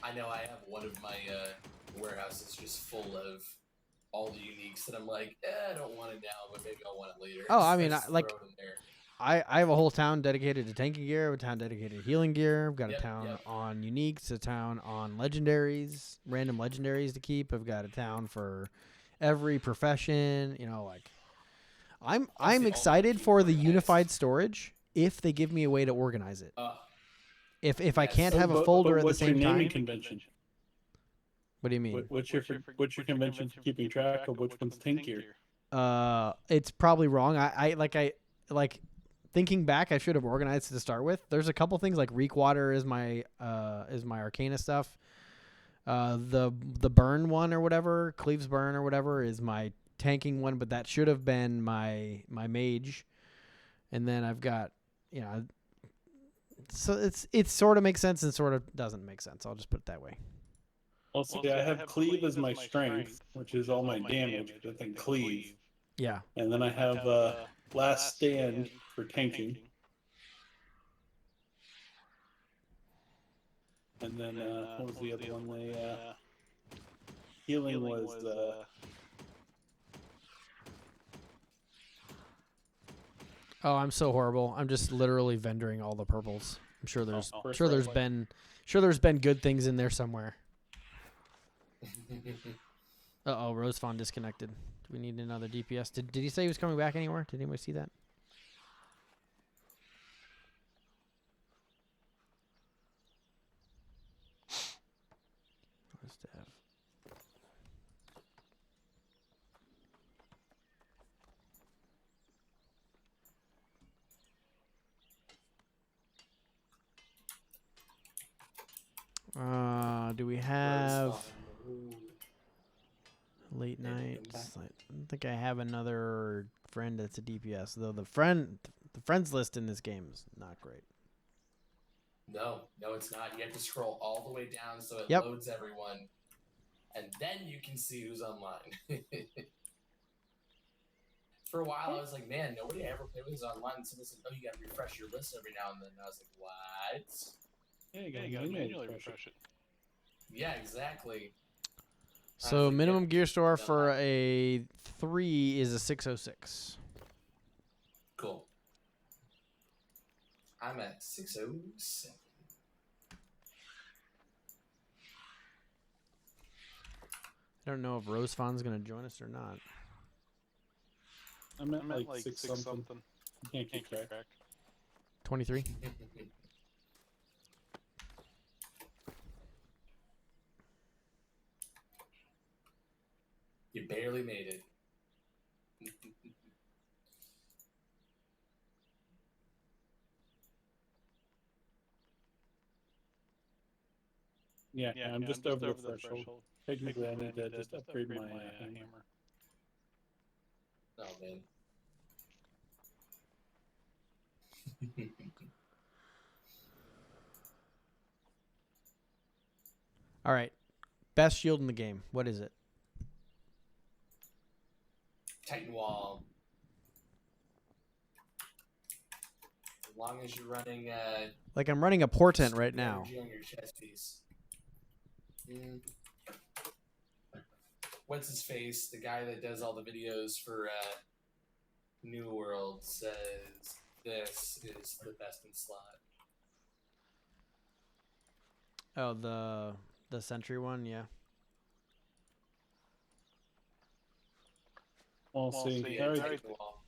I know I have one of my warehouses just full of all the uniques that I'm like, I don't want it now, but maybe I'll want it later. Oh, So I mean, just like, throw it in there. I have a whole town dedicated to tanking gear, a town dedicated to healing gear. I've got a Yep, town yep. on uniques, a town on legendaries, random legendaries to keep. I've got a town for every profession. You know, like I'm the excited ultimate for the organized. unified storage if they give me a way to organize it. If I yes. can't Oh, have a folder at the what's same your naming time. convention? What do you mean? What's your convention for keeping track of which one's tankier? It's probably wrong. I like thinking back, I should have organized it to start with. There's a couple things like Reek Water is my Arcana stuff. The burn one or whatever, Cleaves Burn or whatever is my tanking one, but that should have been my mage. And then I've got, you know, so it sort of makes sense and sort of doesn't make sense. I'll just put it that way. Also, I have cleave as my strength, which is all my damage, but then cleave. Yeah. And then I have last stand for tanking. And then what was the other one? Healing was Oh, I'm so horrible. I'm just literally vendoring all the purples. I'm sure there's there's been good things in there somewhere. Uh-oh, Rose Fawn disconnected. Do we need another DPS? Did he say he was coming back anywhere? Did anybody see that? Must have. Do we have late nights? I don't think I have another friend that's a DPS, though the friends list in this game is not great. No, it's not. You have to scroll all the way down so it Yep. loads everyone, and then you can see who's online. For a while, I was like, man, nobody I ever played with is online. And someone's like, oh, you got to refresh your list every now and then. And I was like, what? yeah, you gotta manually refresh it. Yeah, exactly. So like, minimum yeah, gear store no, for a 3 is a 606. Cool. I'm at 607. I don't know if Rose Fawn's gonna join us or not. I'm at like 6 something. You can't keep track. 23. You barely made it. Yeah, I'm just over the threshold. Technically, I need to just upgrade my hammer. Oh, man. All right. Best shield in the game. What is it? Titan Wall. As long as you're running Like I'm running a portent right now. energy on your chest piece. What's his face? The guy that does all the videos for New World says this is the best in slot. Oh, the sentry one, yeah. We'll see. Yeah, Alright. Titan Wall.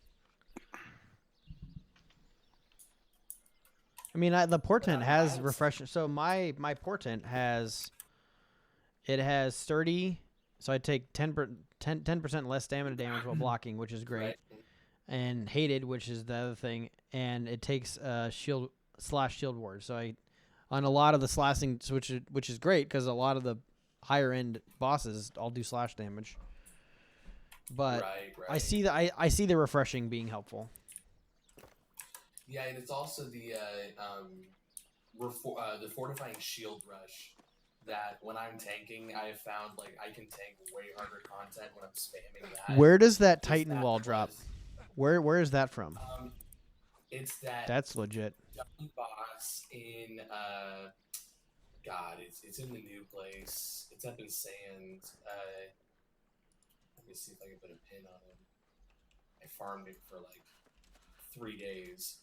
I mean, the portent But has that's- refresh. So my portent has, it has sturdy, so I take 10% less stamina damage while blocking, which is great. Right. And hated, which is the other thing, and it takes shield ward. So I, on a lot of the slashing, which is great because a lot of the higher end bosses all do slash damage. But Right. I see that I see the refreshing being helpful. Yeah, and it's also the fortifying shield rush that when I'm tanking, I have found like I can tank way harder content when I'm spamming that. Where does that Just Titan that wall drop? was- Where is that from? It's that That's legit. dummy boss in God, it's in the new place. It's up in Sand. Let me see if I can put a pin on him. I farmed it for like 3 days.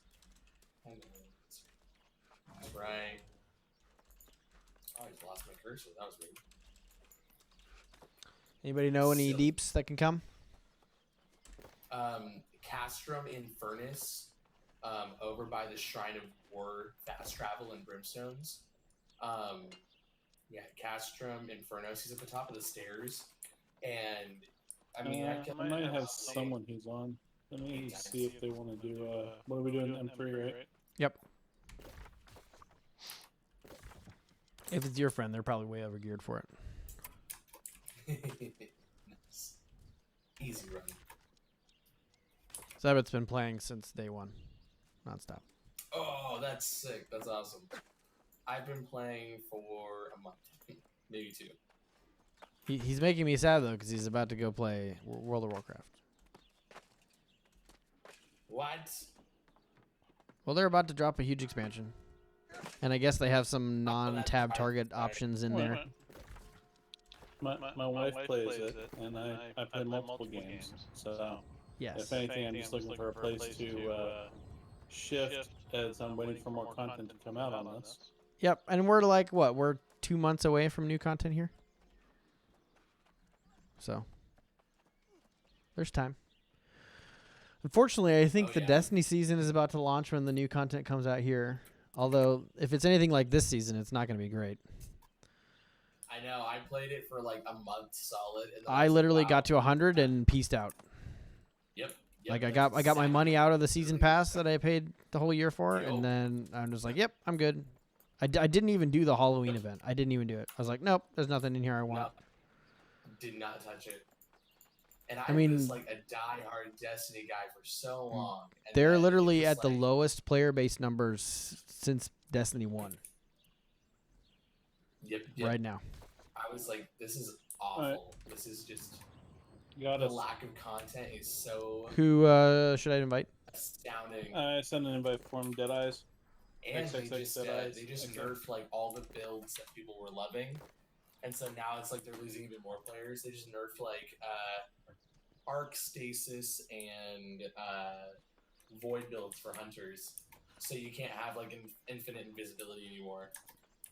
That's right. Oh, I just lost my cursor. That was weird. Anybody know any So- deeps that can come? Castrum in Furnace, over by the Shrine of War, fast travel and brimstones. Yeah, Castrum Infernos. He's at the top of the stairs, and I mean, I might have someone who's on. Let me see if they want to do. What are we doing? M3, right? Yep. If it's your friend, they're probably way overgeared for it. Nice. Easy run. Zabit's been playing since day one, nonstop. Oh, that's sick. That's awesome. I've been playing for a month, maybe 2. He's making me sad though because he's about to go play World of Warcraft. What? Well, they're about to drop a huge expansion, and I guess they have some non-tab target options in there. My wife plays it, and I play multiple games. So Yes. if anything, I'm just looking for a place to shift as I'm waiting for more content to come out on this. Yep. And we're like what? We're 2 months away from new content here. So there's time. Unfortunately, I think Oh, the yeah. Destiny season is about to launch when the new content comes out here. Although, if it's anything like this season, it's not going to be great. I know. I played it for like a month solid. And then I was literally like, wow. got to 100 and pieced out. Yep. Like I that's got my money exactly out of the what season it pass is. that I paid the whole year for, Yep. and then I'm just like, yep, I'm good. I didn't even do the Halloween event. I didn't even do it. I was like, nope, there's nothing in here I want. No, did not touch it. And I I mean- was like a diehard Destiny guy for so long. And They're then it literally was at the like- lowest player base numbers since Destiny 1 Yep. right now. I was like, this is awful. Alright. This is just Got the us. lack of content is so Who should I invite? astounding. I sent an invite for him. Dead Eyes. And they XXX just Dead they Eyes. just Okay. nerfed like all the builds that people were loving, and so now it's like they're losing even more players. They just nerfed like arc stasis and void builds for hunters, so you can't have like infinite invisibility anymore.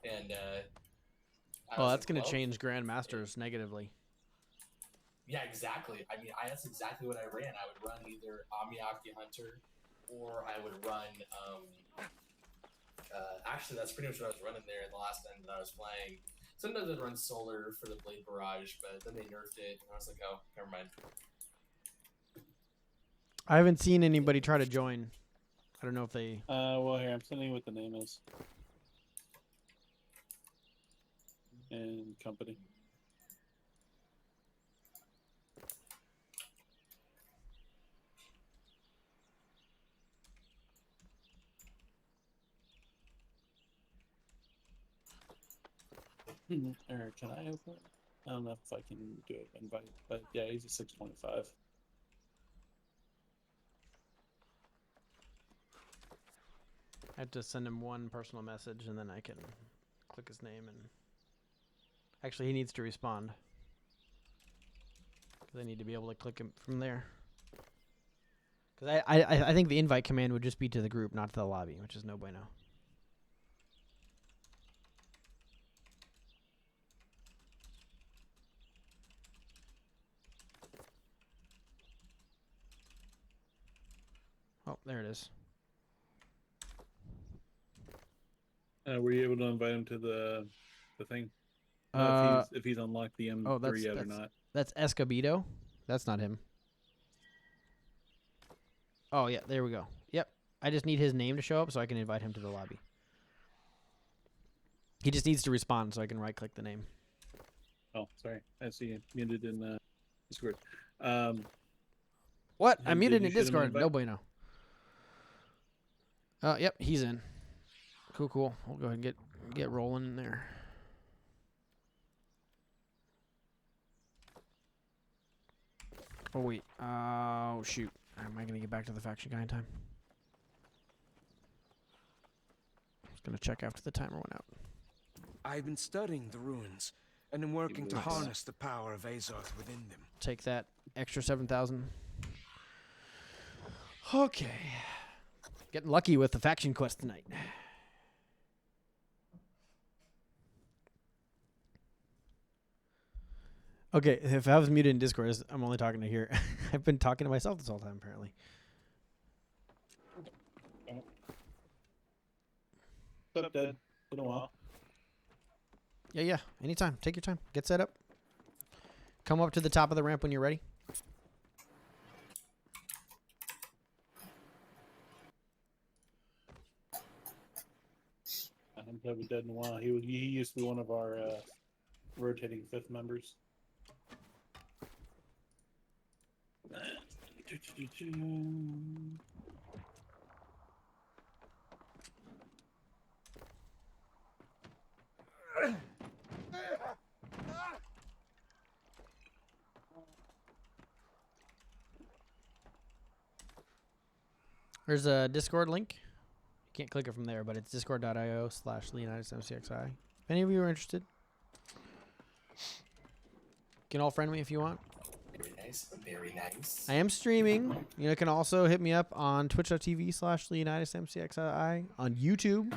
And I Oh, was that's like, going to well, change Grandmasters negatively. Yeah, exactly. I mean, that's exactly what I ran. I would run either Amiyaki Hunter, or I would run. Actually, that's pretty much what I was running there the last time that I was playing. Sometimes I'd run Solar for the Blade Barrage, but then they nerfed it, and I was like, oh, never mind. I haven't seen anybody try to join. I don't know if they. Well, here I'm sending you what the name is. And company. Or can I open it? I don't know if I can do it invite, but yeah, he's a 625. I have to send him one personal message and then I can click his name and. Actually, he needs to respond. Because I need to be able to click him from there. Because I think the invite command would just be to the group, not to the lobby, which is no bueno. Oh, there it is. Were you able to invite him to the thing? if he's unlocked the M3 oh, that's- yet or that's- not. That's Escobedo. That's not him. Oh, yeah, there we go. Yep. I just need his name to show up so I can invite him to the lobby. He just needs to respond so I can right-click the name. Oh, sorry. I see you muted in Discord. What? Hey, I'm did muted you in shoot him an Discord. invite? No bueno. Yep, he's in. Cool, cool. We'll go ahead and get rolling in there. Oh, wait. Oh, shoot. Am I going to get back to the faction guy in time? I was going to check after the timer went out. I've been studying the ruins and am working to Nice. harness the power of Azoth within them. Take that extra 7,000. Okay. Getting lucky with the faction quest tonight. Okay, if I was muted in Discord, I'm only talking to here. I've been talking to myself this whole time, apparently. What's up, Dad? Been a while. Yeah. Anytime. Take your time. Get set up. Come up to the top of the ramp when you're ready. I haven't played with Dad in a while. He used to be one of our rotating fifth members. There's a Discord link. You can't click it from there, but it's discord.io/LeonidasMCXI. If any of you are interested, you can all friend me if you want. Very nice. Very nice. I am streaming. You can also hit me up on twitch.tv/LeonidasMCXI. On YouTube,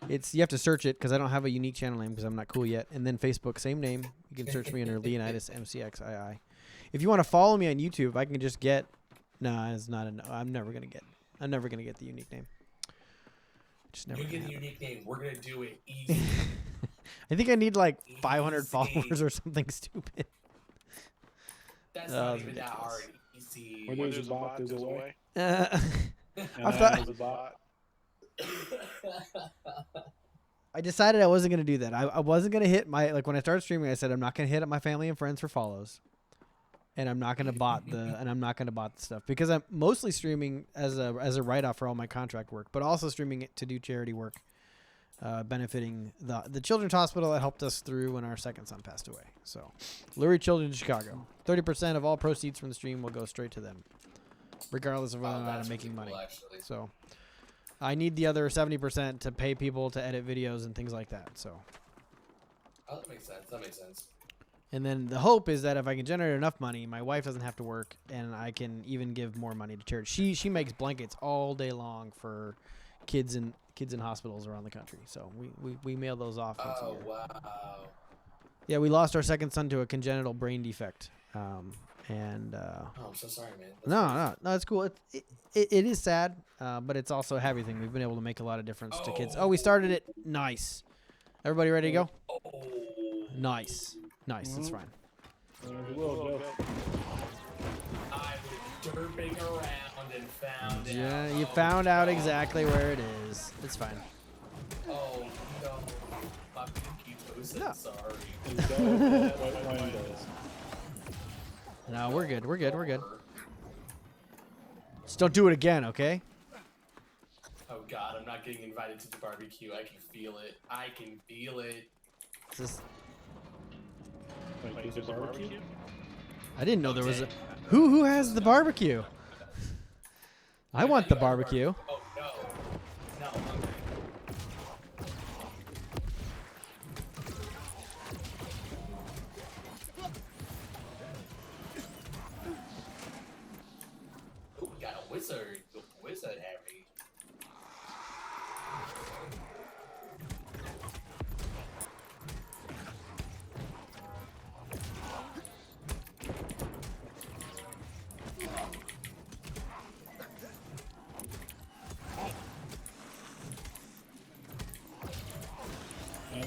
you have to search it because I don't have a unique channel name because I'm not cool yet. And then Facebook, same name. You can search me under LeonidasMCXI. If you want to follow me on YouTube, I can just get. No, it's not a no. I'm never gonna get the unique name. Just never. You get a gonna happen. unique name. We're gonna do it easy. I think I need like 500 Easy. followers or something stupid. That's That not was even that ridiculous. hard. Easy. Where there's a bot, there's a way. I And thought- there's a bot. decided I wasn't gonna do that. I wasn't gonna hit my when I started streaming. I said I'm not gonna hit up my family and friends for follows, and I'm not gonna bot the stuff because I'm mostly streaming as a write off for all my contract work, but also streaming it to do charity work, benefiting the Children's Hospital that helped us through when our second son passed away. So, Lurie Children in Chicago. 30% of all proceeds from the stream will go straight to them, regardless of whether or not I'm making money. Actually. So, I need the other 70% to pay people to edit videos and things like that. So, Oh, that makes sense. That makes sense. and then the hope is that if I can generate enough money, my wife doesn't have to work, and I can even give more money to charity. She makes blankets all day long for kids in hospitals around the country. So we mail those off once a Oh year. wow. Yeah, we lost our second son to a congenital brain defect, and Oh, I'm so sorry, man. That's no, it's cool. It is sad, but it's also a happy thing. We've been able to make a lot of difference to kids. Oh, we started it. Nice. Everybody ready to go? Oh. Nice. That's fine. I was derping around and found it. Yeah, you found out exactly where it is. It's fine. Oh no. My pinky toe said No. sorry. No, we're good. Just don't do it again, okay? Oh god, I'm not getting invited to the barbecue. I can feel it. It's just- Wait, there's a barbecue? I didn't know there was a. Who has the barbecue? I want the barbecue. Oh no. No, I'm hungry. Oh, we got a wizard. Wizard Harry.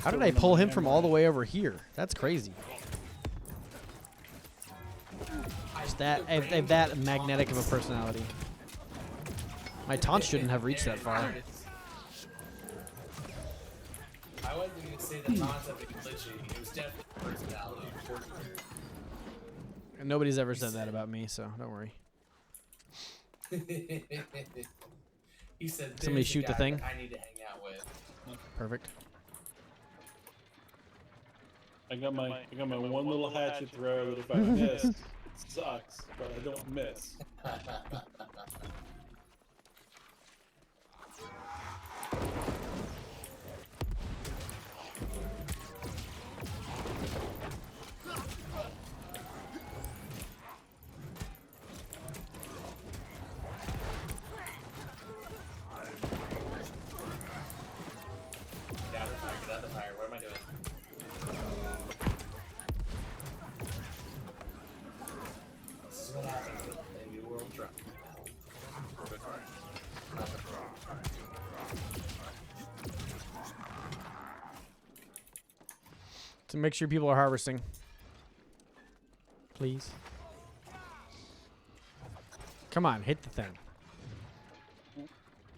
How did I pull him from all the way over here? That's crazy. Just that magnetic of a personality. My taunt shouldn't have reached that far. I wasn't going to say the taunts have been glitchy. It was definitely personality. And nobody's ever said that about me, so don't worry. He said, Somebody "There's a shoot the guy thing. that I need to hang out with." Perfect. I got my one little hatchet throw that if I miss, it sucks, but I don't miss. Get out of the fire, get out of the fire. What am I doing? This is what happens with a new world drop. To make sure people are harvesting. Please. Come on, hit the thing.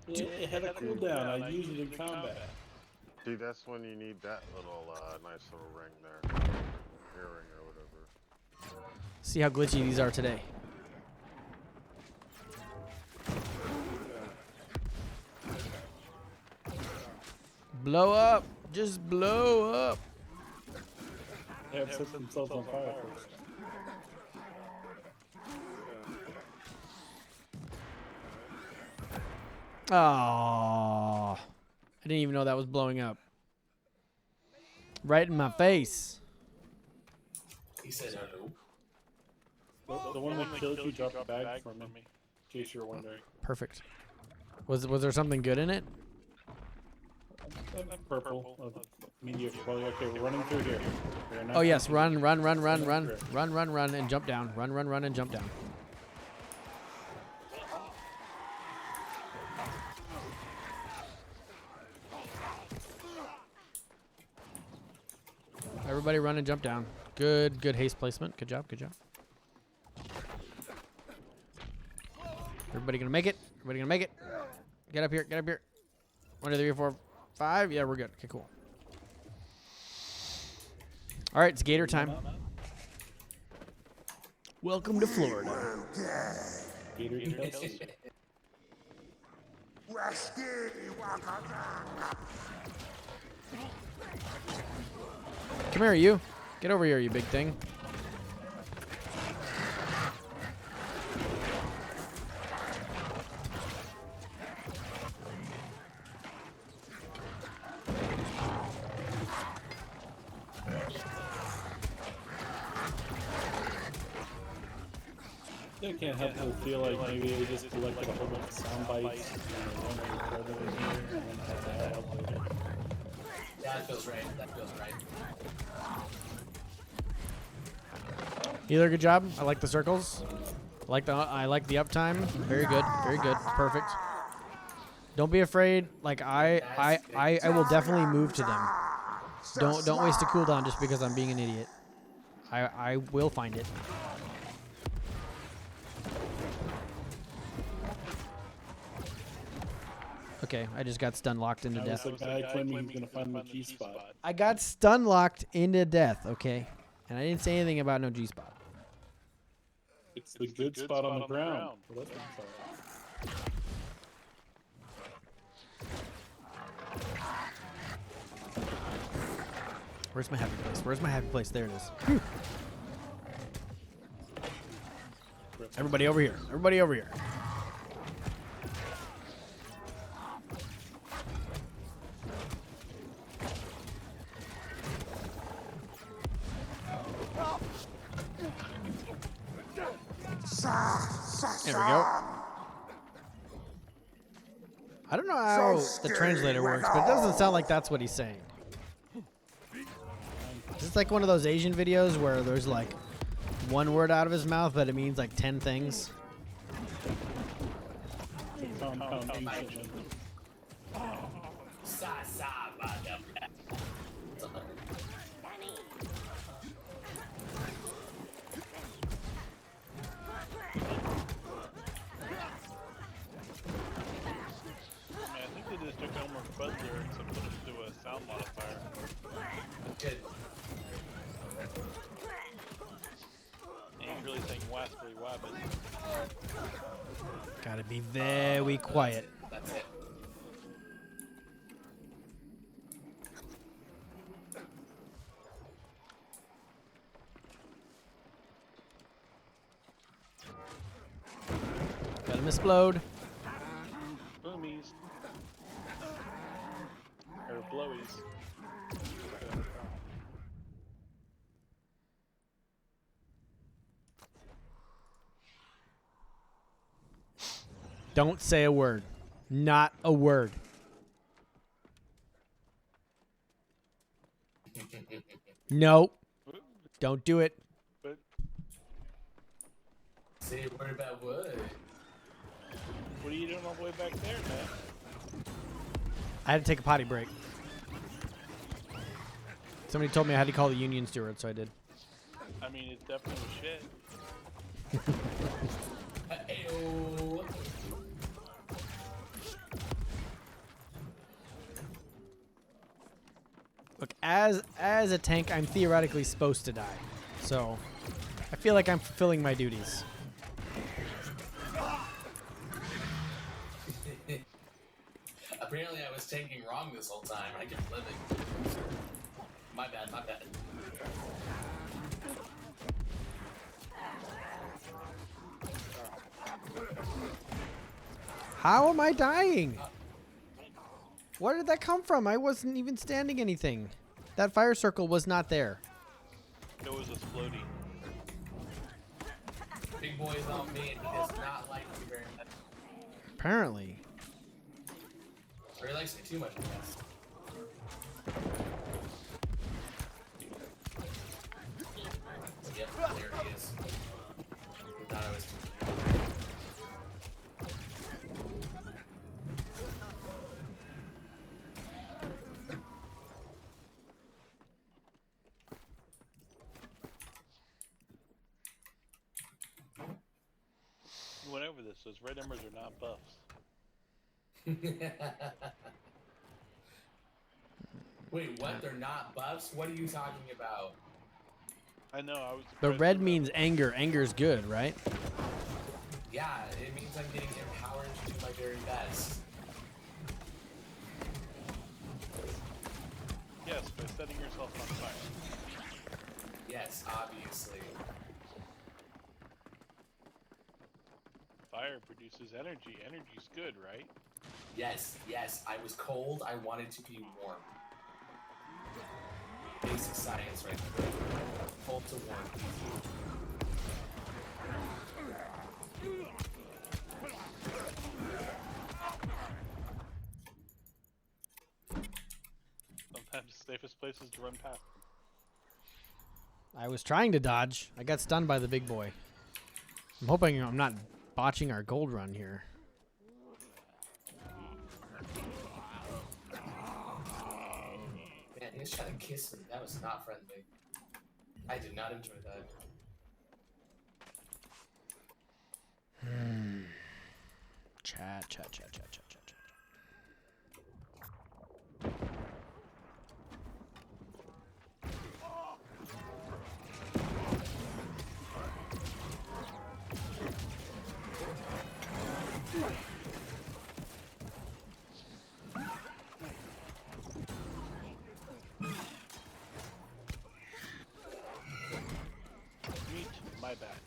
It had a cooldown. I used it in combat. See, that's when you need that little nice little ring there. Earring or whatever. See how glitchy these are today. Blow up. Just blow up. They have set themselves on fire first. Oh, I didn't even know that was blowing up. Right in my face. He said, "Hello." The one that killed you dropped a bag for me, in case you're wondering. Perfect. Was there something good in it? Purple. Media. Well, okay, we're running through here. Oh yes, run, and jump down. Run, and jump down. Everybody run and jump down. Good haste placement. Good job. Everybody gonna make it? Get up here. 1, 2, 3, 4, 5. Yeah, we're good. Okay, cool. All right, it's gator time. Welcome to Florida. Gator kills. Come here, you. Get over here, you big thing. I can't help but feel like maybe they just collected a whole bunch of sound bites and That feels right. Healer, good job. I like the circles. I like the uptime. Very good. Perfect. Don't be afraid. Like I will definitely move to them. Don't waste a cooldown just because I'm being an idiot. I will find it. Okay, I just got stun locked into death. The guy claiming he's gonna find my G-spot. I got stun locked into death, okay? And I didn't say anything about no G-spot. It's the good spot on the ground. Well, that's what I'm saying. Where's my happy place? There it is. Everybody over here. There we go. I don't know how the translator works, but it doesn't sound like that's what he's saying. It's like one of those Asian videos where there's like one word out of his mouth, but it means like 10 things. waspily wabbit. Gotta be very quiet. That's it. Let him explode. Boomies. Or blowies. Don't say a word. Not a word. No. Don't do it. But Say a word about wood. what are you doing all the way back there, man? I had to take a potty break. Somebody told me I had to call the union steward, so I did. I mean, it's definitely shit. Ayo. Look, as a tank, I'm theoretically supposed to die. So, I feel like I'm fulfilling my duties. Apparently I was taking wrong this whole time. I kept living. My bad, my bad. How am I dying? Where did that come from? I wasn't even standing anything. That fire circle was not there. It was exploding. Big boy is on me and he does not like me very much. Apparently. Or he likes me too much, I guess. Yep, there he is. He thought I was We went over this. Those red embers are not buffs. Wait, what? They're not buffs? What are you talking about? I know. I was. The surprised red they means anger. Anger's good, right? Yeah, it means I'm getting empowered to do my very best. Yes, by setting yourself on fire. Yes, obviously. Fire produces energy. Energy's good, right? Yes, yes, I was cold, I wanted to be warm. Basic science right there. Cold to warm. Sometimes the safest place is to run past them. I was trying to dodge. I got stunned by the big boy. I'm hoping I'm not botching our gold run here. Man, he was trying to kiss me. That was not friendly. I did not enjoy that. Chat, chat, chat, chat, chat, chat, chat. Meet my bat.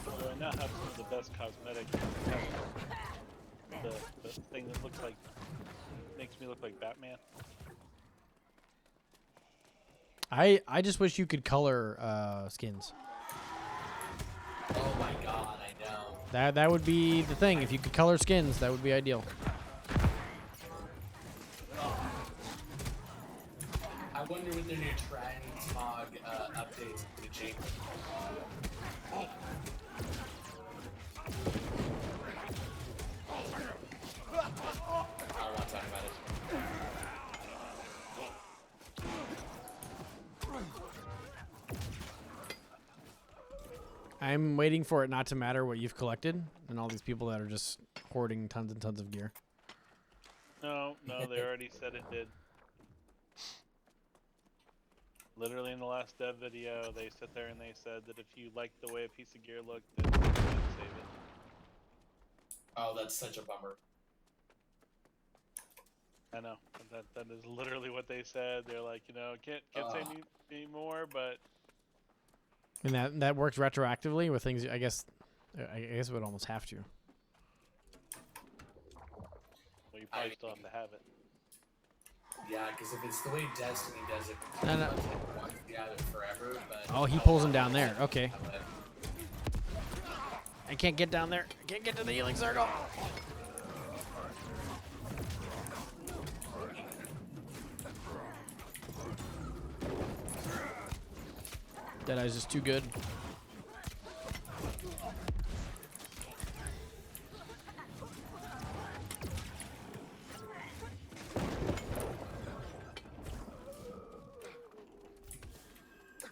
Although I now have some of the best cosmetics. The thing that looks like makes me look like Batman. I just wish you could color skins. Oh my god, I know. That would be the thing. If you could color skins, that would be ideal. I wonder what their new transmog updates are going to change. I don't want to talk about it. I'm waiting for it not to matter what you've collected and all these people that are just hoarding tons and tons of gear. No, they already said it did. Literally in the last dev video, they sat there and they said that if you liked the way a piece of gear looked, then you could save it. Oh, that's such a bummer. I know. That is literally what they said. They're like, can't say any more, but And that works retroactively with things. I guess it would almost have to. well, you probably still have to have it. Yeah, because if it's the way Destiny does it, No, no. you want to have it forever. But Oh, he pulls him down there. Okay. have it. I can't get down there. I can't get to the healing circle. Deadeye's just too good.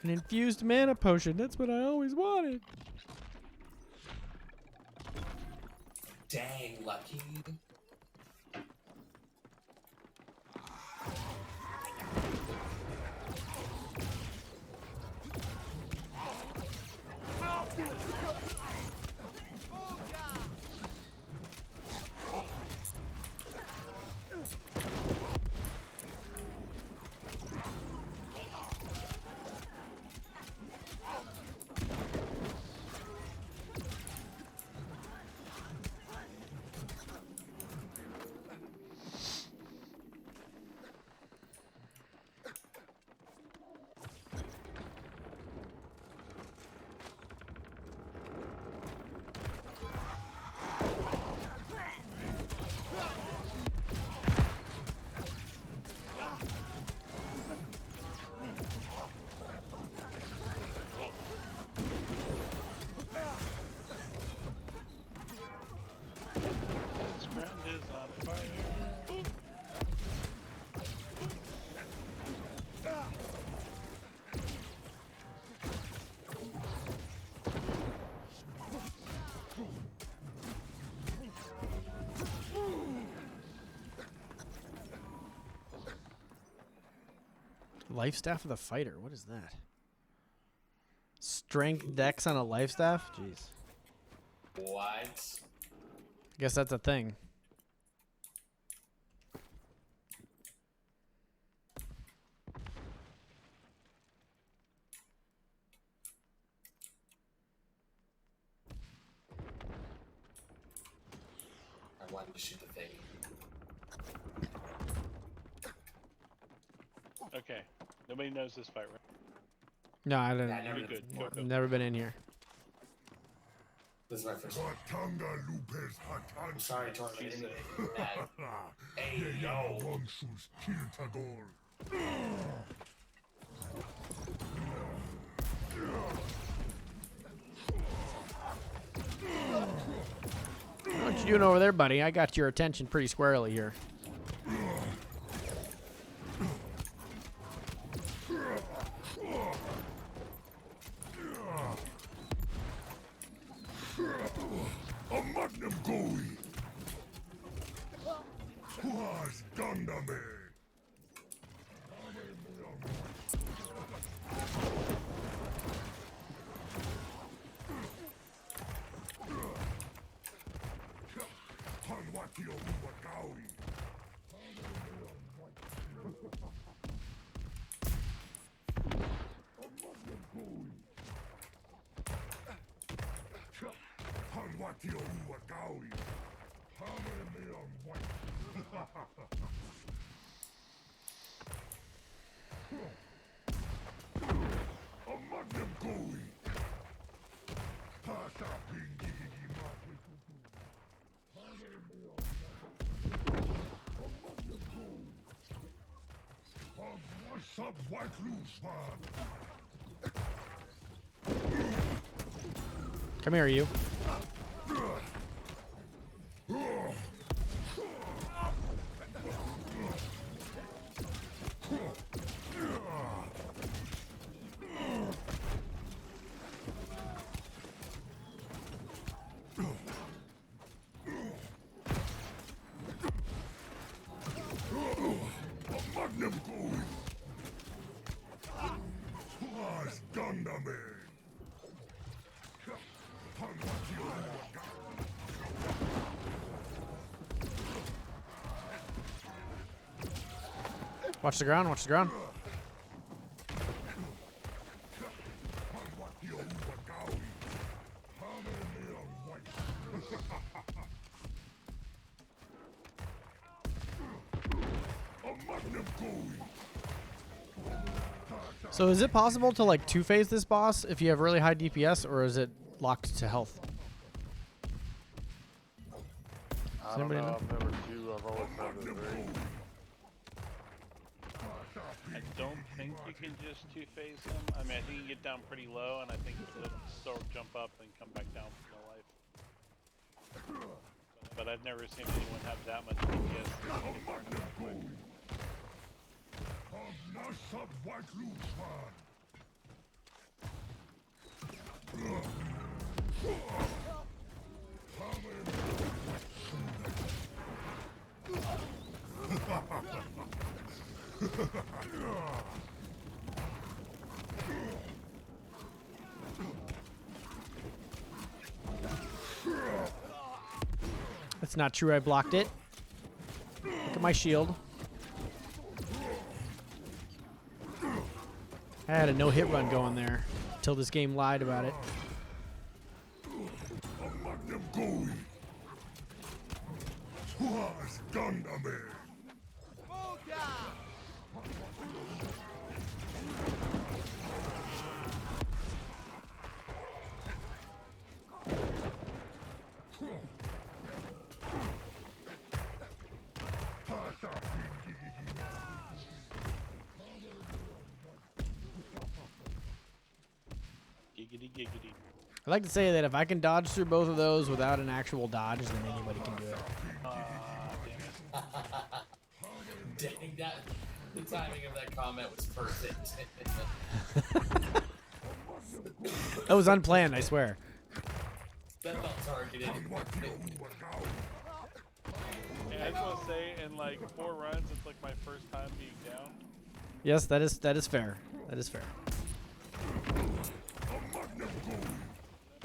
An infused mana potion. That's what I always wanted. Dang, Lucky. This ground is on fire. Life staff of the fighter. What is that? Strength dex on a life staff? Jeez. What? Guess that's a thing. I wanted to shoot the thing. Okay. Nobody knows this fight, right? No, I Yeah, I didn't. never You're did good. before. Go, go. Never been in here. This is my first one. I'm sorry, Torment. She said. Hey, yo. What you doing over there, buddy? I got your attention pretty squarely here. Come here, you. Watch the ground. Watch the ground. So is it possible to like two-phase this boss if you have really high DPS, or is it locked to health? I don't anybody know. know? I've never two. I've always had the three. I don't think you can just two-phase him. I mean, I think you get down pretty low, and I think he'll still jump up and come back down for no life. But I've never seen anyone have that much DPS that they can burn him that quick. That's not true. I blocked it. Look at my shield. I had a no-hit run going there until this game lied about it. Giggity giggity. I like to say that if I can dodge through both of those without an actual dodge, then anybody can do it. Damn it. Dang, that the timing of that comment was perfect. That was unplanned, I swear. That felt targeted. And I just want to say, in like 4 runs, it's like my first time being down. Yes, that is fair. That is fair.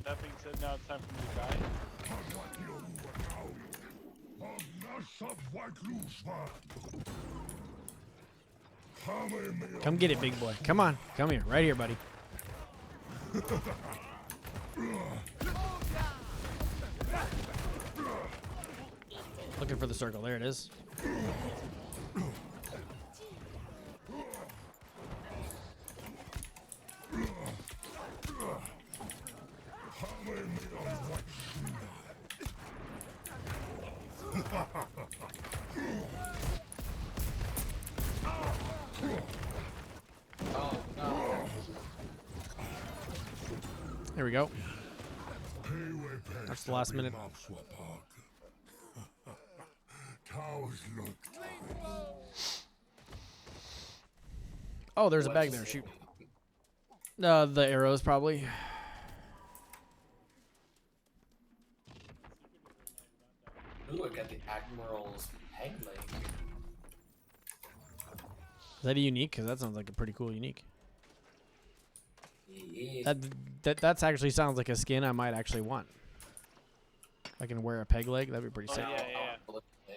That being said, now it's time for me to die. Come get it, big boy. Come on. Come here. Right here, buddy. Looking for the circle. There it is. There we go. That's the last minute. Oh, there's a bag there. Shoot. The arrows, probably. Ooh, I got the Admiral's peg leg. Is that a unique? Because that sounds like a pretty cool unique. Yeah. That's actually sounds like a skin I might actually want. I can wear a peg leg. That'd be pretty Oh, sick. yeah.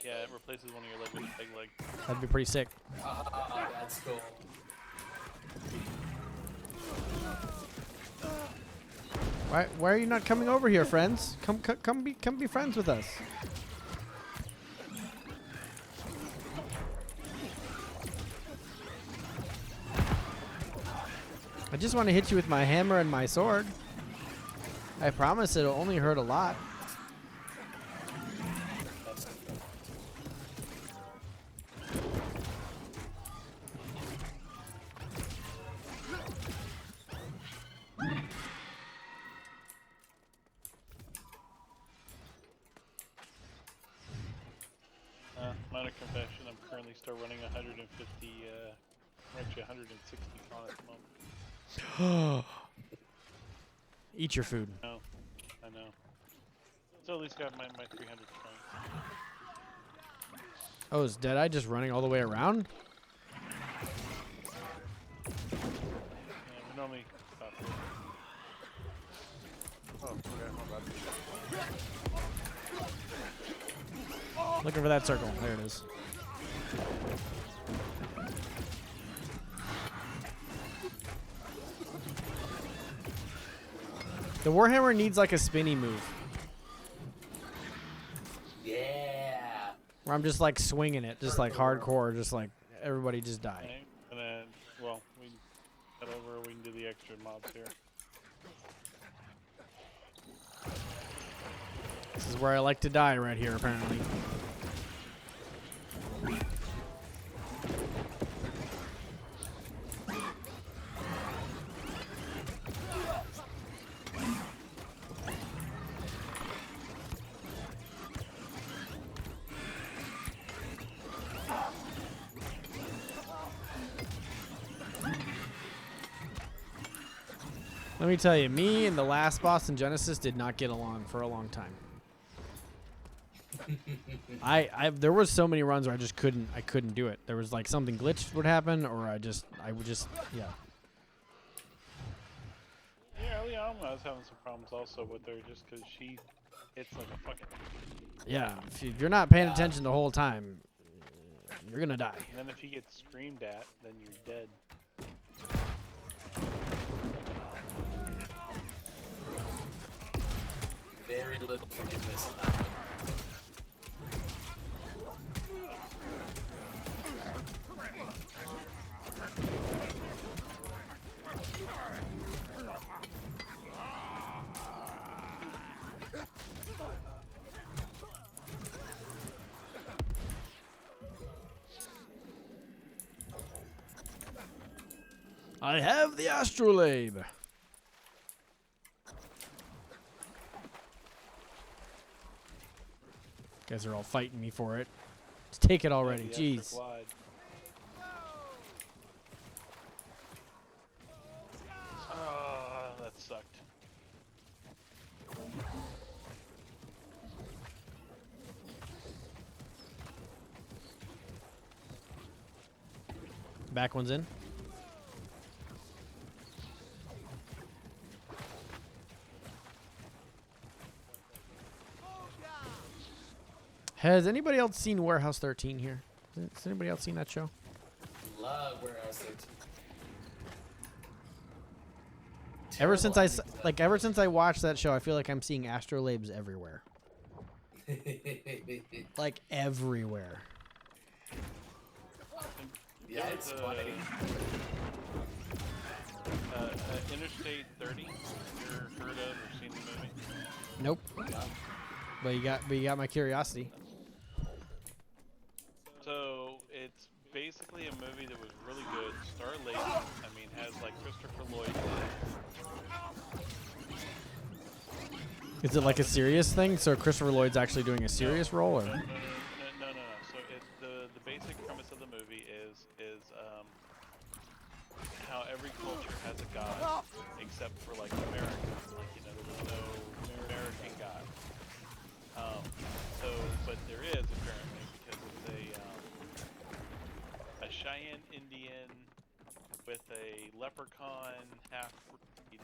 Yeah, it replaces one of your legs with a big leg. That'd be pretty sick. That's cool. Why are you not coming over here, friends? Come be friends with us. I just want to hit you with my hammer and my sword. I promise it'll only hurt a lot. Minor confession, I'm currently still running 150, actually 160 con at the moment. Eat your food. No, I know. So at least got my 300 points. Oh, is Deadeye just running all the way around? Yeah, we normally stop here. Oh, okay, my bad. Looking for that circle. There it is. The Warhammer needs like a spinny move Yeah. where I'm just like swinging it, just like hardcore, just like everybody just die. Okay. And then, well, we can cut over. We can do the extra mobs here. This is where I like to die right here, apparently. Let me tell you, me and the last boss in Genesis did not get along for a long time. There was so many runs where I couldn't do it. There was like something glitched would happen, or I would just yeah. Yeah, early on I was having some problems also with her just because she hits like a fucking. Yeah, if you're not paying attention the whole time, you're gonna die. And then if you get screamed at, then you're dead. Very little forgiveness on that one. I have the astrolabe. Guys are all fighting me for it. Just take it already. The Jeez. extra glide. That sucked. Back one's in. Has anybody else seen Warehouse 13 here? Has anybody else seen that show? Love Warehouse 13. Ever since I watched that show, I feel like I'm seeing astrolabes everywhere. Like everywhere. Yeah, it's funny. Interstate 30. You ever heard of or seen the movie? Nope. But you got my curiosity. So it's basically a movie that was really good. Star Lady. I mean, has like Christopher Lloyd. Is it like a serious thing? So Christopher Lloyd's actually doing a serious role, or? No. So the basic premise of the movie is how every culture has a god except for like America. Like, you know, there's no American god. But there is apparently, because it's a Cheyenne Indian with a leprechaun half-breed,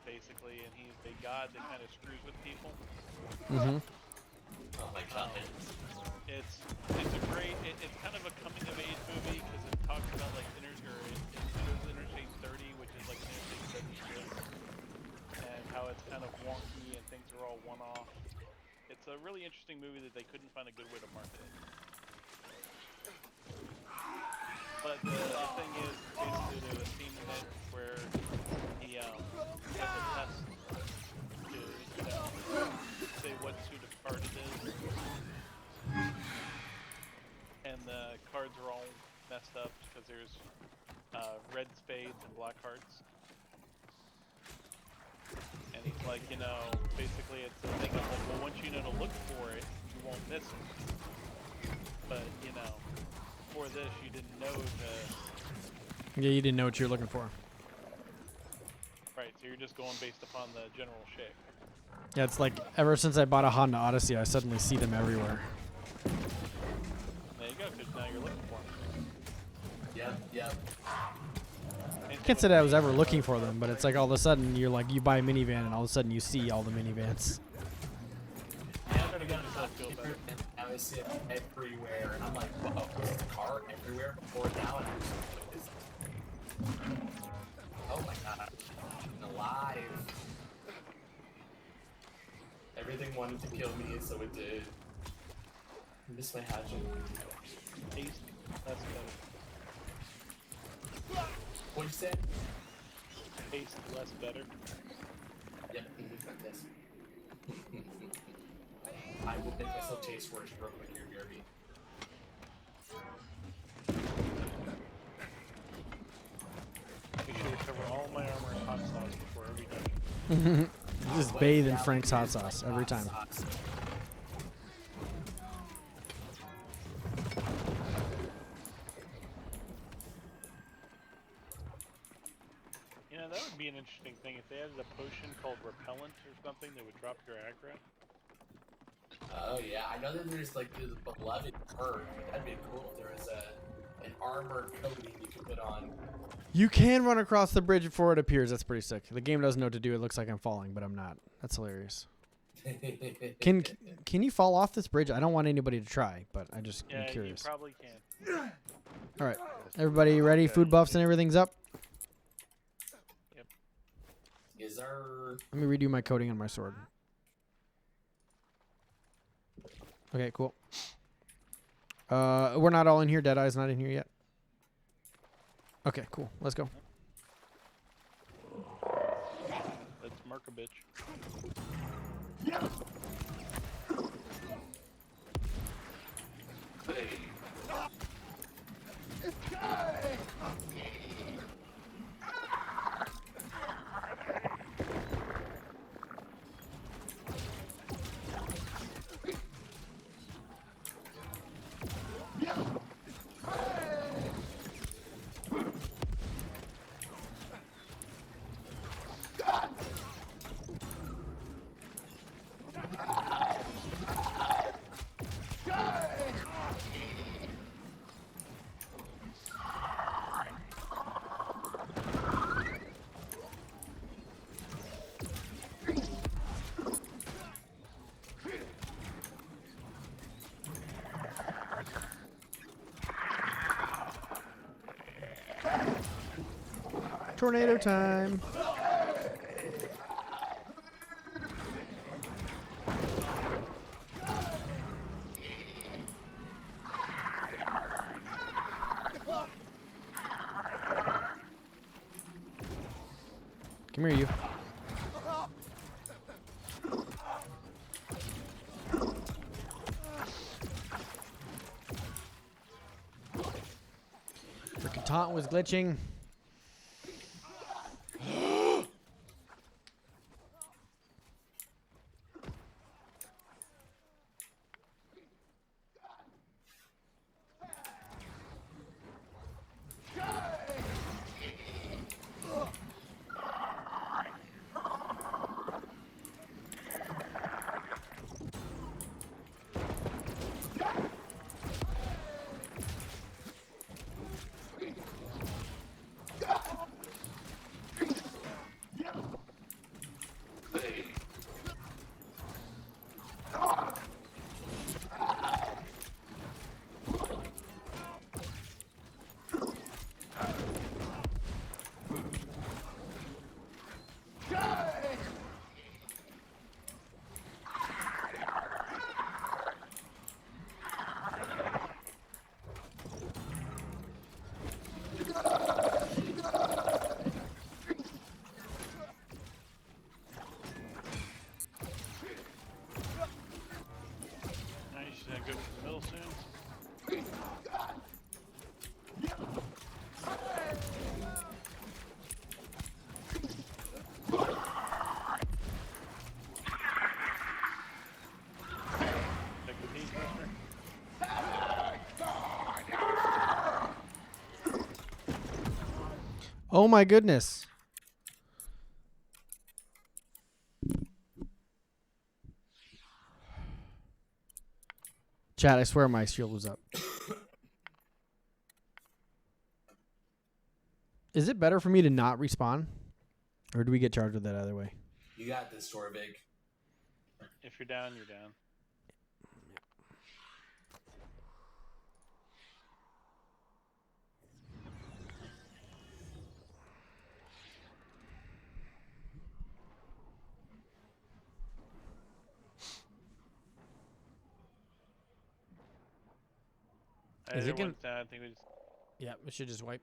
basically, and he's a god that kind of screws with people. Mm-hmm. Oh my god. It's a great. It's kind of a coming of age movie because it talks about like Interstate 30, which is like an Interstate 76, and how it's kind of wonky and things are all one-off. It's a really interesting movie that they couldn't find a good way to market it. But the thing is, basically, there's a scene in it where he has a test to, you know, say what suit of card it is. And the cards are all messed up because there's red spades and black hearts. And he's like, you know, basically it's a thing of like, well, once you know to look for it, you won't miss it. But, you know, for this, you didn't know to... Yeah, you didn't know what you were looking for. Right, so you're just going based upon the general shape. Yeah, it's like ever since I bought a Honda Odyssey, I suddenly see them everywhere. There you go, because now you're looking for them. Yep. I can't say that I was ever looking for them, but it's like all of a sudden you're like, you buy a minivan and all of a sudden you see all the minivans. Yeah, I'm gonna now I see it everywhere, and I'm like, whoa, there's a car everywhere before now, and I'm just like, what is this? Oh my god, I'm alive. everything wanted to kill me, so it did. I miss my hatchet. Taste less better. What'd you say? Taste less better. Yep, yes. I will make myself taste worse real quick here, BRB. Make sure to cover all my armor in hot sauce before every dungeon. Just bathe in Frank's hot sauce every time. You know, that would be an interesting thing if they added a potion called repellent or something that would drop your aggro. Oh yeah, I know that there's like the beloved perk. That'd be cool if there was an armor coating you could put on. You can run across the bridge before it appears. That's pretty sick. The game doesn't know what to do. It looks like I'm falling, but I'm not. That's hilarious. Can you fall off this bridge? I don't want anybody to try, but I'm curious. You probably can. All right, everybody ready? Food buffs and everything's up. Yep. Is there... Let me redo my coating on my sword. Okay, cool. We're not all in here. Deadeye's not in here yet. Okay, cool. Let's go. Let's mark a bitch. Tornado time. Come here, you. Freaking taunt was glitching. Oh my goodness. Chat, I swear my shield was up. Is it better for me to not respawn? Or do we get charged with that either way? You got this, Torvig. If you're down, you're down. Is it gonna- Everyone's down. I think we just. Yeah, it should just wipe.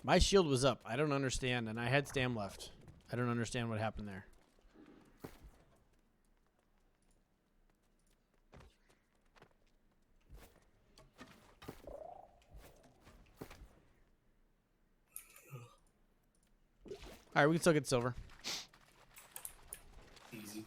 My shield was up. I don't understand, and I had stam left. I don't understand what happened there. All right, we can still get silver. Easy.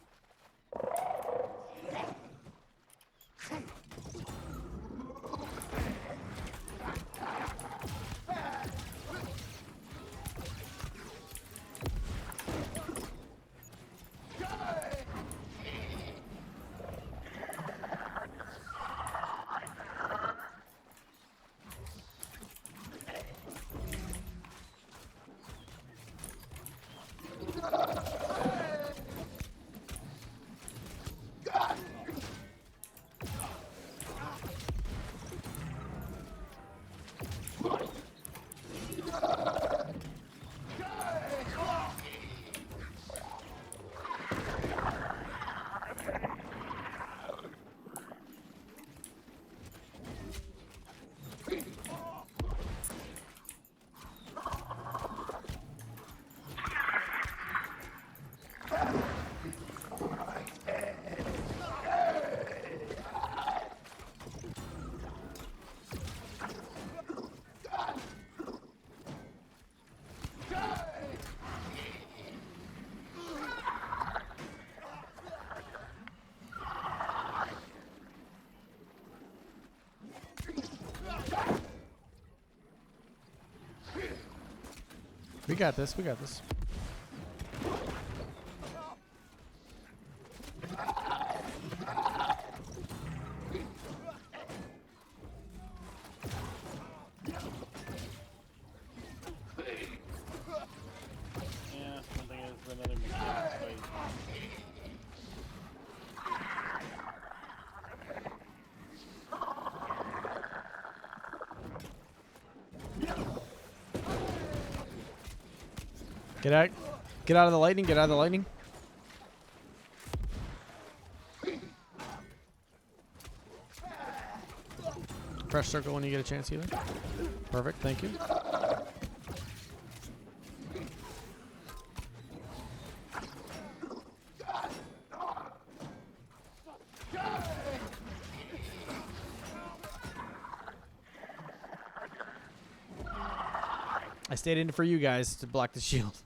We got this. We got this. Yeah, I think it's another mechanics fight. Get out. Get out of the lightning. Get out of the lightning. Press circle when you get a chance either. Perfect. Thank you. I stayed in for you guys to block the shield.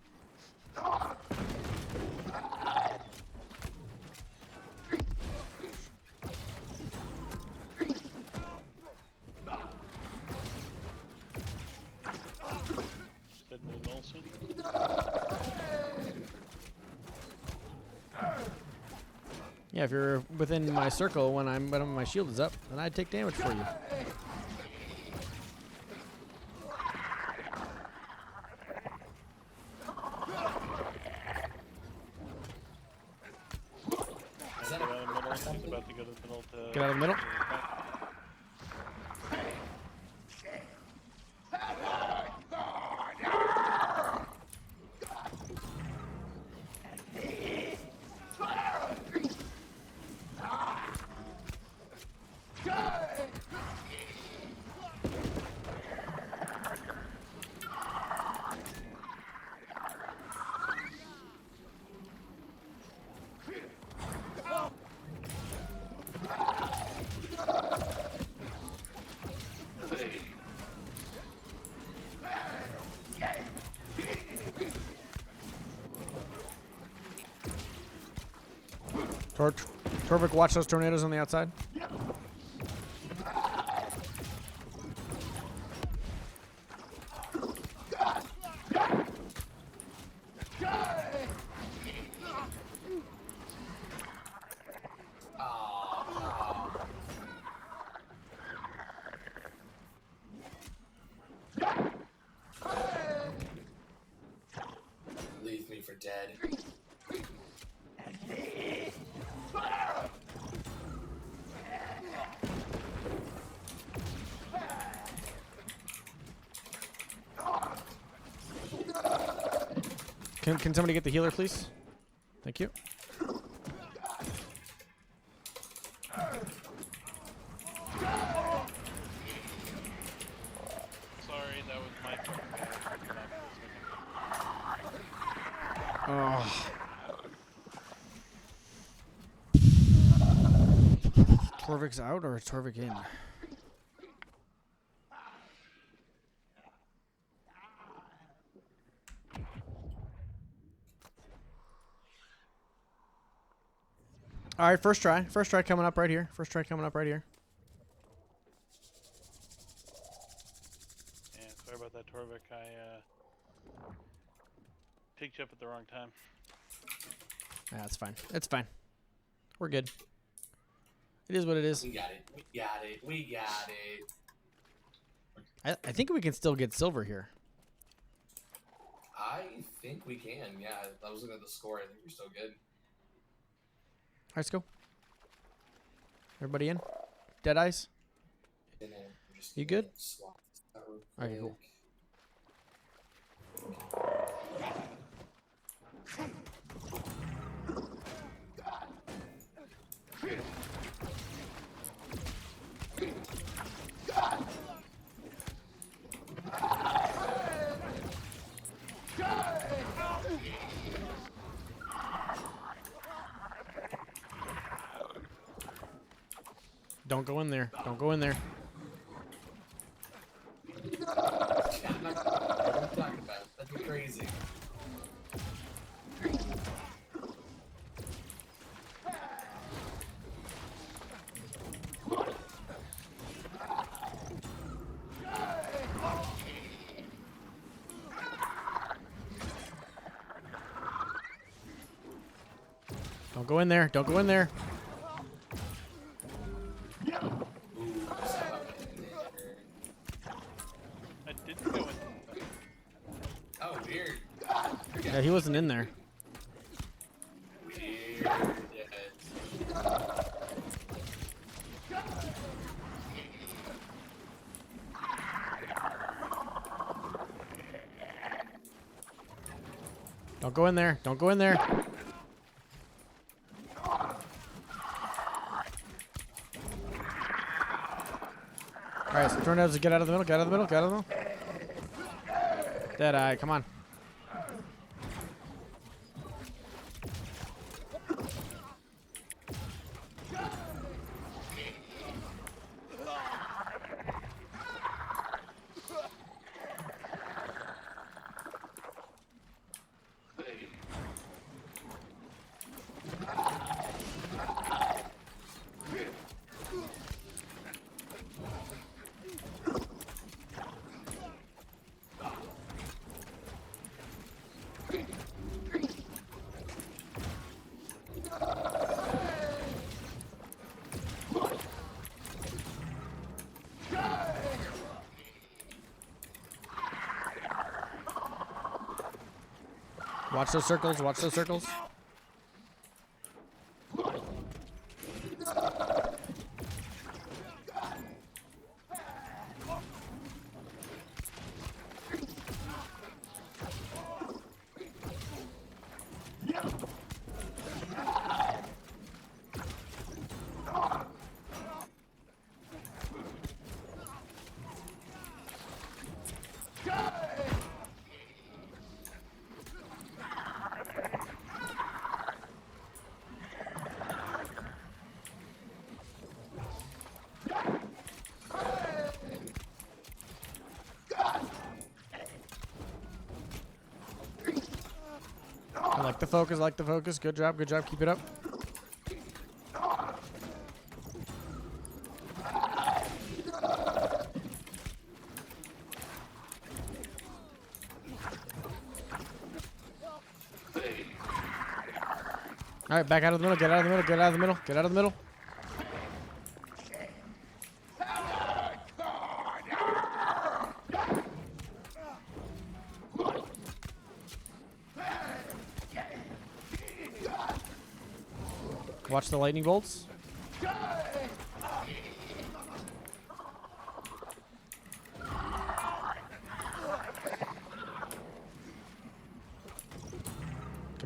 Said no Nelson. Yeah, if you're within my circle when my shield is up, then I'd take damage for you. Is that Get out of the middle. a He's about to go to the middle to. Get out of the middle. Torvik, watch those tornadoes on the outside. leave me for dead? Can somebody get the healer, please? Thank you. Sorry, that was my fucking bad. I forgot for a second. Oh. Torvik's out or is Torvik in? All right, first try. First try coming up right here. First try coming up right here. Yeah, sorry about that, Torvik. I picked you up at the wrong time. Yeah, that's fine. It's fine. We're good. It is what it is. We got it. We got it. We got it. I think we can still get silver here. I think we can. Yeah, I was looking at the score. I think we're still good. All right, let's go. Everybody in? Dead eyes? And then we're just You gonna good? swap this out real Okay, cool. Don't go in there. Don't go in there. Yeah, I'm not, what are you talking about? That'd be crazy. Don't go in there. Don't go in there. I didn't go in. Oh, weird. Yeah, he wasn't in there. Weird. Yeah. Don't go in there. Don't go in there. All right, so tornadoes, get out of the middle. Get out of the middle. Get out of the middle. Dead eye. Come on. Watch those circles. Watch those circles. I like the focus. I like the focus. Good job. Good job. Keep it up. All right, back out of the middle. Get out of the middle. Get out of the middle. Get out of the middle. Watch the lightning bolts.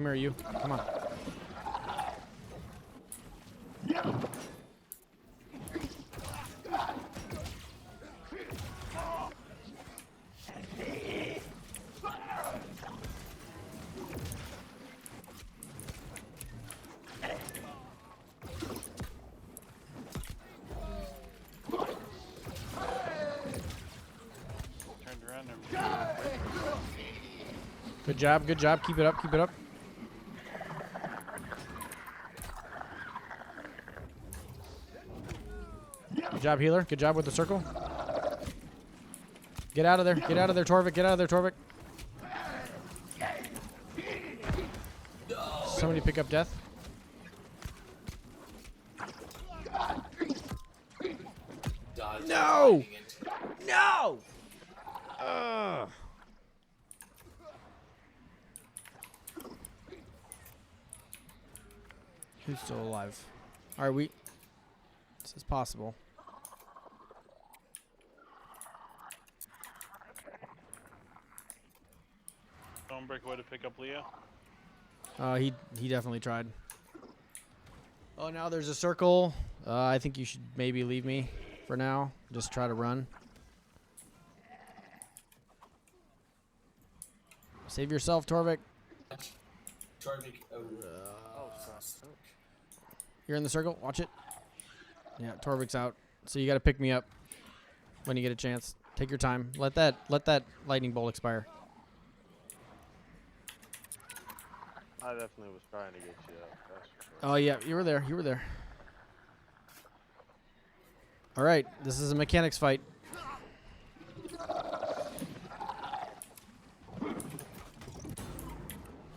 Come here, you. Come on. Turned around and Good job. Good job. Keep it up. Keep it up. Good job, healer. Good job with the circle. Get out of there. Get out of there, Torvik. Get out of there, Torvik. Somebody pick up death. Dodge No! lightning into- No! Ugh. Who's still alive? Are we? This is possible. Stonebreak way to pick up Leo. He definitely tried. Oh, now there's a circle. I think you should maybe leave me for now. Just try to run. Save yourself, Torvik. Torvik. Oh, You're in the circle. Watch it. Yeah, Torvik's out. So you got to pick me up when you get a chance. Take your time. Let that lightning bolt expire. I definitely was trying to get you up. That's for sure. Oh yeah, you were there. You were there. All right, this is a mechanics fight.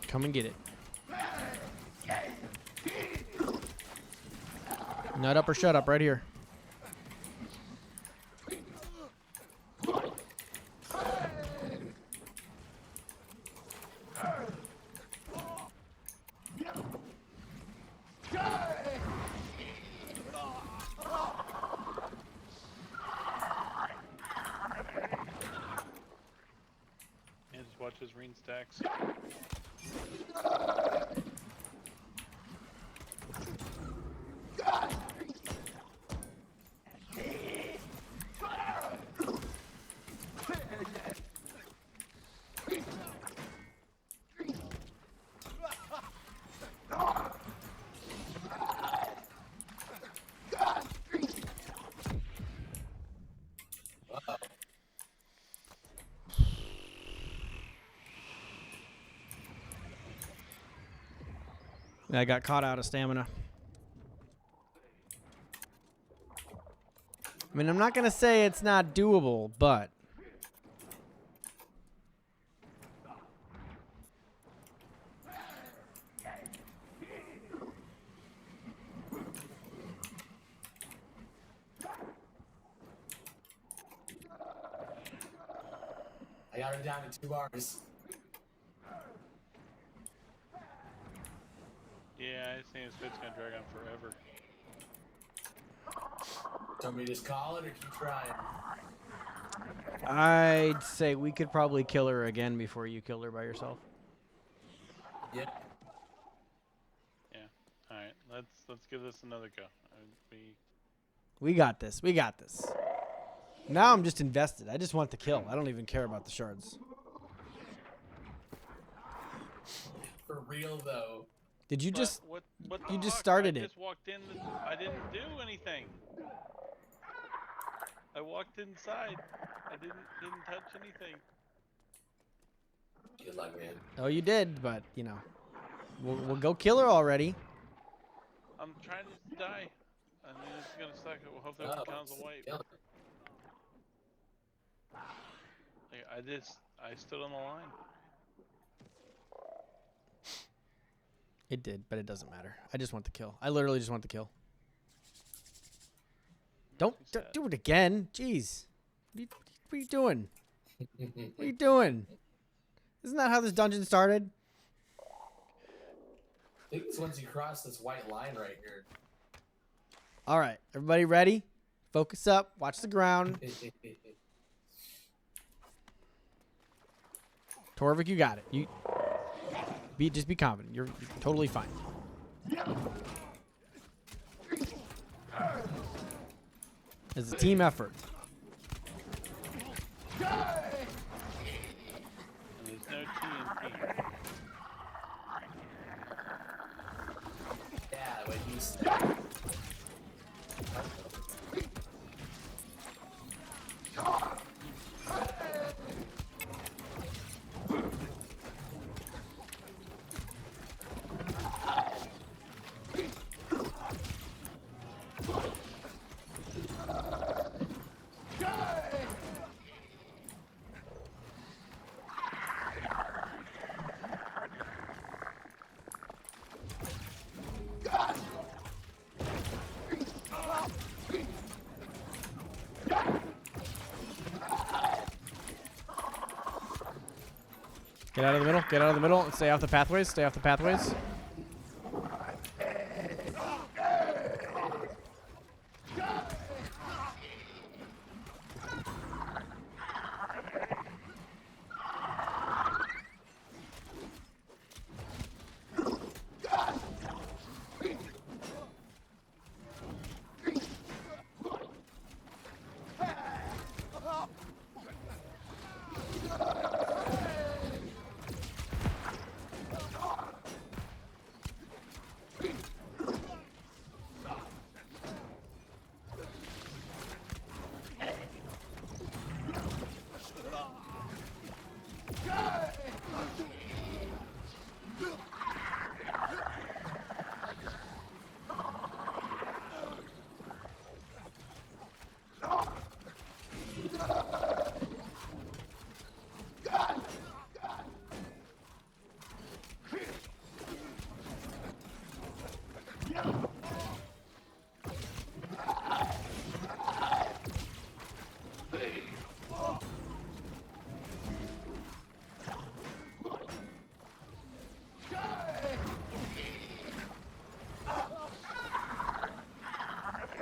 Come and get it. Nut up or shut up right here. Yeah, just watch his rune stacks. I got caught out of stamina. I mean, I'm not going to say it's not doable, but... I got her down to 2 bars. Yeah, I just think this fight's gonna drag on forever. Want me to just call it or keep trying? I'd say we could probably kill her again before you killed her by yourself. Yep. Yeah. All right. Let's give this another go. We got this. We got this. Now I'm just invested. I just want the kill. I don't even care about the shards. For real though. Did you But just... what the you just fuck? started I it. just walked in. I didn't do anything. I walked inside. I didn't touch anything. Good luck, man. Oh, you did, but, you know. We'll go kill her already. I'm trying to die. I mean, it's gonna suck. Well, hopefully it counts a wipe. Kill it. Like, I stood on the line. It did, but it doesn't matter. I just want the kill. I literally just want the kill. Don't do it again. Jeez. What are you doing? What are you doing? Isn't that how this dungeon started? I think it's once you cross this white line right here. All right. Everybody ready? Focus up. Watch the ground. Torvik, you got it. Just be confident. You're totally fine. It's a team effort. And there's no TNT. Yeah, what you said. Get out of the middle. Get out of the middle. Stay off the pathways. Stay off the pathways.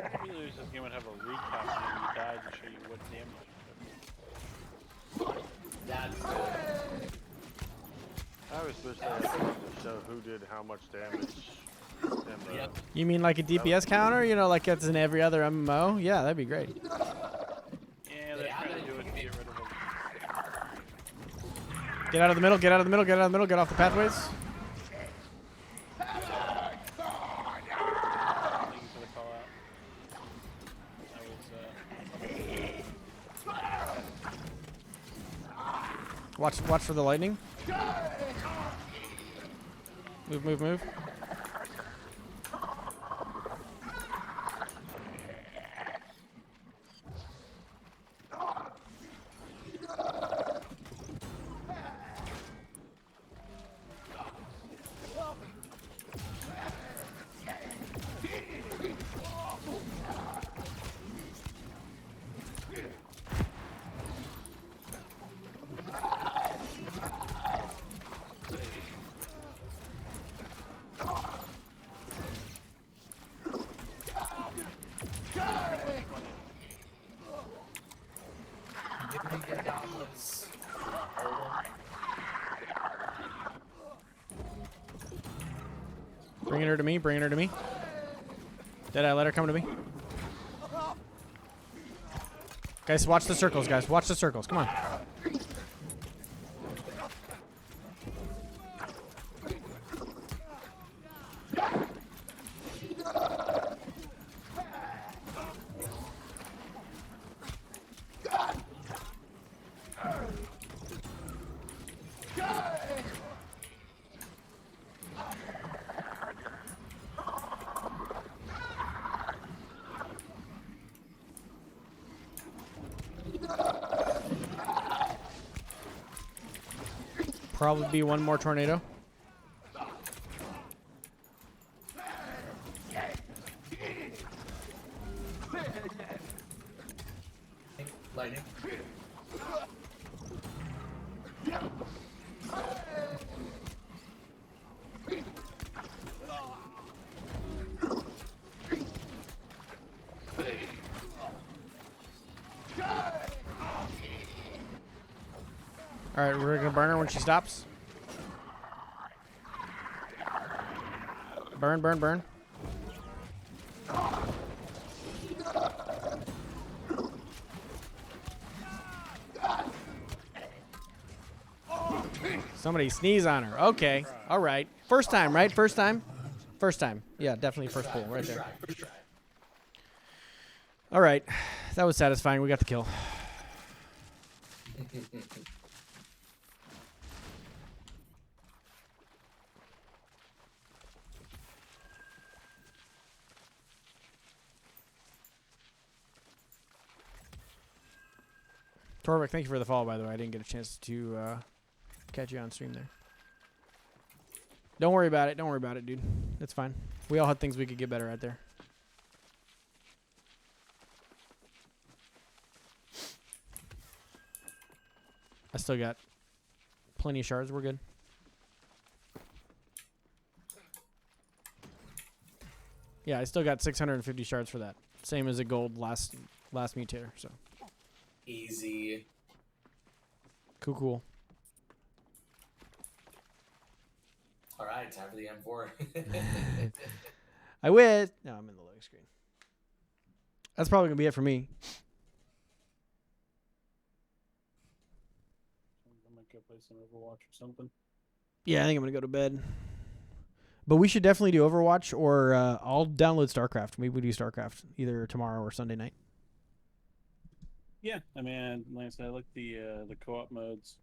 If you lose this game, would have a recap when you died to show you what damage you took. That's good. I always wish they had to show who did how much damage. In the, Yep. You mean like a DPS counter? You know, like it's in every other MMO? Yeah, that'd be great. Yeah, they're trying to do it to get rid of them. Get out of the middle. Get out of the middle. Get out of the middle. Get off the pathways. Thank you for the call out. That was, Watch for the lightning. Move, move, move. Did we get down this? Bringing her to me. Bringing her to me. Did I let her come to me? Guys, watch the circles, guys. Watch the circles. Come on. Probably be one more tornado. Lightning. All right, we're gonna burn her when she stops. Burn, burn, burn. Somebody sneeze on her. Okay. All right. First time, right? First time? First time. Yeah, definitely first pull right there. First try. All right. That was satisfying. We got the kill. Torvik, thank you for the follow, by the way. I didn't get a chance to catch you on stream there. Don't worry about it. Don't worry about it, dude. It's fine. We all had things we could get better at there. I still got plenty of shards. We're good. Yeah, I still got 650 shards for that. Same as a gold last mutator. So Easy. cool, cool. All right, time for the M4. I wish. No, I'm in the loading screen. That's probably gonna be it for me. I might go play some Overwatch or something. Yeah, I think I'm gonna go to bed. But we should definitely do Overwatch, or I'll download StarCraft. Maybe we do StarCraft either tomorrow or Sunday night. Yeah, I mean, like I said, I like the co-op modes.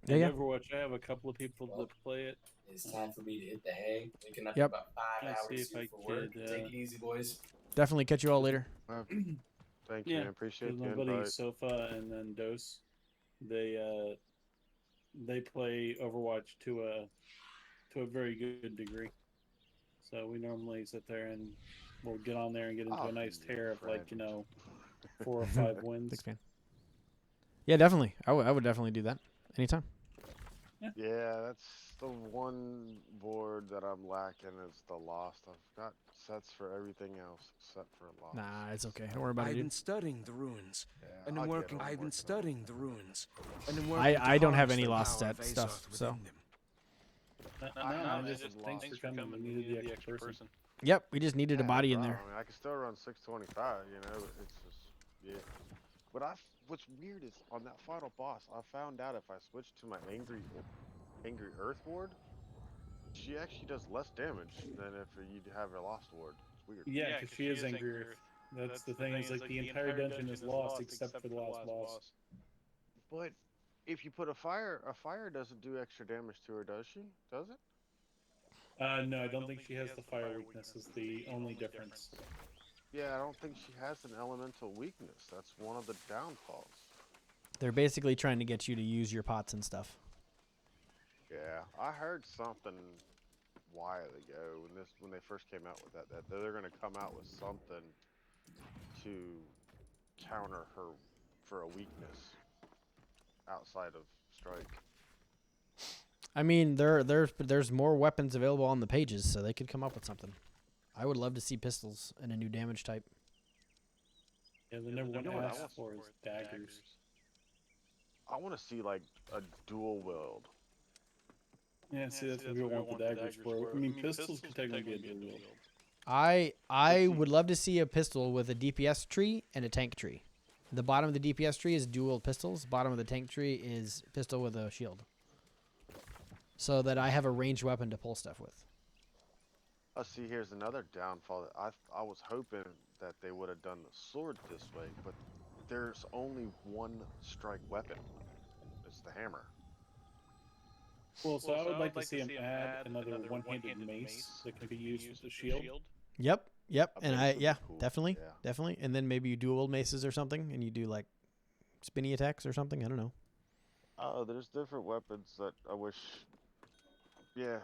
Yeah, And yeah. Overwatch, I have a couple of people that play it. It's time for me to hit the hay. Waking up Yep. in about 5 Let's see hours if I for work. could, Take it easy, boys. Definitely catch you all later. Thank you, Yeah, man. Appreciate my the buddy invite. Sofa and then Dose, they play Overwatch to a very good degree. So we normally sit there and we'll get on there and get into Oh, a nice you're tear of friend. 4 or 5 wins. Thanks, man. Yeah, definitely. I would definitely do that anytime. Yeah, that's the one board that I'm lacking is the Lost. I've got sets for everything else except for Lost. Nah, it's okay. Don't worry about it, I've been dude. studying the ruins, Yeah, and I'll I'm get working. 'em. I'm I've been working on it. studying the ruins, and I'm working. I don't have harness any the lost power of set stuff, Azoth so. within them. No, I just just thanks for coming. We needed the extra person. Yep, we just needed a Yeah, body no in there. problem. I mean, I can still run 625, you know, it's just, yeah. But what's weird is on that final boss, I found out if I switch to my Angry Earth ward, she actually does less damage than if you'd have a Lost ward. It's weird. Yeah, because she is Angry Earth. That's the thing. Is like the entire dungeon is lost except for the last boss. But if you put a fire doesn't do extra damage to her, does she? Does it? No, I don't think she has the fire weakness. Is the only difference. Yeah, I don't think she has an elemental weakness. That's one of the downfalls. They're basically trying to get you to use your pots and stuff. Yeah, I heard something a while ago when they first came out with that they're gonna come out with something to counter her for a weakness outside of strike. I mean, there's more weapons available on the pages, so they could come up with something. I would love to see pistols and a new damage type. Yeah, the number one know what I ask want for is daggers. I want to see like a dual wield. Yeah, see, that's what we want the daggers for. I mean, pistols can technically be a dual wield. I would love to see a pistol with a DPS tree and a tank tree. The bottom of the DPS tree is dual pistols. Bottom of the tank tree is pistol with a shield. So that I have a ranged weapon to pull stuff with. See, here's another downfall. That I was hoping that they would have done the sword this way, but there's only one strike weapon. It's the hammer. Well, so I would like to see him add another one-handed mace that can be used with the shield. Yep. And think it would be cool. definitely. Yeah. Definitely. And then maybe you dual maces or something and you do like spinny attacks or something. I don't know. Oh, there's different weapons that I wish. Yeah.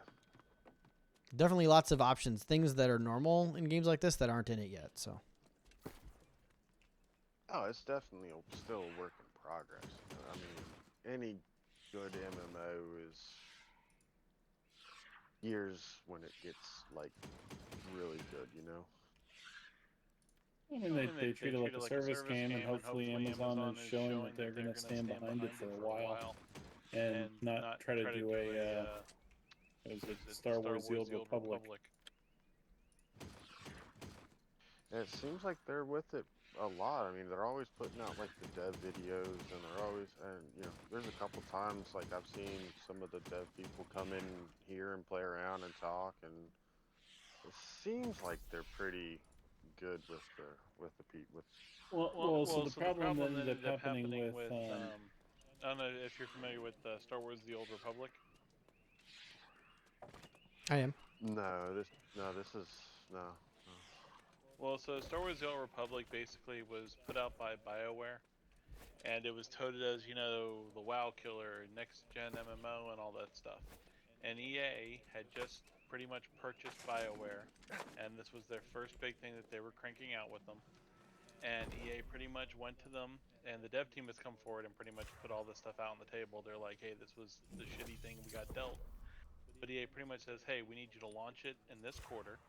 Definitely lots of options. Things that are normal in games like this that aren't in it yet. So Oh, it's definitely still a work in progress. I mean, any good MMO is years when it gets like really good, you know. I mean, they treat it like a service game, and hopefully Amazon is showing that they're going to stand behind it for a while and not try to do a what is it, Star Wars: The Old Republic. And it seems like they're with it a lot. I mean, they're always putting out like the dev videos, and they're always, and you know, there's a couple times like I've seen some of the dev people come in here and play around and talk, and it seems like they're pretty good with the with. So the So the problem that problem that ended up ended up happening happening with with I don't know if you're familiar with Star Wars: The Old Republic. I am. This is no. Well, so Star Wars: The Old Republic basically was put out by BioWare, and it was touted as, you know, the WoW killer, next gen MMO, and all that stuff. And EA had just pretty much purchased BioWare, and this was their first big thing that they were cranking out with them. And EA pretty much went to them, and the dev team has come forward and pretty much put all this stuff out on the table. They're like, hey, this was the shitty thing we got dealt. But EA pretty much says, hey, we need you to launch it in this quarter,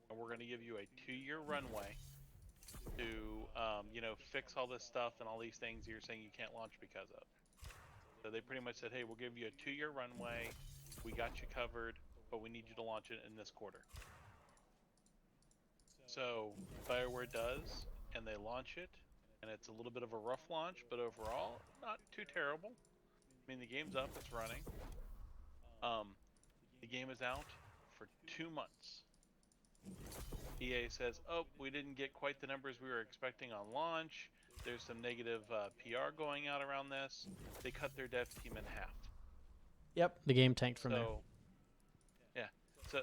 and we're going to give you a 2-year runway to, you know, fix all this stuff and all these things you're saying you can't launch because of. So they pretty much said, hey, we'll give you a 2-year runway. We got you covered, but we need you to launch it in this quarter. So BioWare does, and they launch it, and it's a little bit of a rough launch, but overall, not too terrible. I mean, the game's up, it's running. The game is out for 2 months. EA says, oh, we didn't get quite the numbers we were expecting on launch. There's some negative PR going out around this. They cut their dev team in half. Yep. The game tanked from there. So, yeah.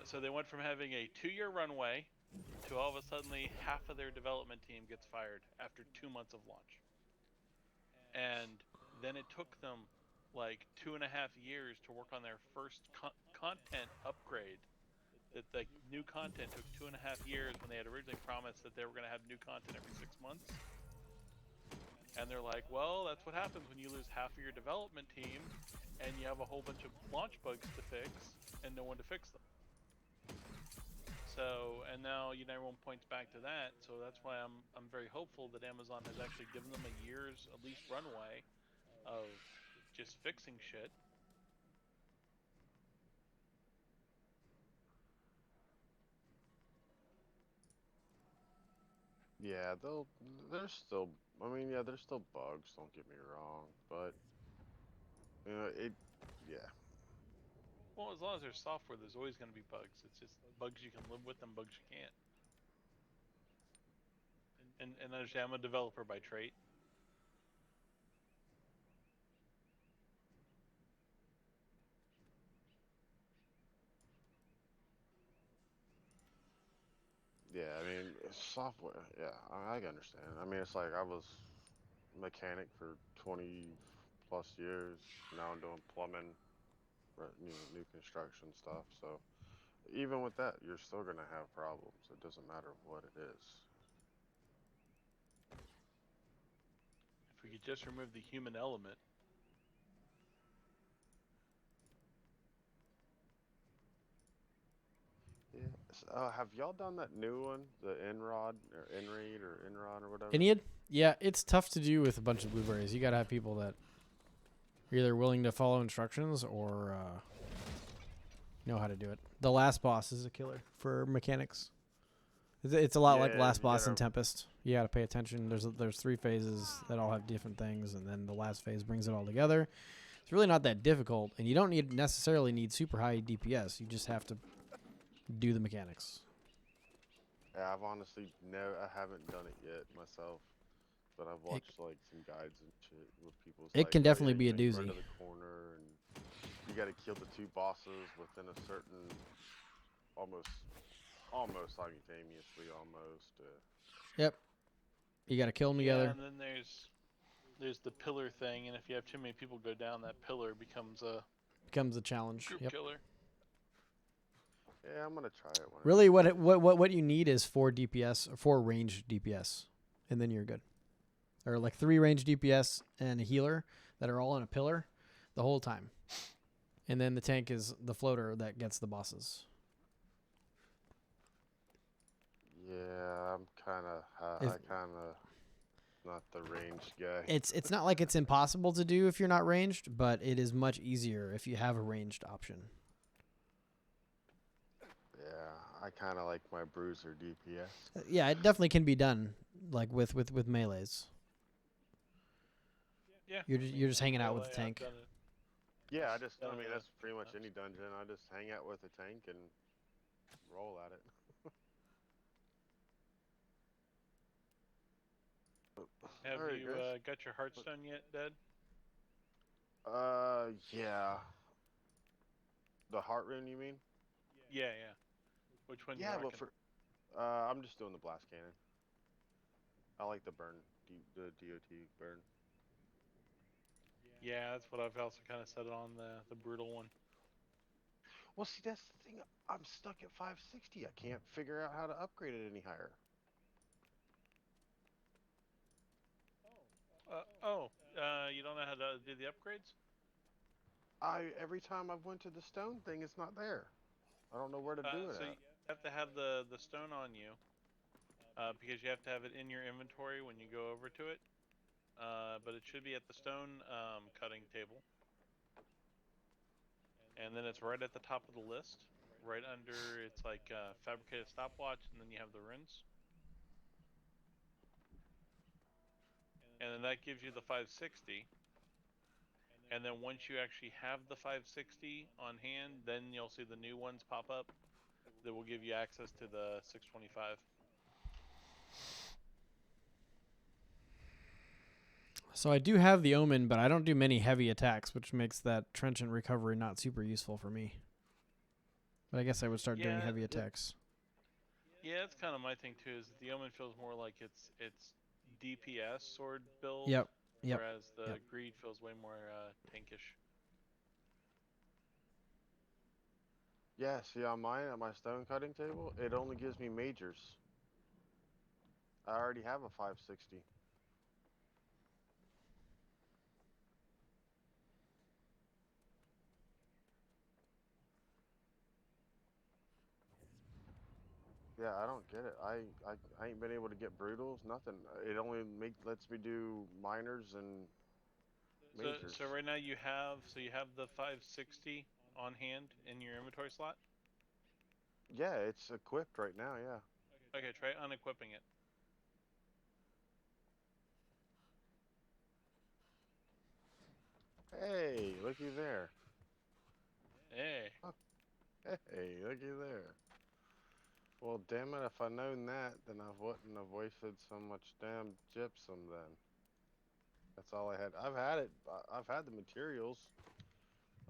So they went from having a 2-year runway to all of a sudden half of their development team gets fired after 2 months of launch. And then it took them like 2.5 years to work on their first content upgrade. That like new content took 2.5 years when they had originally promised that they were going to have new content every 6 months. And they're like, well, that's what happens when you lose half of your development team and you have a whole bunch of launch bugs to fix and no one to fix them. So, and now, you know, everyone points back to that. So that's why I'm very hopeful that Amazon has actually given them a year's at least runway of just fixing shit. Yeah, there's still. I mean, yeah, there's still bugs. Don't get me wrong, but you know, yeah. Well, as long as there's software, there's always going to be bugs. It's just bugs you can live with and bugs you can't. And understand, I'm a developer by trade. Yeah, I mean, software. Yeah, I understand. I mean, it's like I was a mechanic for 20 plus years. Now I'm doing plumbing, you know, new construction stuff. So even with that, you're still gonna have problems. It doesn't matter what it is. If we could just remove the human element. Yeah. Have y'all done that new one, the Enrod or Enread or Enrod or whatever? Ennead? Yeah, it's tough to do with a bunch of blueberries. You got to have people that are either willing to follow instructions or know how to do it. The last boss is a killer for mechanics. It's a lot like Yeah, last you boss in gotta- Tempest. You got to pay attention. There's 3 phases that all have different things, and then the last phase brings it all together. It's really not that difficult, and you don't necessarily need super high DPS. You just have to do the mechanics. Yeah, I've honestly I haven't done it yet myself, but I've watched like some guides and shit with people's. It Like, can oh, definitely yeah, be you a know, you run doozy. to the corner and you got to kill the 2 bosses within a certain, almost simultaneously, almost. Yep. You got to kill them Yeah, together. and then there's the pillar thing, and if you have too many people go down, that pillar becomes a Becomes a challenge. group Yep. killer. Yeah, I'm gonna try it. Really, what you need is 4 DPS, or 4 ranged DPS, and then you're good. Or like 3 ranged DPS and a healer that are all on a pillar the whole time, and then the tank is the floater that gets the bosses. Yeah, I'm kind of. I kind of not the ranged guy. It's not like it's impossible to do if you're not ranged, but it is much easier if you have a ranged option. Yeah, I kind of like my bruiser DPS. Yeah, it definitely can be done, like with melees. Yeah. You're just on hanging out with the melee, I've tank. done it. Yeah, I just, I Done mean, it that's pretty much times. any dungeon. I just hang out with a tank and roll at it. Have Alright, you guys. got your Hearthstone yet, Dad? Yeah. The heart rune, you mean? Yeah, yeah. Which one you Yeah, but rocking? for, I'm just doing the blast cannon. I like the burn, the DOT burn. Yeah, that's what I've also kind of set it on the brutal one. Well, see, that's the thing. I'm stuck at 560. I can't figure out how to upgrade it any higher. You don't know how to do the upgrades? Every time I've went to the stone thing, it's not there. I don't know where to do it So you at. have to have the stone on you, because you have to have it in your inventory when you go over to it. But it should be at the stone cutting table, and then it's right at the top of the list, right under. It's like fabricated stopwatch, and then you have the runes, and then that gives you the 560. And then once you actually have the 560 on hand, then you'll see the new ones pop up that will give you access to the 625. So I do have the Omen, but I don't do many heavy attacks, which makes that Trenchant Recovery not super useful for me. But I guess I would start doing Yeah, heavy attacks. yeah, that's kind of my thing too. Is the Omen feels more like it's DPS sword build, Yep. Yep. whereas the Yep. Greed feels way more tankish. Yeah, see, on mine, at my stone cutting table, it only gives me majors. I already have a 560. Yeah, I don't get it. I ain't been able to get brutals, nothing. It only lets me do minors and majors. So right now you have the 560 on hand in your inventory slot. Yeah, it's equipped right now, yeah. Okay, try unequipping it. Hey, looky there. Hey, Hey, looky there. Well, damn it, if I known that, then I wouldn't have wasted so much damn gypsum then. That's all I had. I've had it. I've had the materials.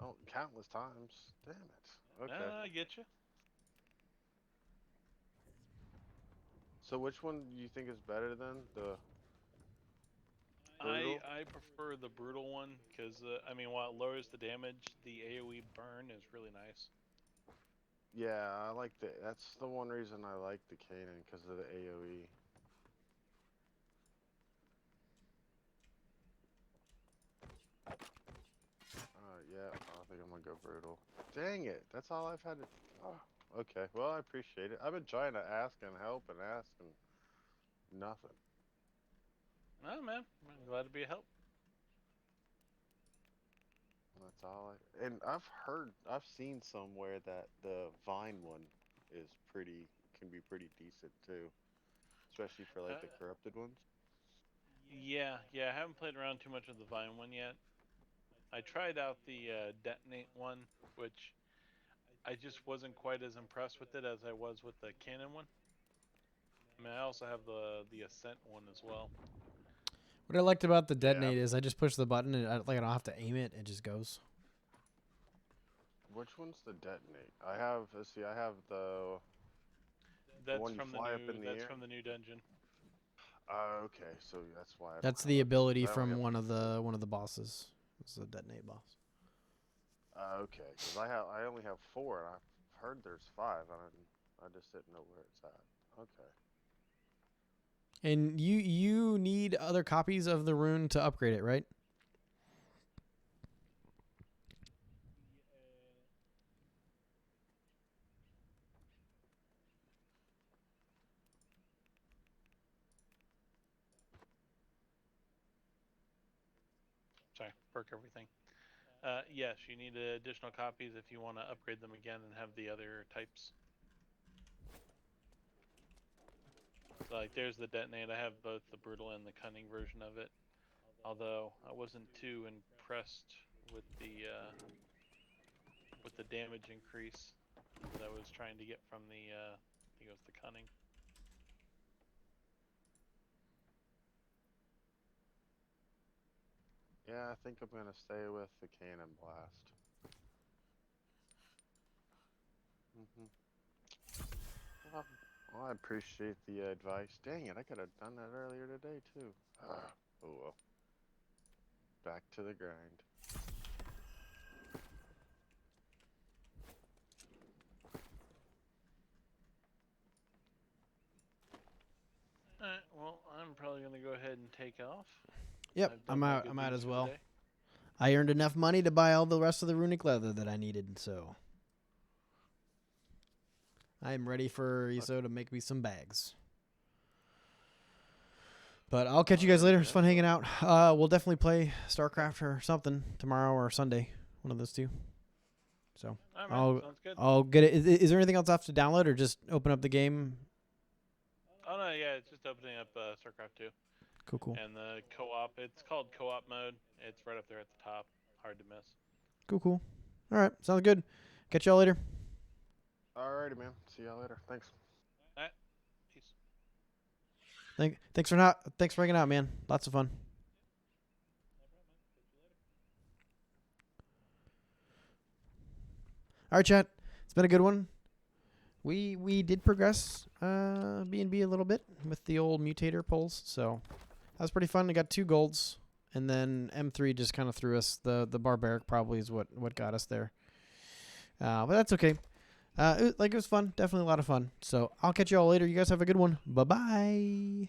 Oh, countless times. Damn it. Okay. I get you. So which one do you think is better then? The I brutal? I prefer the brutal one because I mean, while it lowers the damage, the AOE burn is really nice. Yeah, I like the. That's the one reason I like the Kanan because of the AOE. Yeah, I think I'm gonna go brutal. Dang it! That's all I've had to. Oh, okay. Well, I appreciate it. I've been trying to ask and help and ask and nothing. Oh man, I'm glad to be a help. That's all I. And I've seen somewhere that the Vine one is can be pretty decent too, especially for like Uh, the corrupted ones. yeah, I haven't played around too much with the Vine one yet. I tried out the detonate one, which I just wasn't quite as impressed with it as I was with the cannon one. I mean, I also have the ascent one as well. What I liked about the Yeah. detonate is I just push the button and I don't have to aim it. It just goes. Which one's the detonate? I have. Let's see. I have the one you fly up in the That's air. from the new dungeon. Okay, so that's why I don't That's have the it then, 'cause ability I only from have. one of the bosses. It's the detonate boss. Okay, because I only have four, and I've heard there's five, and I just didn't know where it's at. Okay. And you need other copies of the rune to upgrade it, right? Sorry, perk everything. Yes, you need additional copies if you want to upgrade them again and have the other types. So like, there's the detonate. I have both the brutal and the cunning version of it. Although I wasn't too impressed with the damage increase that I was trying to get from the I think it was the cunning. Yeah, I think I'm gonna stay with the cannon blast. Well, I appreciate the advice. Dang it, I could have done that earlier today too. Oh well. Back to the grind. Alright, well, I'm probably gonna go ahead and take off. Yep, I've done I'm my out. good I'm out deeds as for the well. day. I earned enough money to buy all the rest of the runic leather that I needed, so I'm ready for Iso to make me some bags. But I'll catch you guys later. It's fun hanging out. We'll definitely play StarCraft or something tomorrow or Sunday, one of those two. So Alright, man, sounds good. I'll get it. Is there anything else I have to download, or just open up the game? Oh no, yeah, it's just opening up StarCraft 2. Cool. And the co-op, it's called co-op mode. It's right up there at the top. Hard to miss. Cool. All right, sounds good. Catch y'all later. Alrighty, man. See y'all later. Thanks. Alright, peace. Thanks for hanging out, man. Lots of fun. All right, chat. It's been a good one. We did progress B&B a little bit with the old mutator pulls, so that was pretty fun. I got 2 golds, and then M3 just kind of threw us. The barbaric probably is what got us there. But that's okay. It was fun. Definitely a lot of fun. So I'll catch you all later. You guys have a good one. Bye-bye.